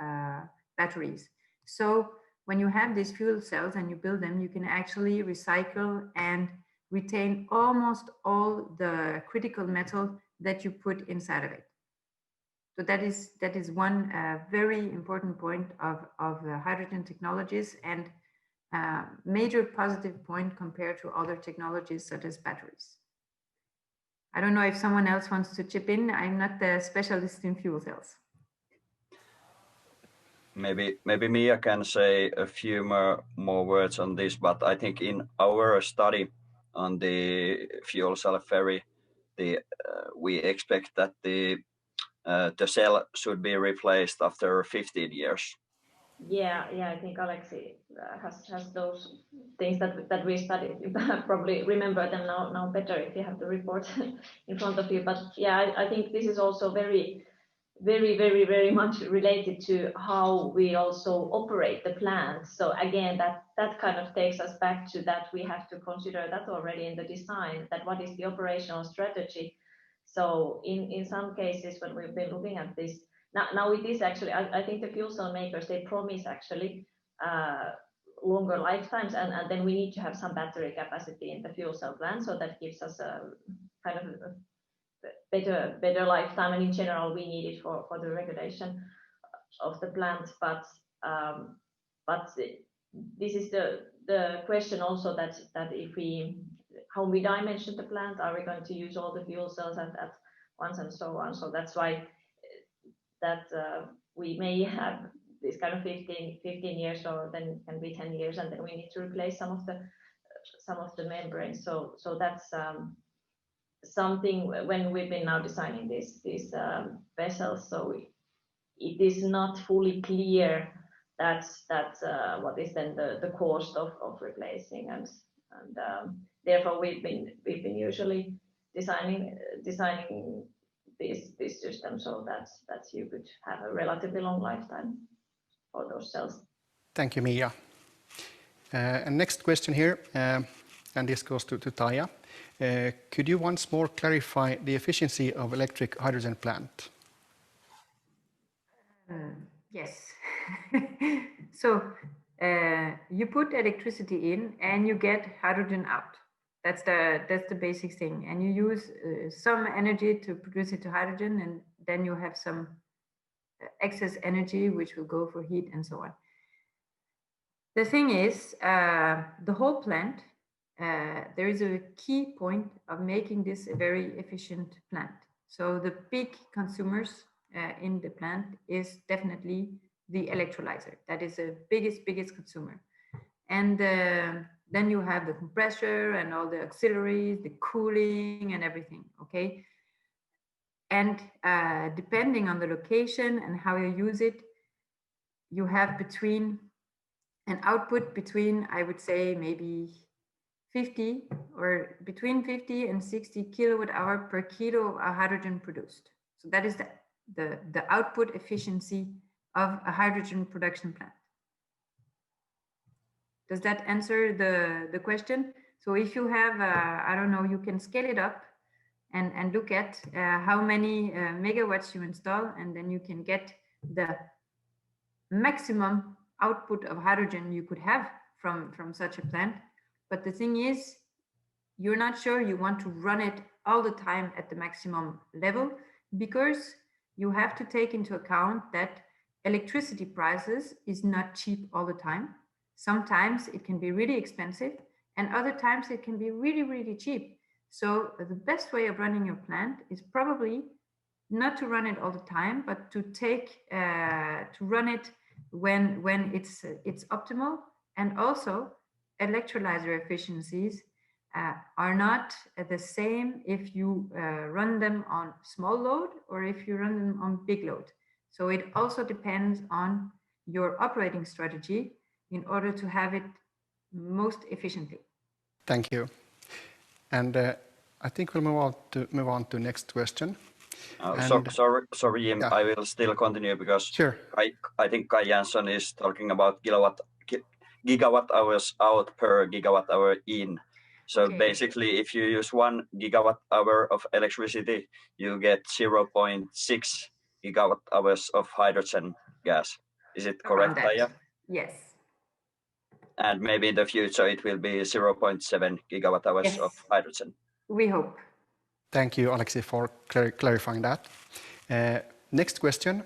Speaker 7: batteries. So when you have these fuel cells and you build them, you can actually recycle and retain almost all the critical metal that you put inside of it. So that is one very important point of hydrogen technologies, and major positive point compared to other technologies such as batteries. I don't know if someone else wants to chip in. I'm not the specialist in fuel cells.
Speaker 3: Maybe Mia can say a few more words on this, but I think in our study on the fuel cell ferry, we expect that the cell should be replaced after 15 years.
Speaker 4: Yeah, I think Aleksi has those things that we studied. You probably remember them now better if you have the report in front of you. But yeah, I think this is also very much related to how we also operate the plant. So again, that kind of takes us back to that we have to consider that already in the design, that what is the operational strategy. So in some cases when we've been looking at this, now it is actually, I think the fuel cell makers, they promise actually longer lifetimes, and then we need to have some battery capacity in the fuel cell plant, so that gives us a kind of a better lifetime, and in general we need it for the regulation of the plant. But this is the question also, that if how we dimension the plant, are we going to use all the fuel cells at once and so on. So that's why that we may have this kind of 15 years, or then it can be 10 years, and then we need to replace some of the membranes. So that's something when we've been now designing these vessels. So it is not fully clear that what is then the cost of replacing, and therefore we've been usually designing this system so that you could have a relatively long lifetime for those cells.
Speaker 1: Thank you, Mia. And next question here, and this goes to Taia. Could you once more clarify the efficiency of electric hydrogen plant?
Speaker 7: Yes. So you put electricity in and you get hydrogen out. That's the basic thing. And you use some energy to produce it to hydrogen, and then you have some excess energy which will go for heat and so on. The thing is, the whole plant, there is a key point of making this a very efficient plant. So the big consumers in the plant is definitely the electrolyzer. That is the biggest consumer. And then you have the compressor and all the auxiliaries, the cooling and everything, okay? And depending on the location and how you use it, you have between an output between, I would say, maybe 50 or between 50 and 60 kilowatt hour per kilo of hydrogen produced. So that is the output efficiency of a hydrogen production plant. Does that answer the question? So if you have, I don't know, you can scale it up and look at how many megawatts you install, and then you can get the maximum output of hydrogen you could have from such a plant. But the thing is, you're not sure you want to run it all the time at the maximum level, because you have to take into account that electricity prices is not cheap all the time. Sometimes it can be really expensive, and other times it can be really, really cheap. So the best way of running your plant is probably not to run it all the time, but to run it when it's optimal. And also, electrolyzer efficiencies are not the same if you run them on small load or if you run them on big load. So it also depends on your operating strategy in order to have it most efficiently.
Speaker 1: Thank you. And I think we'll move on to next question.
Speaker 3: Sorry, Jim. Yeah. I will still continue because
Speaker 1: sure.
Speaker 3: I think Kai Jansson is talking about gigawatt hours out per gigawatt hour in. So okay. Basically, if you use 1 gigawatt hour of electricity, you get 0.6 gigawatt hours of hydrogen gas. Is it correct, Taia?
Speaker 7: Yes.
Speaker 3: And maybe in the future it will be 0.7 gigawatt hours yes. of hydrogen.
Speaker 7: We hope.
Speaker 1: Thank you, Aleksi, for clarifying that. Next question.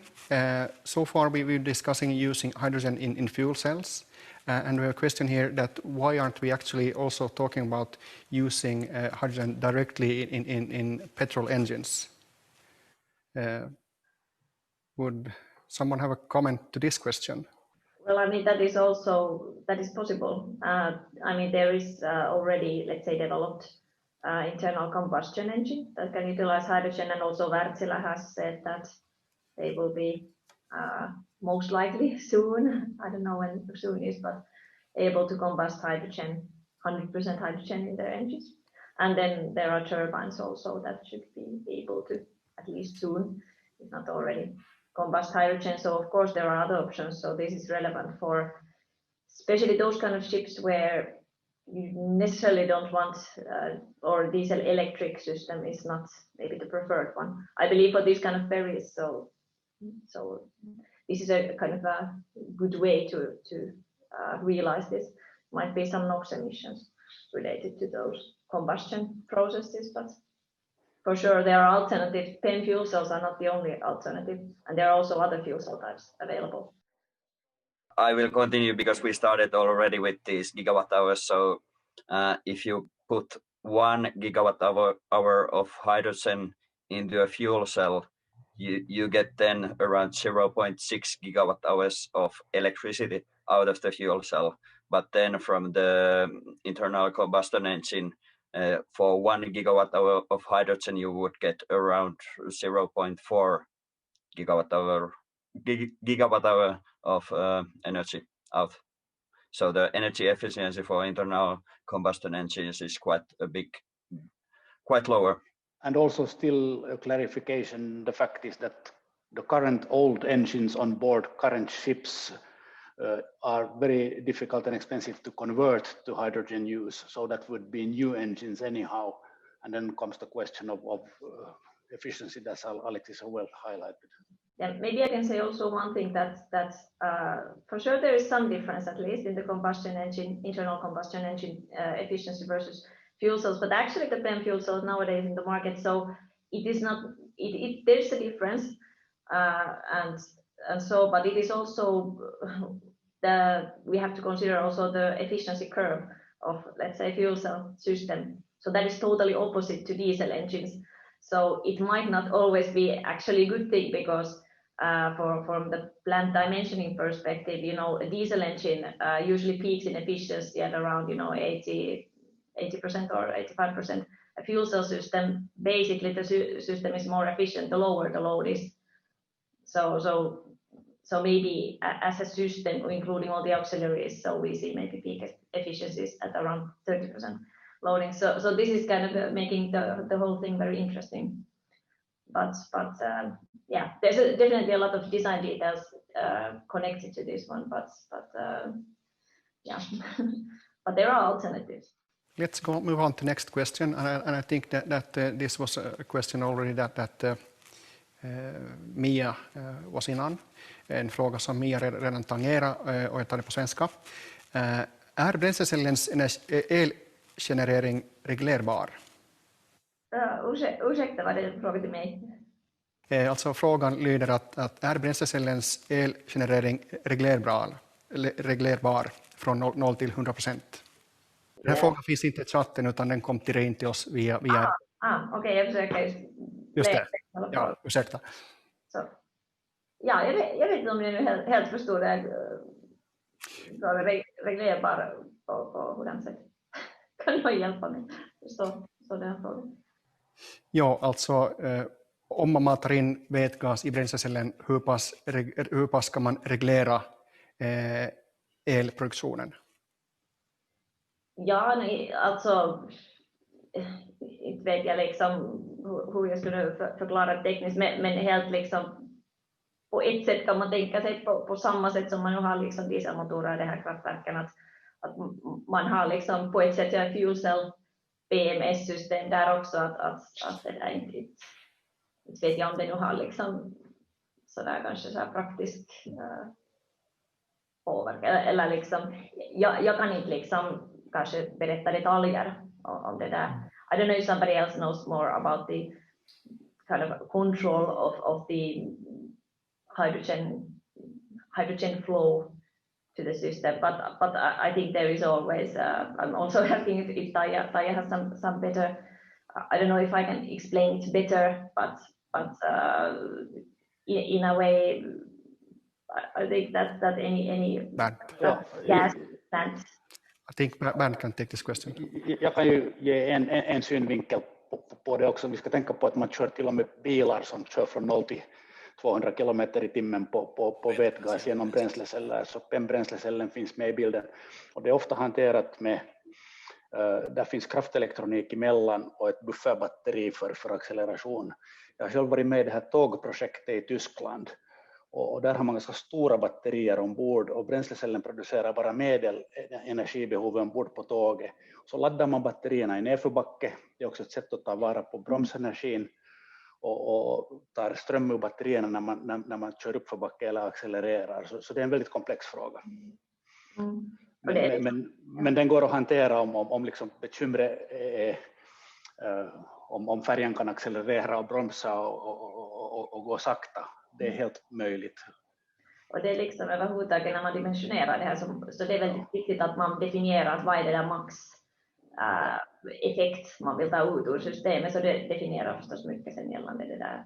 Speaker 1: So far we've been discussing using hydrogen in fuel cells. And we have a question here that why aren't we actually also talking about using hydrogen directly in petrol engines? Would someone have a comment to this question?
Speaker 4: Well, I mean, that is possible. I mean, there is already, let's say, developed internal combustion engine that can utilize hydrogen, and also Wärtsilä has said that they will be most likely soon, I don't know when soon is, but able to combust hydrogen, 100% hydrogen in their engines. And then there are turbines also that should be able to, at least soon, if not already, combust hydrogen. So of course there are other options. So this is relevant for especially those kind of ships where you necessarily don't want or diesel electric system is not maybe the preferred one. I believe for these kind of ferries, so this is a kind of a good way to realize this. Might be some NOx emissions related to those combustion processes, but for sure there are alternatives. PEM fuel cells are not the only alternative, and there are also other fuel cell types available.
Speaker 3: I will continue because we started already with these gigawatt hours. So if you put 1 gigawatt hour of hydrogen into a fuel cell, you get then around 0.6 gigawatt hours of electricity out of the fuel cell. But then from the internal combustion engine, for 1 gigawatt hour of hydrogen, you would get around 0.4 gigawatt hour of energy out. So the energy efficiency for internal combustion engines is quite lower.
Speaker 8: And also still a clarification, the fact is that the current old engines on board current ships are very difficult and expensive to convert to hydrogen use. So that would be new engines anyhow. And then comes the question of efficiency that Aleksi so well highlighted.
Speaker 4: Yeah, maybe I can say also one thing that for sure there is some difference, at least in the combustion engine, internal combustion engine efficiency versus fuel cells, but actually the PEM fuel cells nowadays in the market, so it is not, there's a difference, and so, but it is also we have to consider also the efficiency curve of, let's say, fuel cell system. So that is totally opposite to diesel engines. So it might not always be actually a good thing, because from the plant dimensioning perspective, you know, a diesel engine usually peaks in efficiency at around, you know, 80% or 85%. A fuel cell system, basically the system is more efficient the lower the load is. So So maybe as a system, including all the auxiliaries, so we see maybe peak efficiencies at around 30% loading. So this is kind of making the whole thing very interesting. But yeah, there's definitely a lot of design details connected to this one. But yeah, but there are alternatives.
Speaker 1: Let's move on to next question, and I think that this was a question already that Mia was innan. En fråga som Mia redan tangerade och jag tar det på svenska. Är bränslecellens elgenerering reglerbar?
Speaker 4: Ursäkta, var det en fråga till mig?
Speaker 1: Alltså frågan lyder att är bränslecellens elgenerering reglerbar från 0 till 100%? Den här frågan finns inte i chatten utan den kom direkt in till oss via...
Speaker 4: Okej, jag försöker
Speaker 1: just det. Ja, ursäkta.
Speaker 4: Så. Ja, jag vet inte om jag nu helt förstod det. Reglerbar på hurdant sätt. Kan du hjälpa mig förstå den här frågan?
Speaker 1: Ja, alltså om man matar in vätgas i bränslecellen, hur pass ska man reglera elproduktionen?
Speaker 4: Ja, nej, alltså inte vet jag liksom hur jag skulle förklara tekniskt, men helt liksom på ett sätt kan man tänka sig på samma sätt som man nu har liksom dieselmotorer i det här kraftverken, att man har liksom på ett sätt en fuel cell BMS-system där också, att det där inte vet jag om det nu har liksom sådär kanske så här praktisk påverkan, eller liksom jag kan inte liksom kanske berätta detaljer om det där. I don't know if somebody else knows more about the kind of control of the hydrogen flow to the system, but I think there is always I'm also asking if Taia has some better, I don't know if I can explain it better, but in a way I think that any gas plant.
Speaker 1: I think Berndt can take this question.
Speaker 8: Jag kan ju ge en synvinkel på det också. Vi ska tänka på att man kör till och med bilar som kör från 0 till 200 kilometer i timmen på vätgas genom bränsleceller. Så PEM-bränslecellen finns med i bilden. Och det är ofta hanterat med, där finns kraftelektronik emellan och ett bufferbatteri för acceleration. Jag har själv varit med i det här tågprojektet i Tyskland. Och där har man ganska stora batterier ombord och bränslecellen producerar bara medel energibehov ombord på tåget. Så laddar man batterierna i nedförbacke. Det är också ett sätt att ta vara på bromsenergin och tar ström ur batterierna när man kör upp för backe eller accelererar. Så det är en väldigt komplex fråga. Men den går att hantera om liksom bekymret är om färjan kan accelerera och bromsa och gå sakta. Det är helt möjligt.
Speaker 4: Och det är liksom överhuvudtaget när man dimensionerar det här, så det är väldigt viktigt att man definierar vad är det där max effekt man vill ta ut ur systemet, så det definierar förstås mycket sen gällande det där.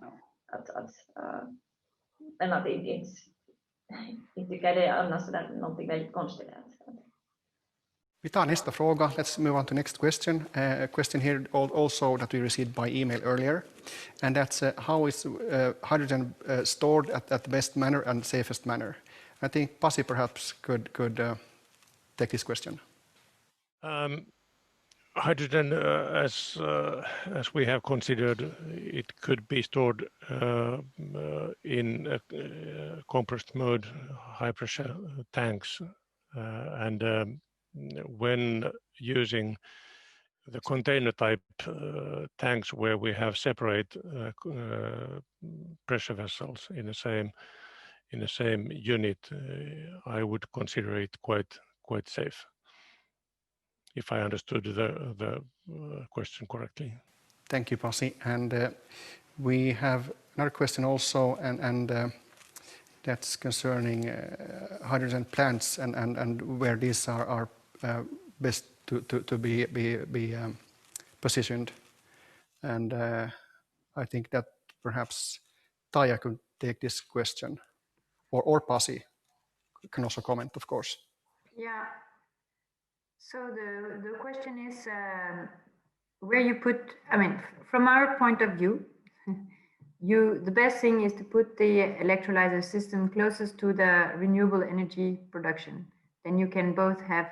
Speaker 4: Men att inte tycker det är annars så där någonting väldigt konstigt.
Speaker 1: Vi tar nästa fråga. Let's move on to next question. A question here also that we received by email earlier, and that's how is hydrogen stored at the best manner and safest manner? I think Pasi perhaps could take this question.
Speaker 6: Hydrogen, as we have considered, it could be stored in compressed mode, high pressure tanks, and when using the container type tanks where we have separate pressure vessels in the same unit, I would consider it quite safe, if I understood the question correctly.
Speaker 1: Thank you, Pasi. And we have another question also, and that's concerning hydrogen plants and where these are best to be positioned. And I think that perhaps Taia could take this question, or Pasi can also comment, of course.
Speaker 7: Yeah. So the question is where you put, I mean, from our point of view, the best thing is to put the electrolyzer system closest to the renewable energy production. Then you can both have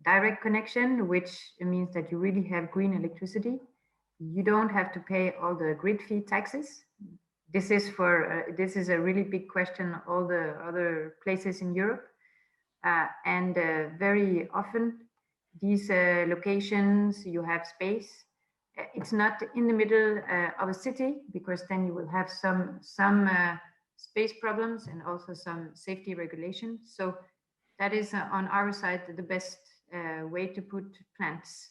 Speaker 7: direct connection, which means that you really have green electricity. You don't have to pay all the grid fee taxes. This is a really big question all the other places in Europe. And very often these locations, you have space. It's not in the middle of a city, because then you will have some space problems and also some safety regulations. So that is on our side the best way to put plants.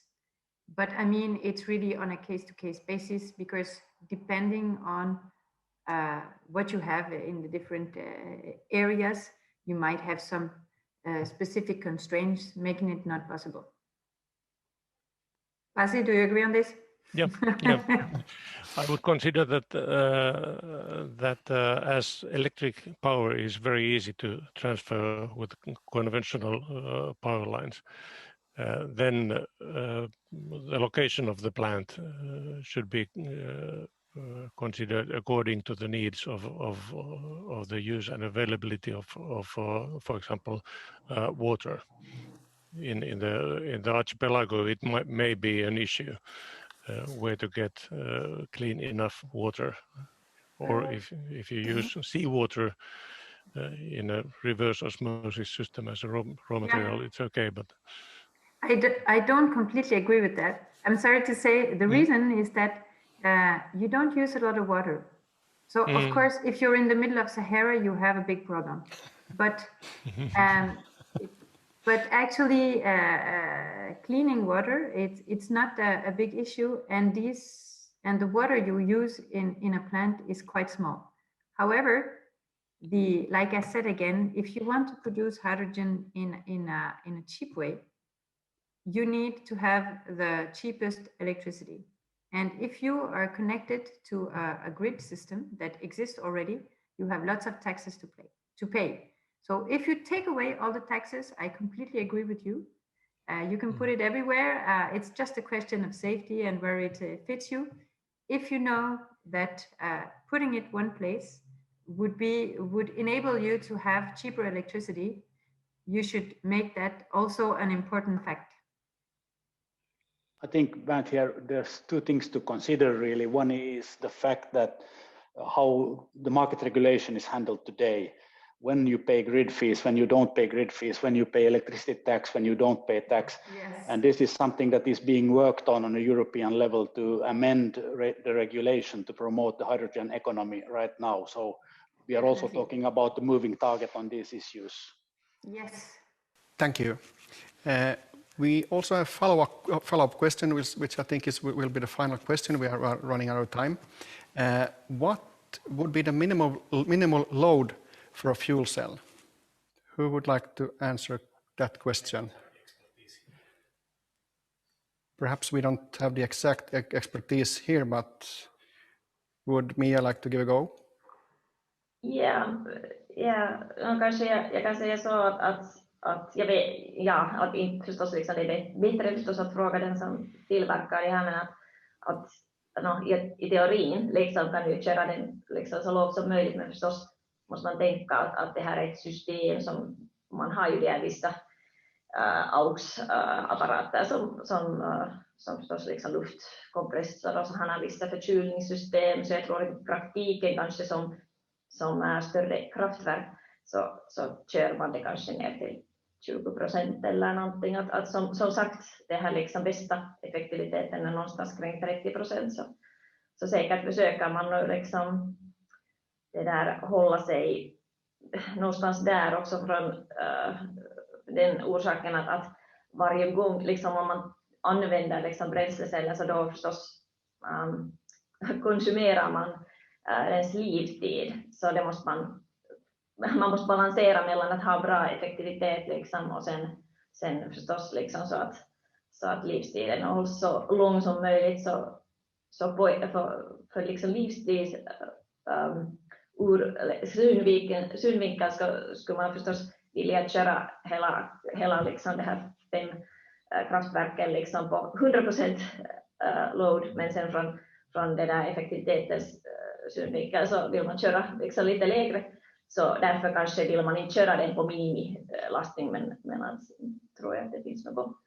Speaker 7: But I mean, it's really on a case-to-case basis, because depending on what you have in the different areas, you might have some specific constraints making it not possible. Pasi, do you agree on this?
Speaker 6: Yeah, yeah. I would consider that as electric power is very easy to transfer with conventional power lines, then the location of the plant should be considered according to the needs of the use and availability of for example, water. In the archipelago, it may be an issue where to get clean enough water, or if you use seawater in a reverse osmosis system as a raw material, it's okay. But
Speaker 7: I don't completely agree with that. I'm sorry to say, the reason is that you don't use a lot of water. So of course, if you're in the middle of Sahara, you have a big problem. But but actually, cleaning water, it's not a big issue, and the water you use in a plant is quite small. However, like I said again, if you want to produce hydrogen in a cheap way, you need to have the cheapest electricity. And if you are connected to a grid system that exists already, you have lots of taxes to pay. So if you take away all the taxes, I completely agree with you. You can put it everywhere. It's just a question of safety and where it fits you. If you know that putting it one place would enable you to have cheaper electricity, you should make that also an important fact.
Speaker 8: I think, Berndt, here there's two things to consider really. One is the fact that how the market regulation is handled today. When you pay grid fees, when you don't pay grid fees, when you pay electricity tax, when you don't pay tax.
Speaker 7: Yes.
Speaker 8: And this is something that is being worked on a European level to amend the regulation to promote the hydrogen economy right now. So we are also talking about the moving target on these issues.
Speaker 7: Yes.
Speaker 1: Thank you. We also have a follow-up question, which I think will be the final question. We are running out of time. What would be the minimal load for a fuel cell? Who would like to answer that question? Perhaps we don't have the exact expertise here, but would Mia like to give a go?
Speaker 4: Kanske jag kan säga så att jag vet, att inte förstås liksom det är bättre förstås att fråga den som tillverkar det här, men att i teorin liksom kan du köra den liksom så lågt som möjligt, men förstås måste man tänka att det här är ett system som man har ju där vissa AUX-apparater som förstås liksom luftkompressor, och så har vissa förkylningssystem, så jag tror i praktiken kanske som är större kraftverk så kör man det kanske ner till 20% eller någonting. Att som sagt, det här liksom bästa effektiviteten är någonstans kring 30%, så säkert försöker man liksom det där hålla sig någonstans där också från den orsaken att varje gång liksom om man använder liksom bränsleceller, så då förstås konsumerar man dess livstid, så det måste man måste balansera mellan att ha bra effektivitet liksom, och sen förstås liksom så att livstiden hålls så lång som möjligt, så för liksom livstid ur synvinkel skulle man förstås vilja köra hela liksom det här 5 kraftverken liksom på 100% load, men sen från det där effektivitetens synvinkel så vill man köra liksom lite lägre. Så därför kanske vill man inte köra den på minimilastning, men alltså, tror jag att det finns något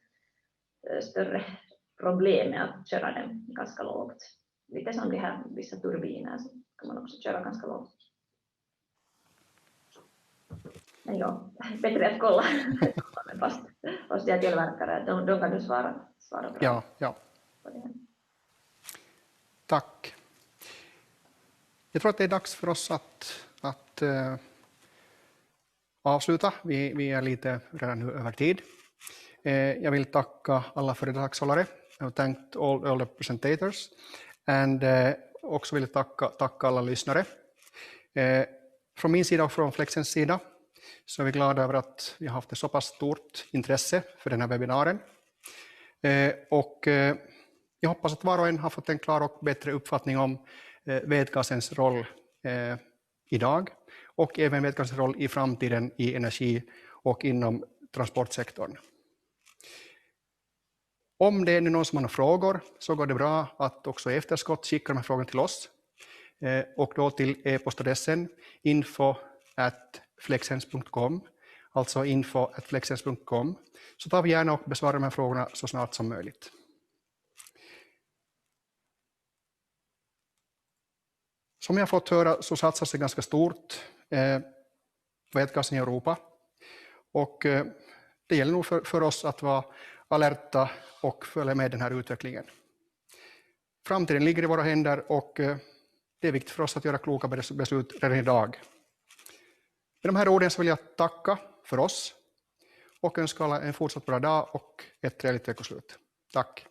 Speaker 4: större problem med att köra den ganska lågt. Lite som de här vissa turbiner så kan man också köra ganska lågt. Men ja, bättre att kolla fast jag tillverkare, de kan du svara bra.
Speaker 1: Ja.
Speaker 4: På det här.
Speaker 1: Tack. Jag tror att det är dags för oss att avsluta. Vi är lite redan nu över tid. Jag vill tacka alla föredragshållare. Jag har thankt all the presentators. And också vill jag tacka alla lyssnare. Från min sida och från Flexens sida så är vi glada över att vi har haft ett så pass stort intresse för den här webbinaren. Och jag hoppas att var och en har fått en klar och bättre uppfattning om vätgasens roll idag och även vätgasens roll i framtiden i energi och inom transportsektorn. Om det är någon som har frågor så går det bra att också i efterskott skicka de här frågorna till oss och då till e-postadressen info@flexens.com, alltså info@flexens.com, så tar vi gärna och besvarar de här frågorna så snart som möjligt. Som jag har fått höra så satsas det ganska stort på vätgasen i Europa. Och det gäller nog för oss att vara alerta och följa med den här utvecklingen. Framtiden ligger i våra händer och det är viktigt för oss att göra kloka beslut redan idag. Med de här orden så vill jag tacka för oss och önska alla en fortsatt bra dag och ett trevligt veckoslut. Tack!